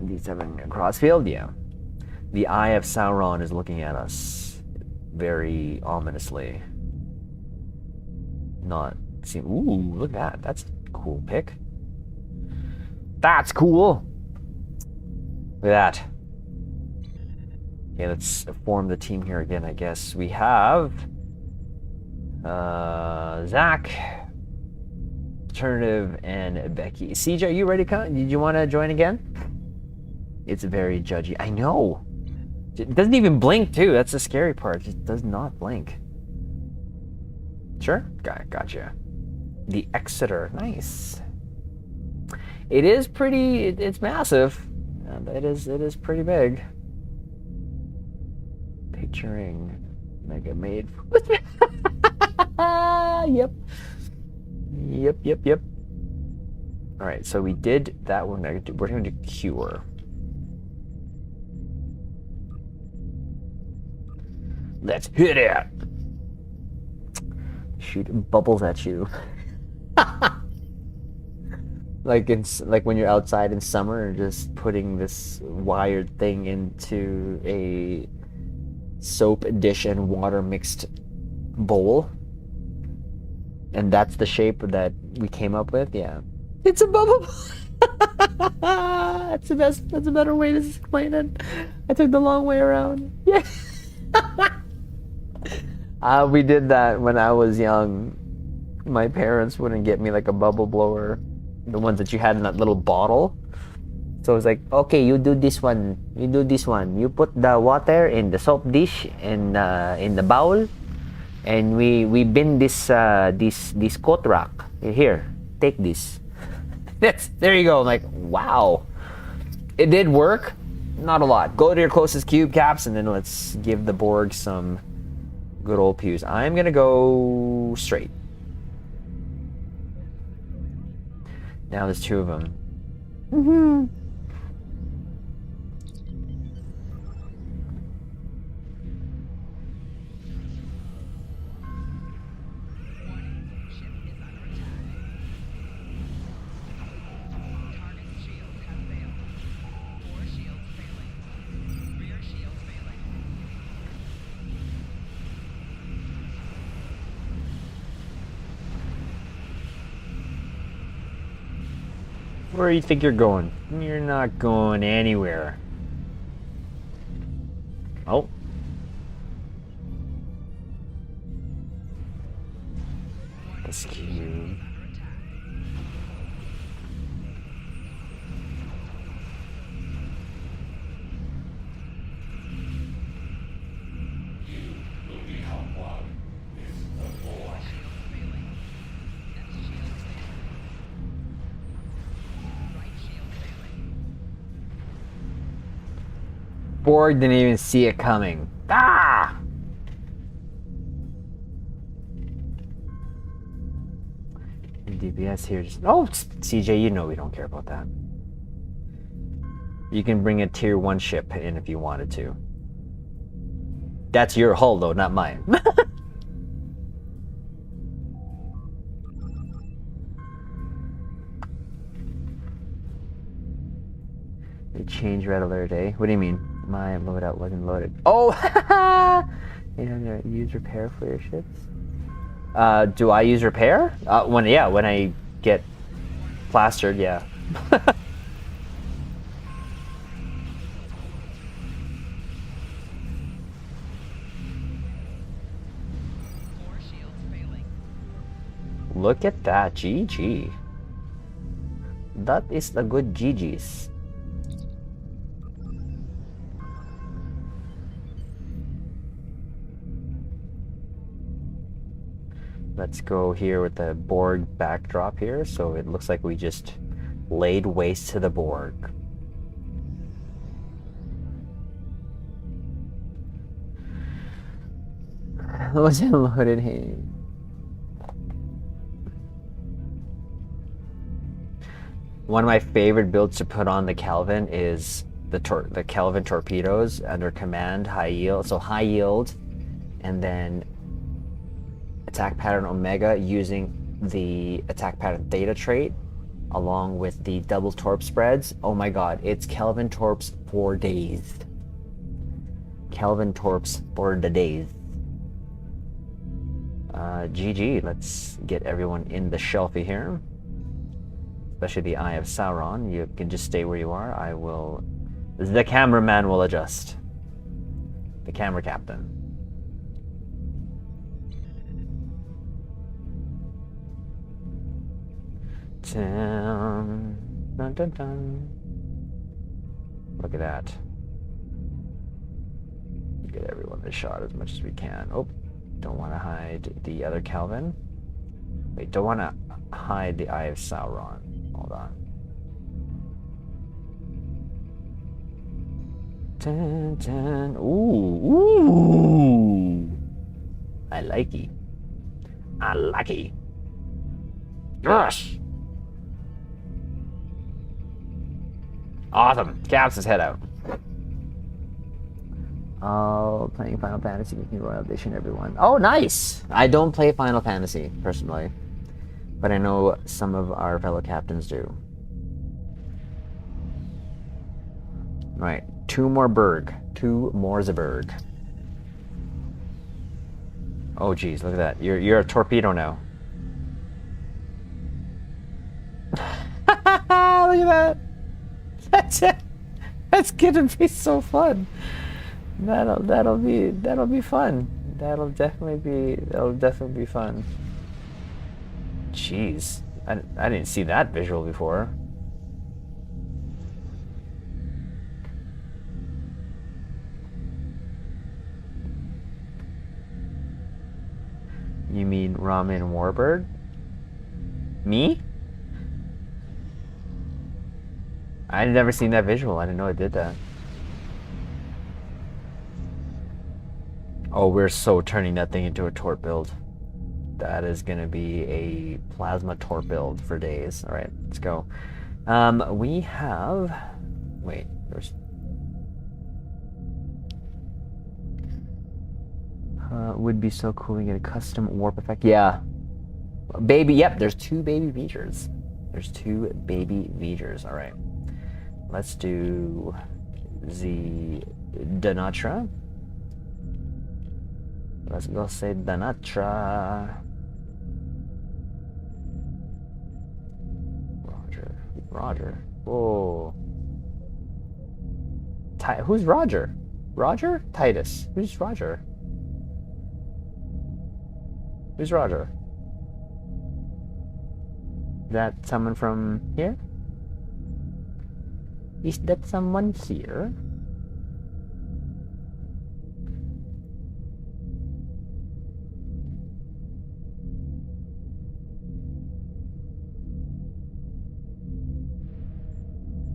D7 Crossfield, yeah. The Eye of Sauron is looking at us very ominously. Not seem. Ooh, look at that. That's a cool pick. That's cool. Look at that. Okay, let's form the team here again, I guess. We have Zach, Alternative, and Becky. CJ, are you ready to come? Did you want to join again? It's very judgy. I know. It doesn't even blink, too. That's the scary part. It just does not blink. Sure? Gotcha. The Exeter. Nice. It is pretty... It's massive. It is pretty big. Picturing Mega Maid. Yep. Alright, so we did that one. We're going to cure. Let's hit it! Shoot bubbles at you. like when you're outside in summer and just putting this wired thing into a soap dish and water mixed bowl, and that's the shape that we came up with. Yeah, it's a bubble. That's a better way to explain it. I took the long way around. Yeah. We did that when I was young. My parents wouldn't get me like a bubble blower, the ones that you had in that little bottle. So it's like, okay, you do this one. You do this one. You put the water in the soap dish and in the bowl, and we bin this coat rack. Here, take this. There you go. I'm like, wow, it did work. Not a lot. Go to your closest cube, Caps, and then let's give the Borg some good old pews. I'm gonna go straight. Now there's 2 of them. Mm-hmm. Where do you think you're going? You're not going anywhere. Oh. This cube. Borg didn't even see it coming. Ah! DPS here. Just, oh, CJ, you know we don't care about that. You can bring a tier 1 ship in if you wanted to. That's your hull, though, not mine. They changed red alert, eh? What do you mean? My loadout wasn't loaded. Oh! You know, use repair for your ships? Do I use repair? When I get plastered, yeah. Look at that, GG. That is a good GG's. Let's go here with the Borg backdrop here, so it looks like we just laid waste to the Borg. Wasn't loaded here. One of my favorite builds to put on the Kelvin is the Kelvin torpedoes under command, high yield. So high yield, and then attack pattern Omega using the attack pattern Theta trait, along with the double torp spreads. Oh my god, it's Kelvin torps for days. Kelvin torps for the days. GG, let's get everyone in the shelfie here. Especially the Eye of Sauron. You can just stay where you are. I will... The cameraman will adjust. The camera captain. Dun, dun, dun, dun. Look at that. Get everyone the shot as much as we can. Oh, don't want to hide the other Kelvin. Wait, don't want to hide the Eye of Sauron. Hold on. Dun, dun. Ooh, ooh. I like it. I like it. Yes. Awesome. Caps his head out. Oh, playing Final Fantasy with me Royal Edition, everyone. Oh, nice! I don't play Final Fantasy, personally. But I know some of our fellow captains do. Right, 2 more Berg. 2 more Zerberg. Oh, geez, look at that. You're a torpedo now. Look at that! That's it! That's gonna be so fun! That'll be fun. That'll definitely be fun. Jeez, I didn't see that visual before. You mean Ramen Warbird? Me? I'd never seen that visual. I didn't know it did that. Oh, we're so turning that thing into a torp build. That is going to be a plasma torp build for days. All right, let's go. We have... Wait, there's... would be so cool to get a custom warp effect. Yeah. Baby, yep, there's 2 baby features. There's 2 baby features. All right. Let's do the Danatra. Let's go say Danatra. Roger. Oh. Who's Roger? Roger? Titus. Who's Roger? Who's Roger? Is that someone from here? Is that someone here?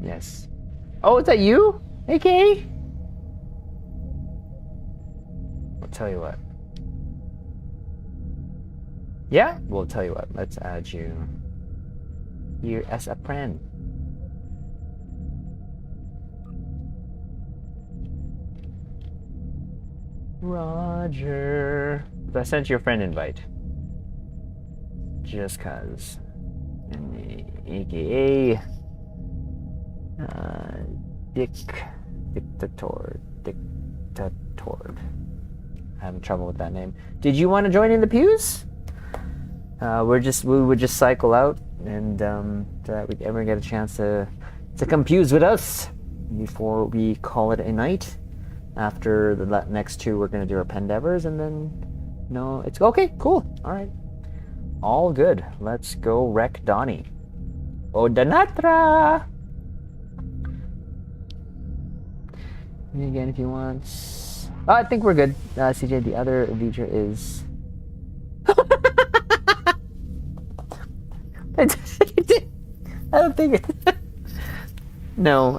Yes. Oh, is that you? AK? tell you what. Yeah, we'll tell you what. Let's add you here as a friend. Roger. I sent you a friend invite. Just cause. AKA Dictator. Having trouble with that name. Did you want to join in the pews? We would just cycle out, and that we'd ever get a chance to come pews with us before we call it a night. After the next two, we're gonna do our Pendevers, and then no, it's okay, cool, all right, all good. Let's go wreck Donnie. Odanatra. And again, if you want. Oh, I think we're good. CJ, the other feature is. I don't think it. No.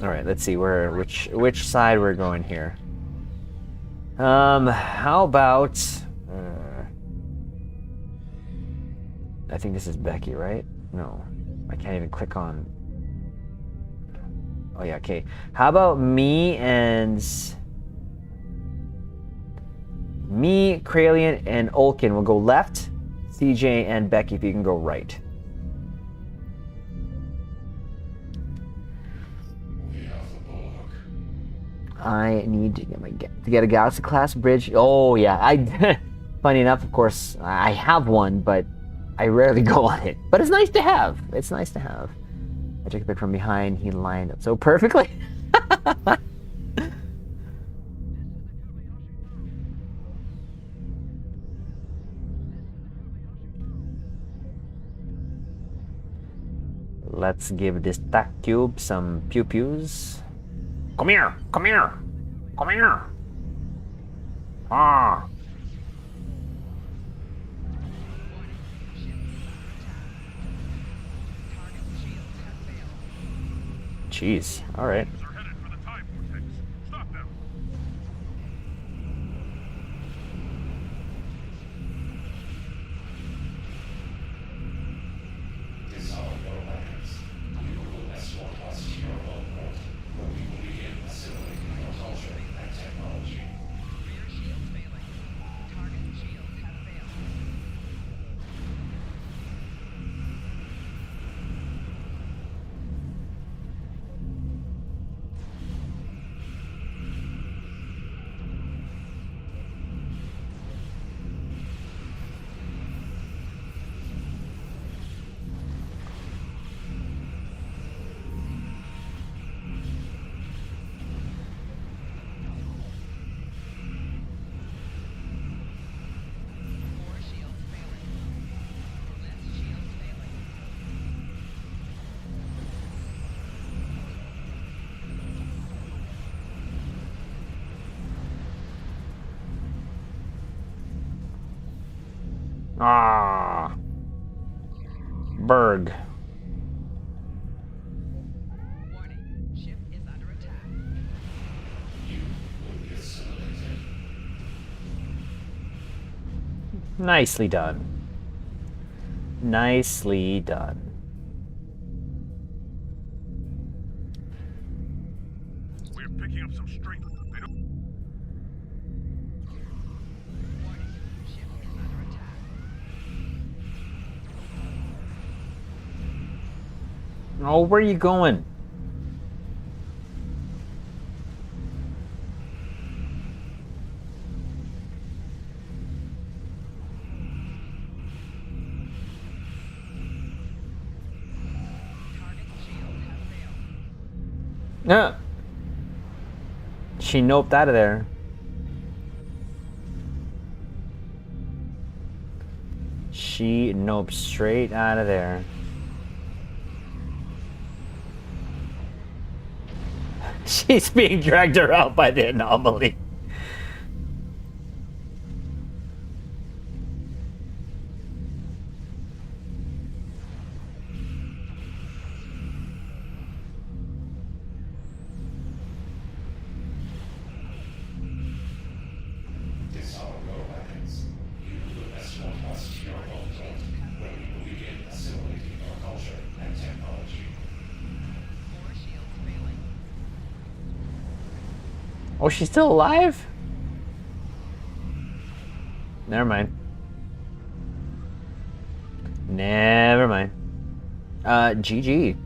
All right, let's see which side we're going here. How about? I think this is Becky, right? No, I can't even click on. Oh yeah, okay. How about me, Kralian, and Olkin will go left. CJ and Becky, if you can go right. I need to get a Galaxy class bridge. Oh yeah, funny enough, of course, I have one, but I rarely go on it. But it's nice to have. It's nice to have. I took a pic from behind. He lined up so perfectly. Let's give this tack cube some pew-pews. Come here! Come here! Come here! Ah! Jeez, alright. They're headed for the time vortex. Stop them. Ah. Berg. Warning, ship is under attack. Nicely done. Nicely done. We're picking up some strength. They don't. Warning, ship is under attack. Oh, where are you going? Target shield has failed. No. She noped out of there. She noped straight out of there. She's being dragged around by the anomaly. Oh, she's still alive? Never mind. Never mind. GG.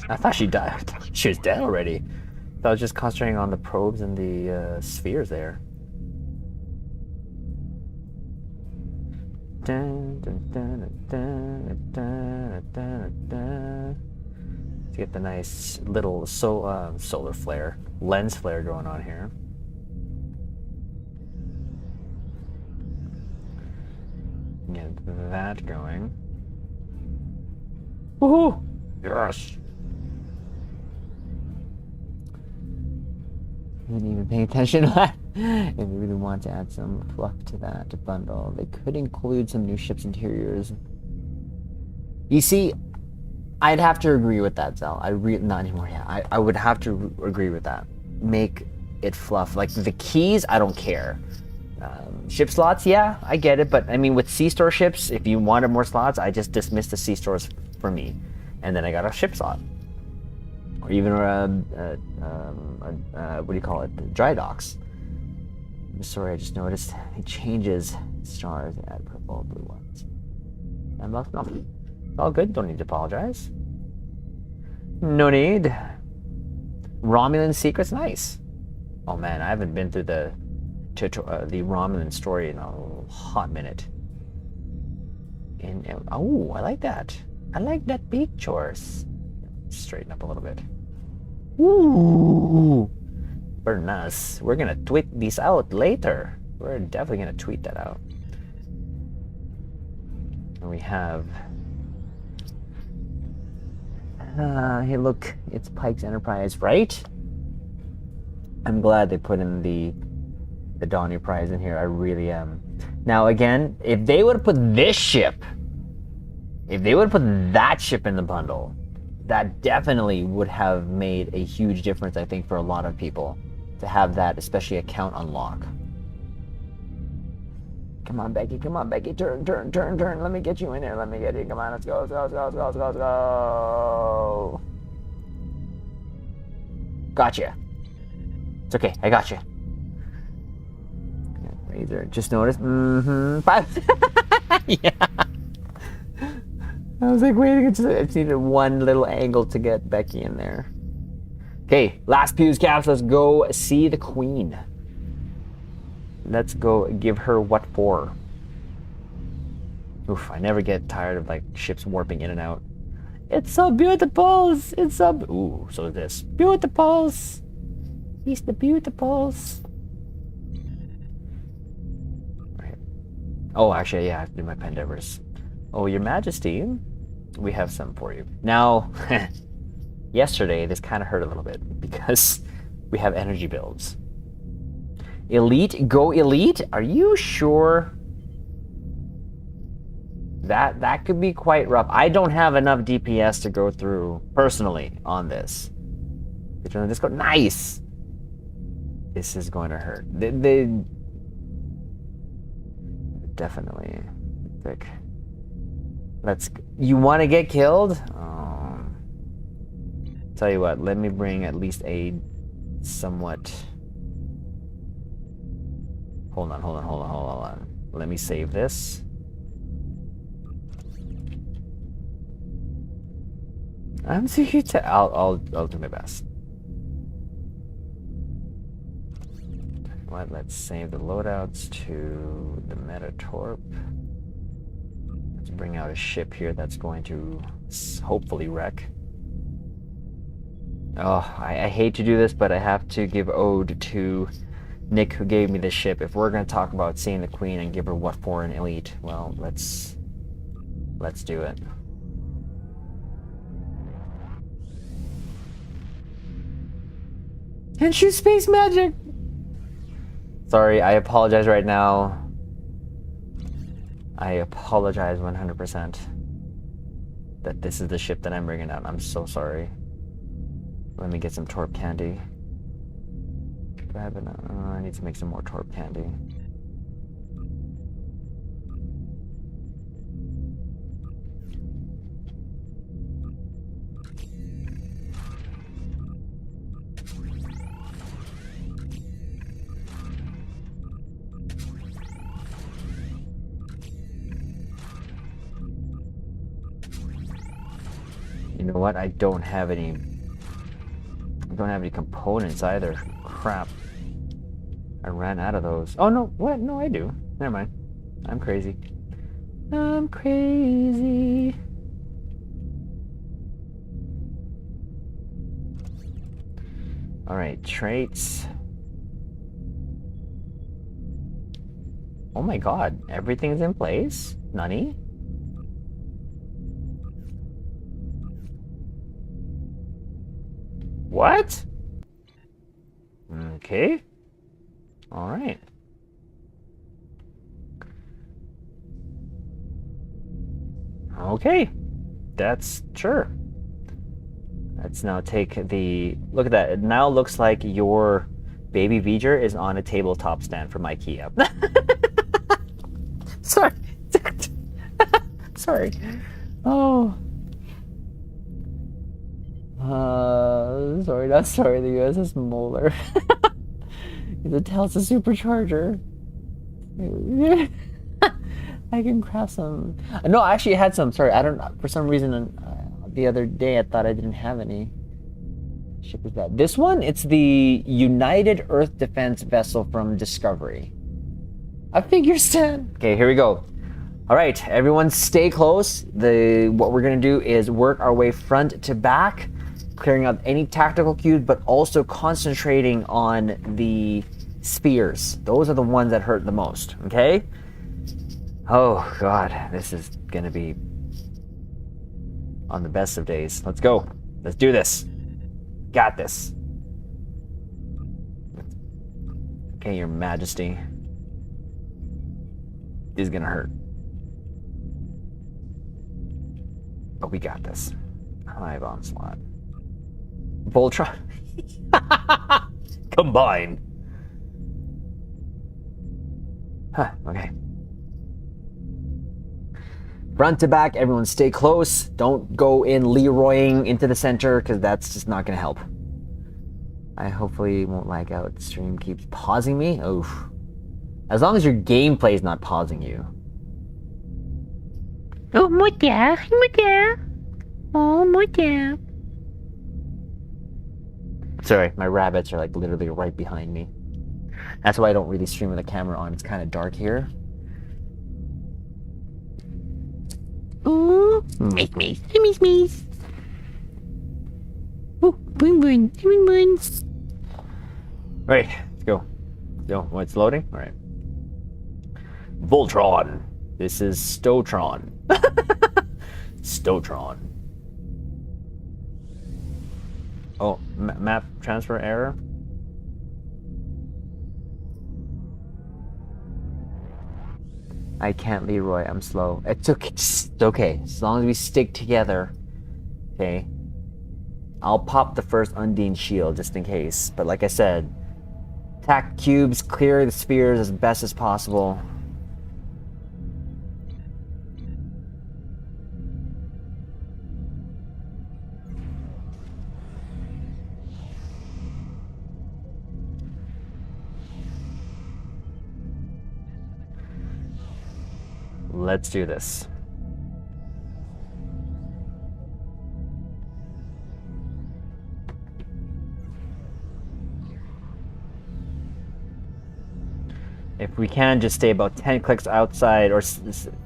I thought she died. I thought she was dead already. I was just concentrating on the probes and the spheres there. Dun, dun, dun, dun, dun, dun, dun, dun. To get the nice little solar flare, lens flare going on here. Get that going. Woohoo! Yes! Didn't even pay attention to that. If we really want to add some fluff to that bundle, they could include some new ship's interiors. You see, I'd have to agree with that, Zell. Not anymore. Yeah, I would have to agree with that. Make it fluff. Like the keys, I don't care. Ship slots, yeah, I get it. But I mean, with C-store ships, if you wanted more slots, I just dismissed the C-stores for me, and then I got a ship slot, or even what do you call it? Dry docks. I'm sorry, I just noticed it changes stars at purple blue ones. And no, it's all good. Don't need to apologize. No need. Romulan secrets, nice. Oh man, I haven't been through the Romulan story in a hot minute. Oh, I like that. I like that beak chores. Straighten up a little bit. Ooh, very nice. We're gonna tweet these out later. We're definitely gonna tweet that out. And we have. Hey, look, it's Pike's Enterprise, right? I'm glad they put in the Donny Prize in here. I really am. Now, again, if they would have put this ship, if they would have put that ship in the bundle, that definitely would have made a huge difference, I think, for a lot of people to have that, especially account unlock. Come on, Becky. Come on, Becky. Turn. Let me get you in there. Let me get you. Come on, let's go. Let's go. Gotcha. It's okay. I got you. Razor. Just noticed. Yeah. I was like waiting. I just needed one little angle to get Becky in there. Okay, last Pew's caps. Let's go see the Queen. Let's go give her what for. Oof, I never get tired of like ships warping in and out. It's so beautiful. It's so. Ooh, so this beautiful. He's the beautifuls. Right. Oh, actually, yeah, I have to do my Pandevers. Oh, Your Majesty, we have some for you. Now, yesterday, this kind of hurt a little bit because we have energy builds. Elite, go Elite? Are you sure? That could be quite rough. I don't have enough DPS to go through personally on this. Just go nice. This is going to hurt. They definitely thick. You want to get killed? Tell you what, let me bring at least a somewhat. Hold on. Let me save this. I'm so cute. I'll do my best. Let's save the loadouts to the Metatorp. Let's bring out a ship here that's going to hopefully wreck. Oh, I hate to do this, but I have to give ode to Nick, who gave me this ship. If we're going to talk about seeing the Queen and give her what for an Elite, well, let's do it. And she's space magic. Sorry, I apologize right now. I apologize 100% that this is the ship that I'm bringing out. I'm so sorry. Let me get some Torp candy. Do I have enough? I need to make some more Torp candy. You know what? I don't have any components either. Crap. I ran out of those. Oh no, what? No, I do. Never mind. I'm crazy. I'm crazy. Alright, traits. Oh my god, everything's in place? Nani? What? Okay. Alright. Okay. That's sure. Let's now take the look at that. It now looks like your baby V'ger is on a tabletop stand from IKEA. Sorry. Sorry. Oh. Sorry, not sorry. The USS Molar. The Telsa supercharger. I can craft some. No, I actually had some. Sorry, I don't. For some reason, the other day I thought I didn't have any. Ship is that? This one? It's the United Earth Defense vessel from Discovery. A figure stand. Okay, here we go. All right, everyone, stay close. What we're gonna do is work our way front to back, clearing out any tactical cues, but also concentrating on the spears. Those are the ones that hurt the most. Okay. Oh God, this is gonna be on the best of days. Let's go. Let's do this. Got this. Okay, Your Majesty. This is gonna hurt. But we got this. Hive Onslaught. Voltron. Combine. Huh, okay. Front to back, everyone stay close. Don't go in Leroying into the center, because that's just not going to help. I hopefully won't lag out. The stream keeps pausing me. Oof. As long as your gameplay is not pausing you. Oh, Mutter. Oh, Mutter. Sorry, my rabbits are like literally right behind me. That's why I don't really stream with the camera on. It's kind of dark here. Ooh, make me, squeeze. Ooh, boon. Right, let's go. Yo, oh, it's loading? All right. Voltron. This is Stotron. Stotron. Oh, map transfer error. I can't, Leroy. I'm slow. It's okay. It's okay. As long as we stick together. Okay. I'll pop the first Undine shield just in case. But like I said, attack cubes, clear the spheres as best as possible. Let's do this. If we can, just stay about 10 clicks outside or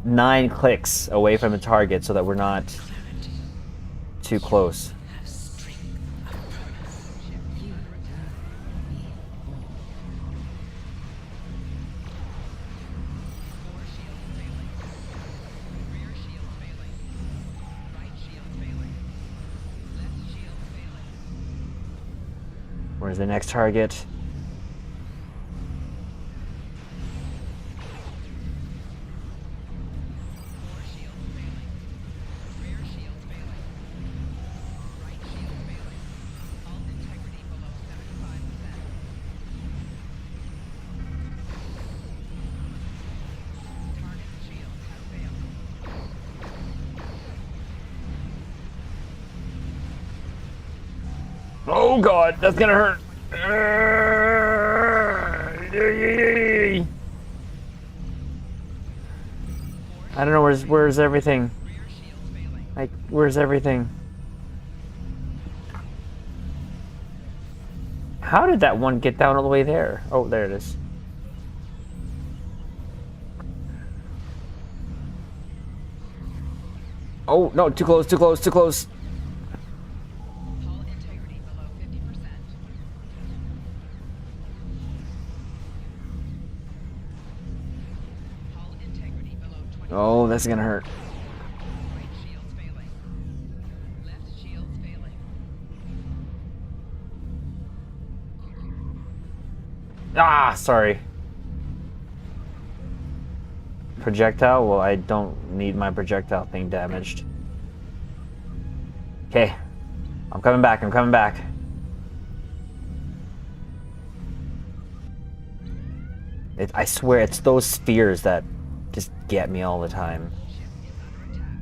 9 clicks away from the target so that we're not too close. Where's the next target? Oh God, that's gonna hurt. I don't know, where's everything? Like, where's everything? How did that one get down all the way there? Oh, there it is. Oh, no, too close, too close, too close. Hull integrity below 50%. Hull integrity below 20%. Oh, that's gonna hurt. Right shields failing. Left shields failing. Ah, sorry. Projectile? Well, I don't need my projectile thing damaged. Okay. I'm coming back, I'm coming back. I swear, it's those spheres that just get me all the time. Ship is under attack.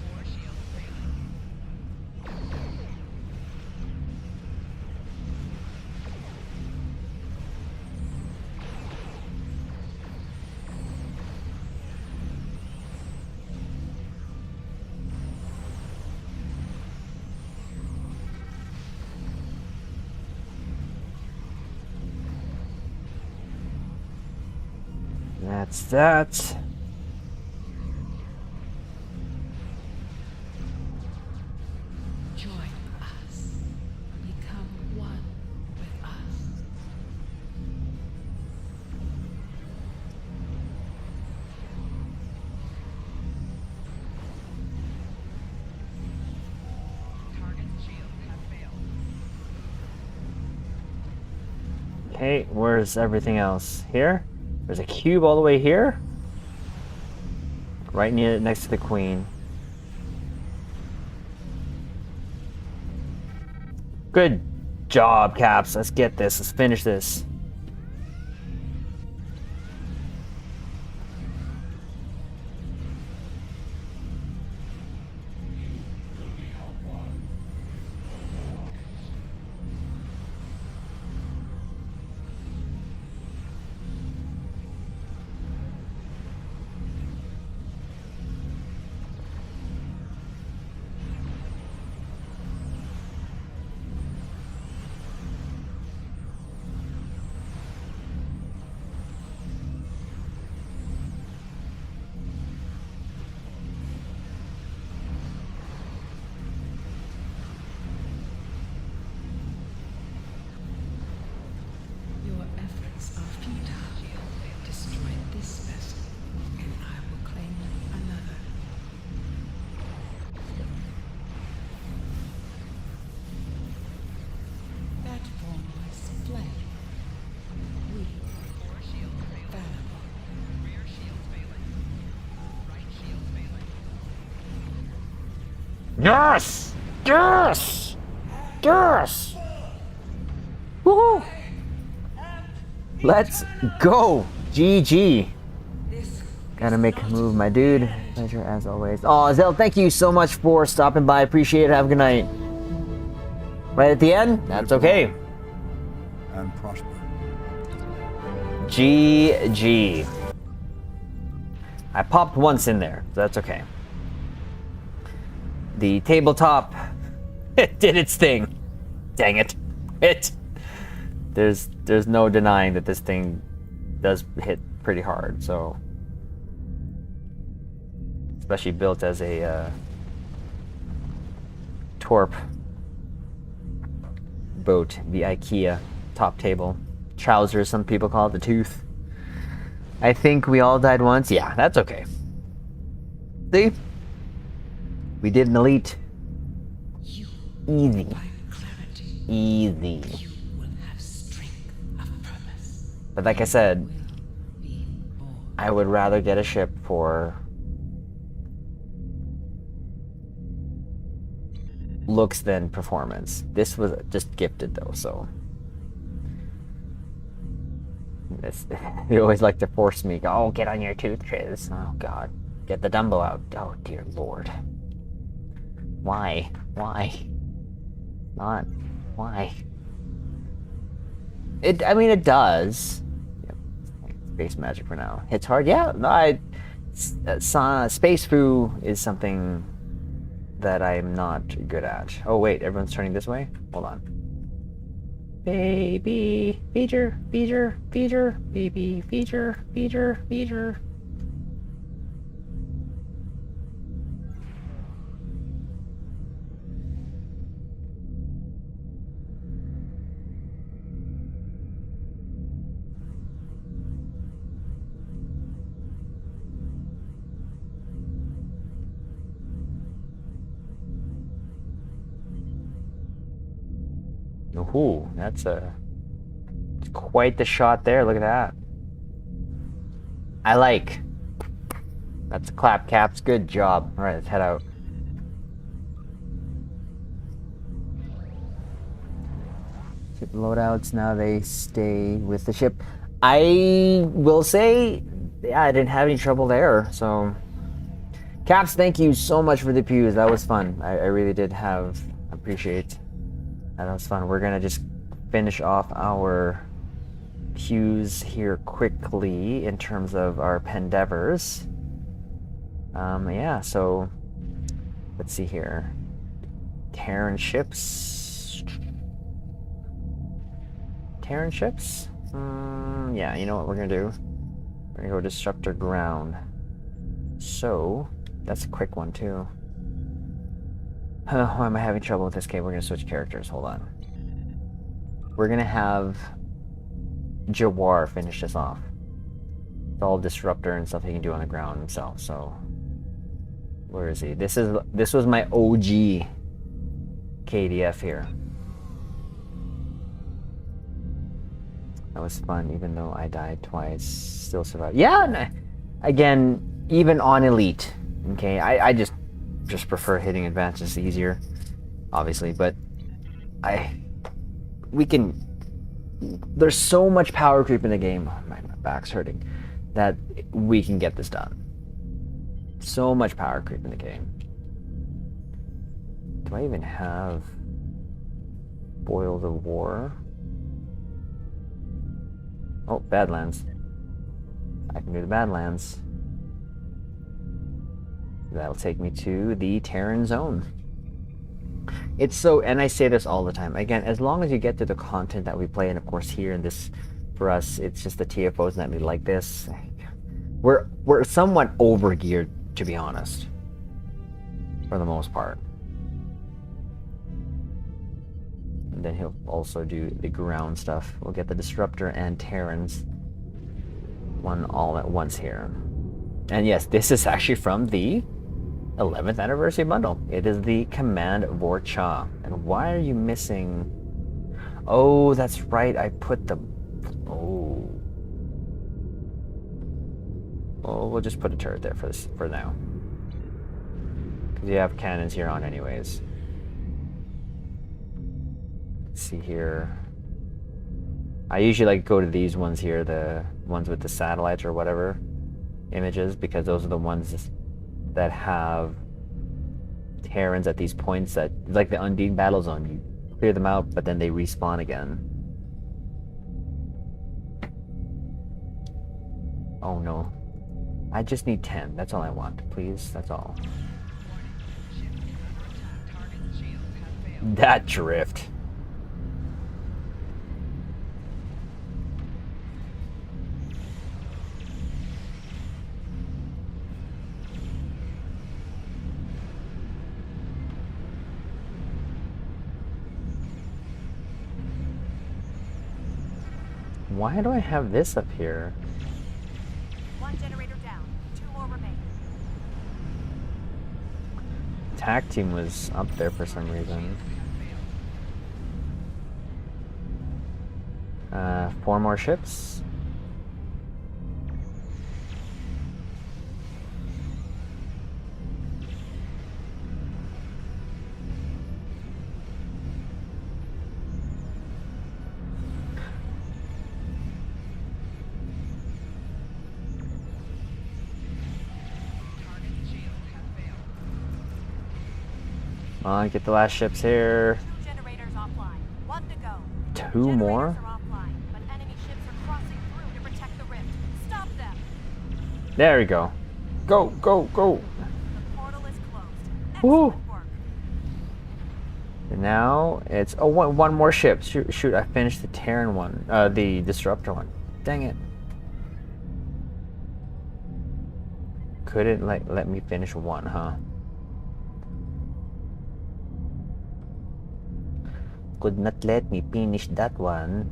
Core shields failing. That's that. Join us. Become one with us. Target's shields have failed. Okay, where's everything else? Here? There's a cube all the way here? Right near next to the queen. Good job, Caps. Let's get this. Let's finish this. Your efforts are futile. Destroy this vessel, and I will claim another. That formless flame. We Core shields failing. fallible. Rear shields failing. Right shields failing. Yes! Yes! Yes! Woohoo! Let's go! GG. Gotta make a move, my dude. Pleasure as always. Oh, Zell, thank you so much for stopping by. Appreciate it. Have a good night. Right at the end? That's okay. And prosper. GG. I popped once in there. So that's okay. The tabletop it did its thing. Dang it. There's no denying that this thing does hit pretty hard, so especially built as a Torp boat, the IKEA top table. Trousers, some people call it the tooth. I think we all died once. Yeah, that's okay. See? We did an elite. Easy. Clarity. Easy. You will have strength of purpose. But like I said, Be born. I would rather get a ship for looks than performance. This was just gifted though, so You always like to force me. Oh, get on your toothpaste. Oh God, get the Dumbo out. Oh dear Lord. Why? Why? Not. Why? I mean, it does. Yep. Space magic for now. Hits hard. Yeah. No, space foo is something that I'm not good at. Oh wait, everyone's turning this way. Hold on. Baby, feature, feature, feature, baby, feature, feature, feature. Ooh, that's quite the shot there. Look at that. I like. That's a clap, Caps. Good job. All right, let's head out. Ship loadouts, now they stay with the ship. I will say, yeah, I didn't have any trouble there, so... Caps, thank you so much for the pews. That was fun. I really did appreciate. That was fun. We're gonna just finish off our pews here quickly in terms of our Pendevers. Yeah, so let's see here. Terran ships. Terran ships? Yeah, you know what we're gonna do? We're gonna go Disruptor Ground. So, that's a quick one too. Why am I having trouble with this? Okay, we're gonna switch characters. Hold on. We're gonna have Jawar finish this off. It's all Disruptor and stuff he can do on the ground himself. So, where is he? This was my OG KDF here. That was fun, even though I died twice. Still survived. Yeah, again, even on Elite. Okay, I just prefer hitting advanced. It's easier, obviously, but there's so much power creep in the game, my back's hurting, that we can get this done. So much power creep in the game. Do I even have Boils of War? Oh, Badlands. I can do the Badlands. That'll take me to the Terran Zone. It's so, and I say this all the time, again, as long as you get to the content that we play, and of course here in this, for us, it's just the TFOs that we like this. We're somewhat over-geared, to be honest, for the most part. And then he'll also do the ground stuff. We'll get the Disruptor and Terrans one all at once here. And yes, this is actually from the 11th anniversary bundle. It is the Command Vorcha. And why are you missing? Oh, that's right. I put the. Oh, we'll just put a turret there for now. Because you have cannons here on anyways. Let's see here. I usually like to go to these ones here, the ones with the satellites or whatever images, because those are the ones that have Terrans at these points that, like the Undine Battle Zone, you clear them out, but then they respawn again. Oh no. I just need 10. That's all I want, please. That's all. That drift. Why do I have this up here? One generator down. 2 more remain. Attack team was up there for some reason. 4 more ships. Come on, get the last ships here. 2 generators offline. 1 to go. Two more? Generators are offline, but enemy ships are crossing through to protect the rift. Stop them. There we go. Go, go, go. The portal is closed. Woo. Excellent work. And now it's one more ship. Shoot, I finished the Terran one, the Disruptor one. Dang it. Couldn't let me finish one, huh? Could not let me finish that one.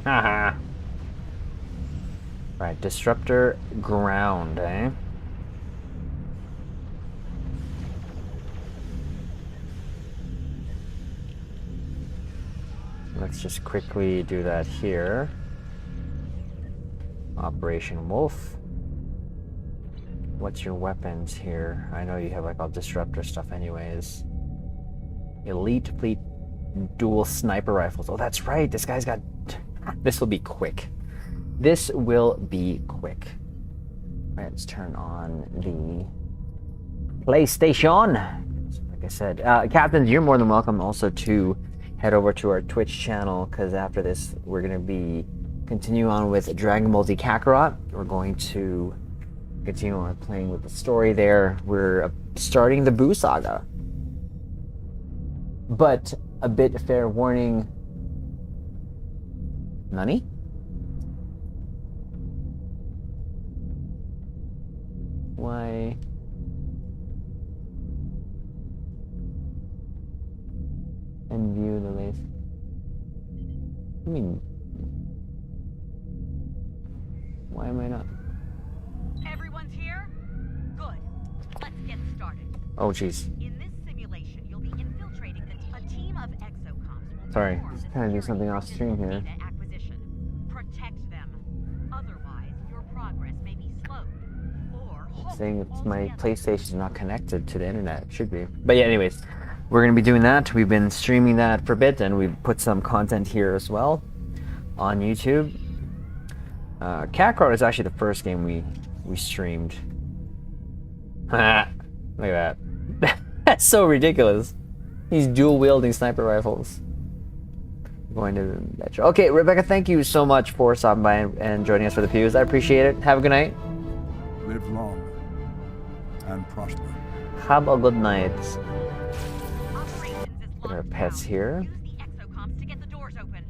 Haha. Right, Disruptor ground, eh? Let's just quickly do that here. Operation Wolf. What's your weapons here? I know you have like all Disruptor stuff anyways. Elite Fleet dual sniper rifles. Oh, that's right. This guy's got... This will be quick. This will be quick. Right, let's turn on the PlayStation. Like I said, Captains, you're more than welcome also to head over to our Twitch channel, because after this, we're going to be continue on with Dragon Ball Z Kakarot. We're going to continue on playing with the story there. We're starting the Buu Saga. But a bit fair warning. Nani? Why? And view the latest. I mean, why am I not? Everyone's here? Good. Let's get started. Oh, jeez. In this simulation, you'll be infiltrating a team of exocoms. Will Sorry, perform just the trying to do security something off stream here. data acquisition. Protect them. Otherwise, your progress may be slowed or halted Saying it's my altogether. PlayStation not connected to the internet. It should be. But yeah, anyways, we're going to be doing that. We've been streaming that for a bit, and we've put some content here as well on YouTube. Kakarot is actually the first game we streamed. Look at that. That's so ridiculous. He's dual wielding sniper rifles. Going to Metro. Okay, Rebecca, thank you so much for stopping by and joining us for the pews. I appreciate it. Have a good night. Live long and prosper. Have a good night. Operations is Put our locked pets down. here. Use the exocoms to get the doors open.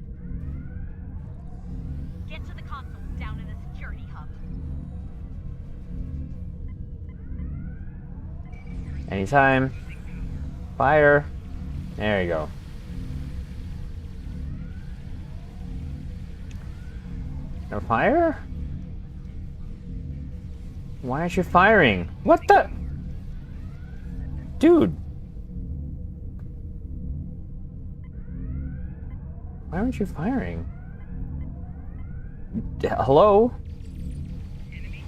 Get to the consoles down in the security hub. Anytime. Fire. There you go. No fire? Why aren't you firing? What the? Dude. Why aren't you firing? Hello?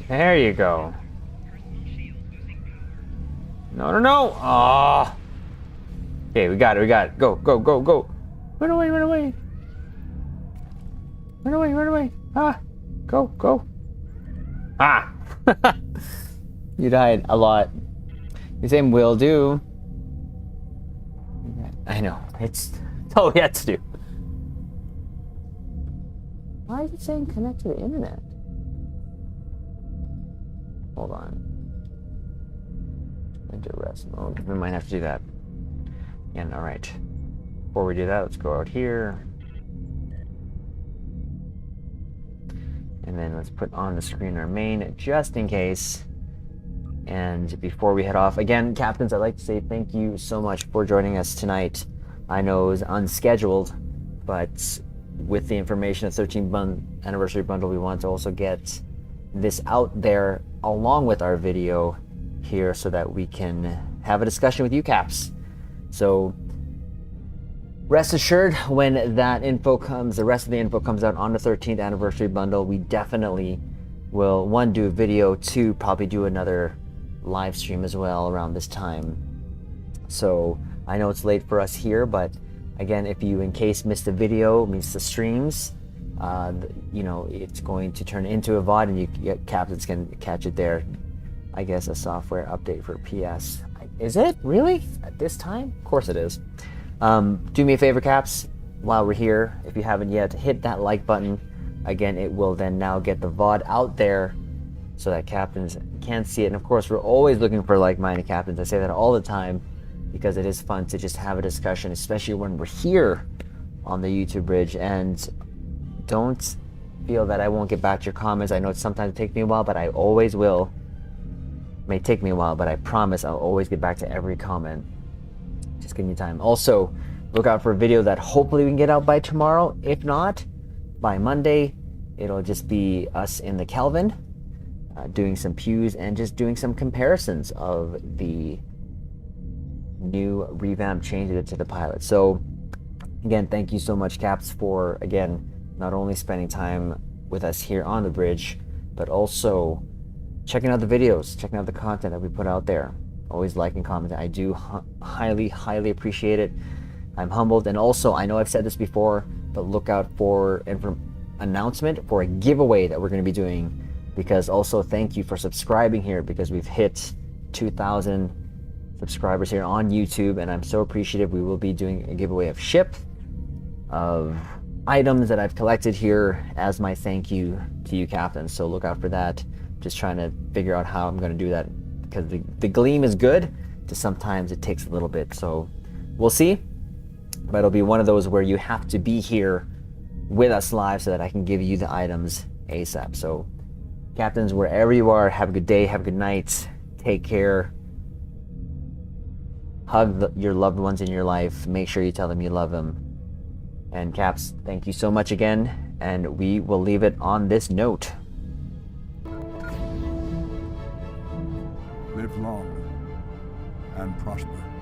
There you go. No, no, no! Ah! Okay, we got it, we got it. Go, go, go, go! Run away, run away! Run away, run away! Ah! Go, go! Ah! You died a lot. The same will do. I know, it's all we had to do. Why is it saying connect to the internet? Hold on. Into rest mode. We might have to do that. And alright. Before we do that, let's go out here. And then let's put on the screen our main just in case. And before we head off, again, Captains, I'd like to say thank you so much for joining us tonight. I know it was unscheduled, but with the information of 13th anniversary bundle, we want to also get this out there along with our video here so that we can have a discussion with you, Caps. So rest assured, when that info comes, the rest of the info comes out on the 13th anniversary bundle, we definitely will, one, do a video, two, probably do another live stream as well around this time. So I know it's late for us here, but again, if you in case missed the video, missed the streams, you know, it's going to turn into a VOD, and captains can catch it there. I guess a software update for PS. Is it really at this time? Of course it is. Do me a favor, Caps, while we're here, if you haven't yet, hit that like button. Again, it will then now get the VOD out there so that captains can see it. And of course, we're always looking for like-minded captains. I say that all the time because it is fun to just have a discussion, especially when we're here on the YouTube bridge. And don't feel that I won't get back to your comments. I know sometimes it takes me a while, but I always will. It may take me a while, but I promise I'll always get back to every comment. Just give me time. Also, look out for a video that hopefully we can get out by tomorrow. If not, by Monday, it'll just be us in the Kelvin doing some pews and just doing some comparisons of the new revamp changes to the pilot. So again, thank you so much, Caps, for again not only spending time with us here on the bridge, but also checking out the videos, checking out the content that we put out there. Always liking, commenting. I do highly appreciate it. I'm humbled. And also, I know I've said this before, but look out for an announcement for a giveaway that we're going to be doing. Because also, thank you for subscribing here, because we've hit 2,000 subscribers here on YouTube, and I'm so appreciative. We will be doing a giveaway of ship, of items that I've collected here as my thank you to you, Captain. So look out for that. Just trying to figure out how I'm going to do that, because the gleam is good, just sometimes it takes a little bit. So we'll see, but it'll be one of those where you have to be here with us live so that I can give you the items ASAP. So captains, wherever you are, have a good day, have a good night, take care, hug your loved ones in your life, make sure you tell them you love them. And Caps, thank you so much again, and we will leave it on this note. Live long and prosper.